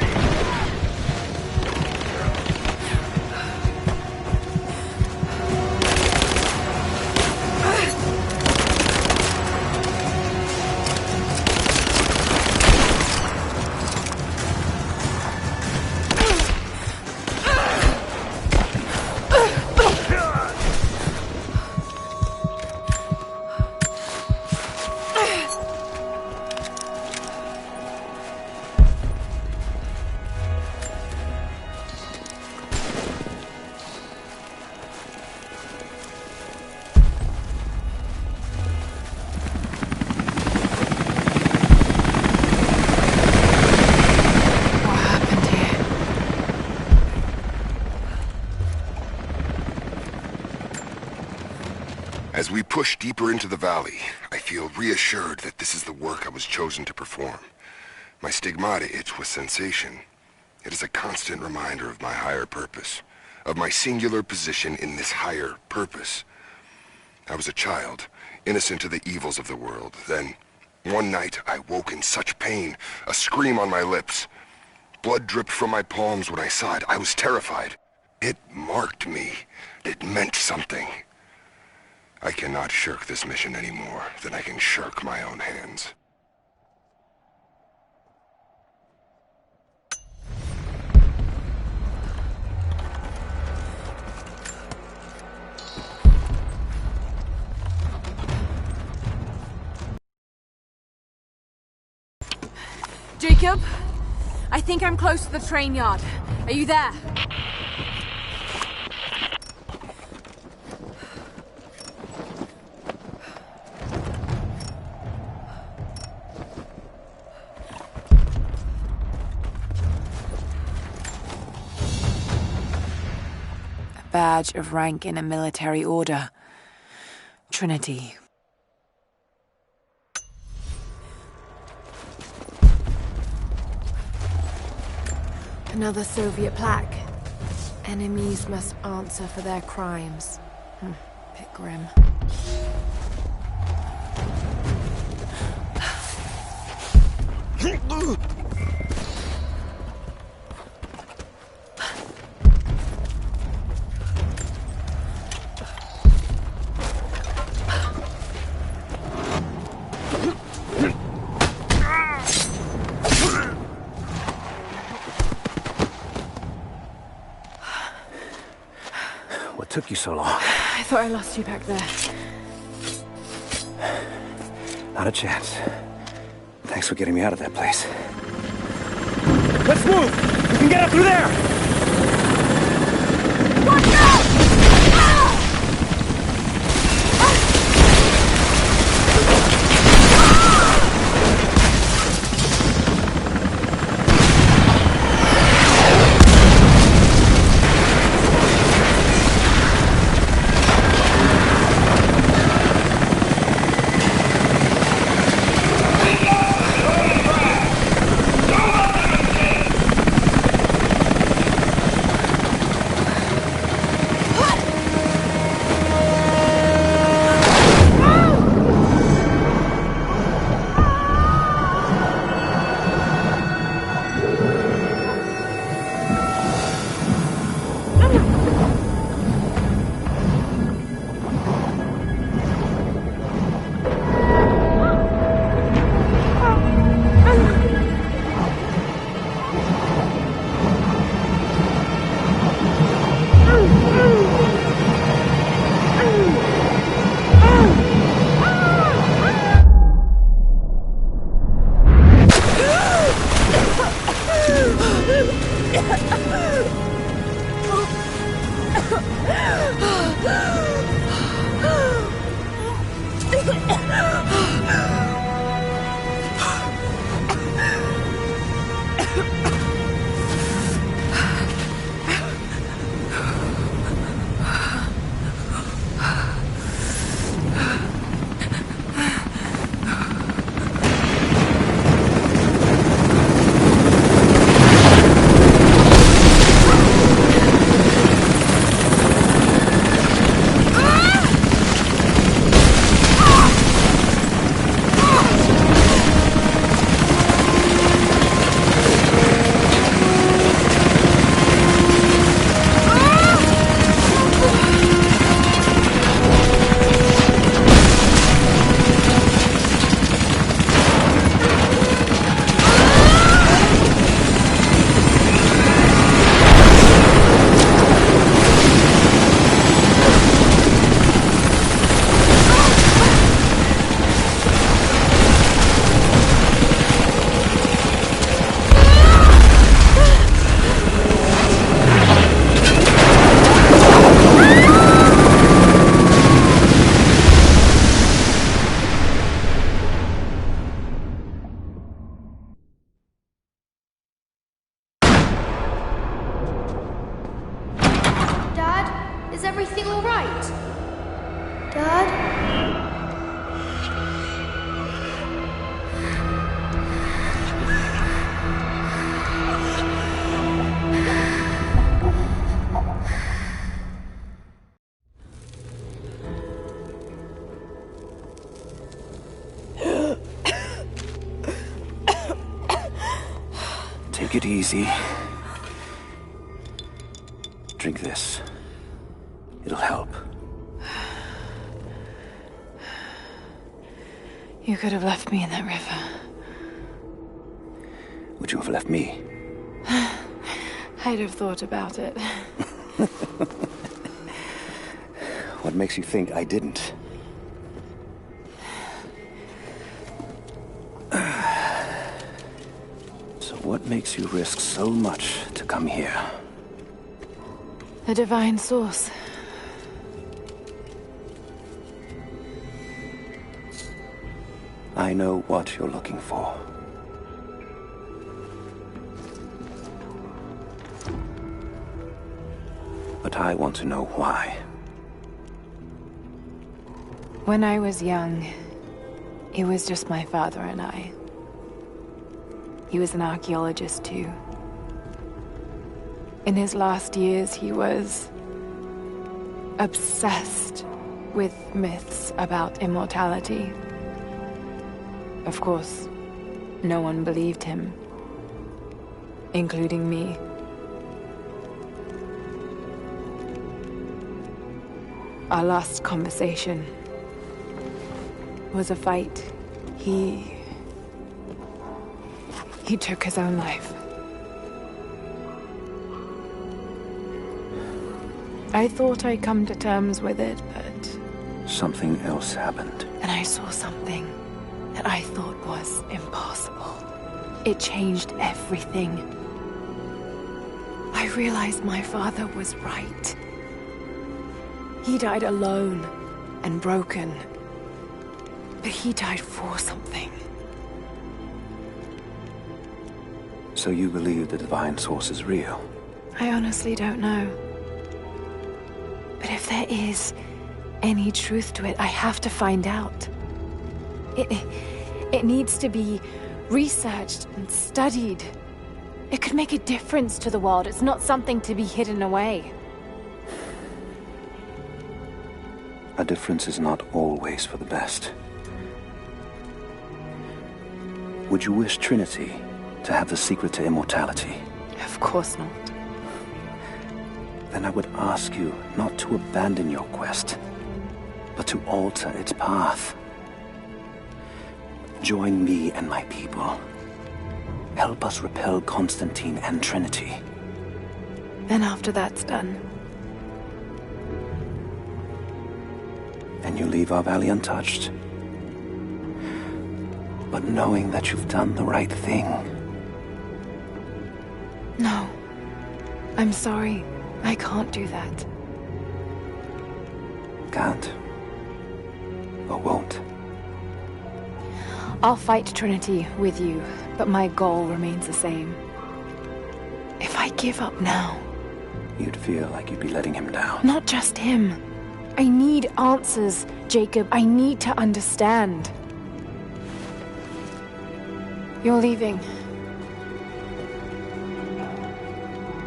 As we push deeper into the valley, I feel reassured that this is the work I was chosen to perform. My stigmata itch with sensation. It is a constant reminder of my higher purpose, of my singular position in this higher purpose. I was a child, innocent of the evils of the world. Then, one night, I woke in such pain, a scream on my lips. Blood dripped from my palms when I saw it. I was terrified. It marked me. It meant something. I cannot shirk this mission any more than I can shirk my own hands. Jacob, I think I'm close to the train yard. Are you there? Badge of rank in a military order. Trinity. Another Soviet plaque. Enemies must answer for their crimes. Bit grim. What took you so long? I thought I lost you back there. Not a chance. Thanks for getting me out of that place. Let's move! We can get up through there! Watch out! Is everything all right? Dad? Take it easy. Drink this. It'll help. You could have left me in that river. Would you have left me? I'd have thought about it. What makes you think I didn't? So what makes you risk so much to come here? The divine source. I know what you're looking for. But I want to know why. When I was young, it was just my father and I. He was an archaeologist too. In his last years, he was obsessed with myths about immortality. Of course, no one believed him, including me. Our last conversation was a fight. He took his own life. I thought I'd come to terms with it, but... Something else happened. And I saw something that I thought was impossible. It changed everything. I realized my father was right. He died alone and broken. But he died for something. So you believe the divine source is real? I honestly don't know. But if there is any truth to it, I have to find out. It needs to be researched and studied. It could make a difference to the world. It's not something to be hidden away. A difference is not always for the best. Would you wish Trinity to have the secret to immortality? Of course not. Then I would ask you not to abandon your quest, but to alter its path. Join me and my people. Help us repel Constantine and Trinity. Then after that's done... And you leave our valley untouched. But knowing that you've done the right thing. No. I'm sorry. I can't do that. Can't. Or won't. I'll fight Trinity with you, but my goal remains the same. If I give up now... You'd feel like you'd be letting him down. Not just him. I need answers, Jacob. I need to understand. You're leaving.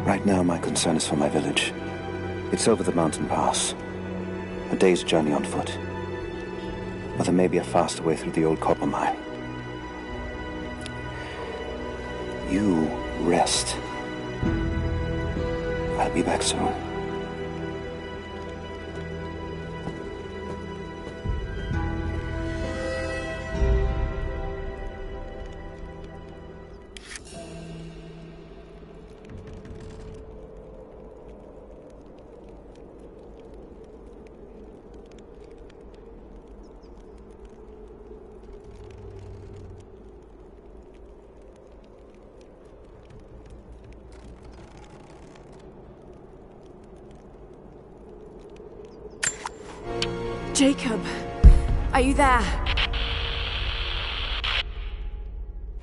Right now, my concern is for my village. It's over the mountain pass. A day's journey on foot. But there may be a faster way through the old copper mine. You rest. I'll be back soon. Jacob, are you there?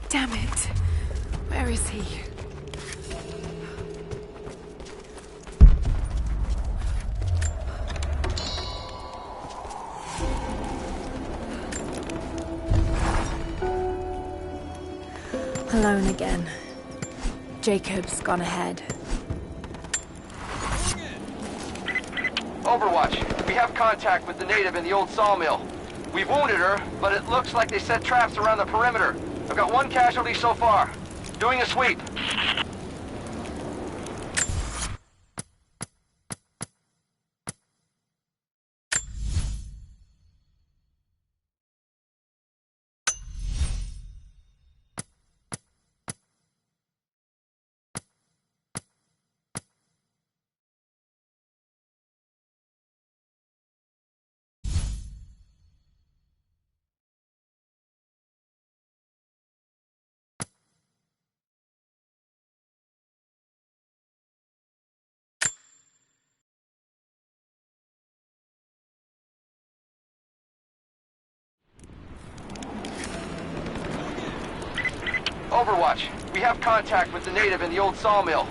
Damn it. Where is he? Alone again. Jacob's gone ahead. Overwatch, we have contact with the native in the old sawmill. We've wounded her, but it looks like they set traps around the perimeter. I've got one casualty so far. Doing a sweep. Overwatch, we have contact with the native in the old sawmill.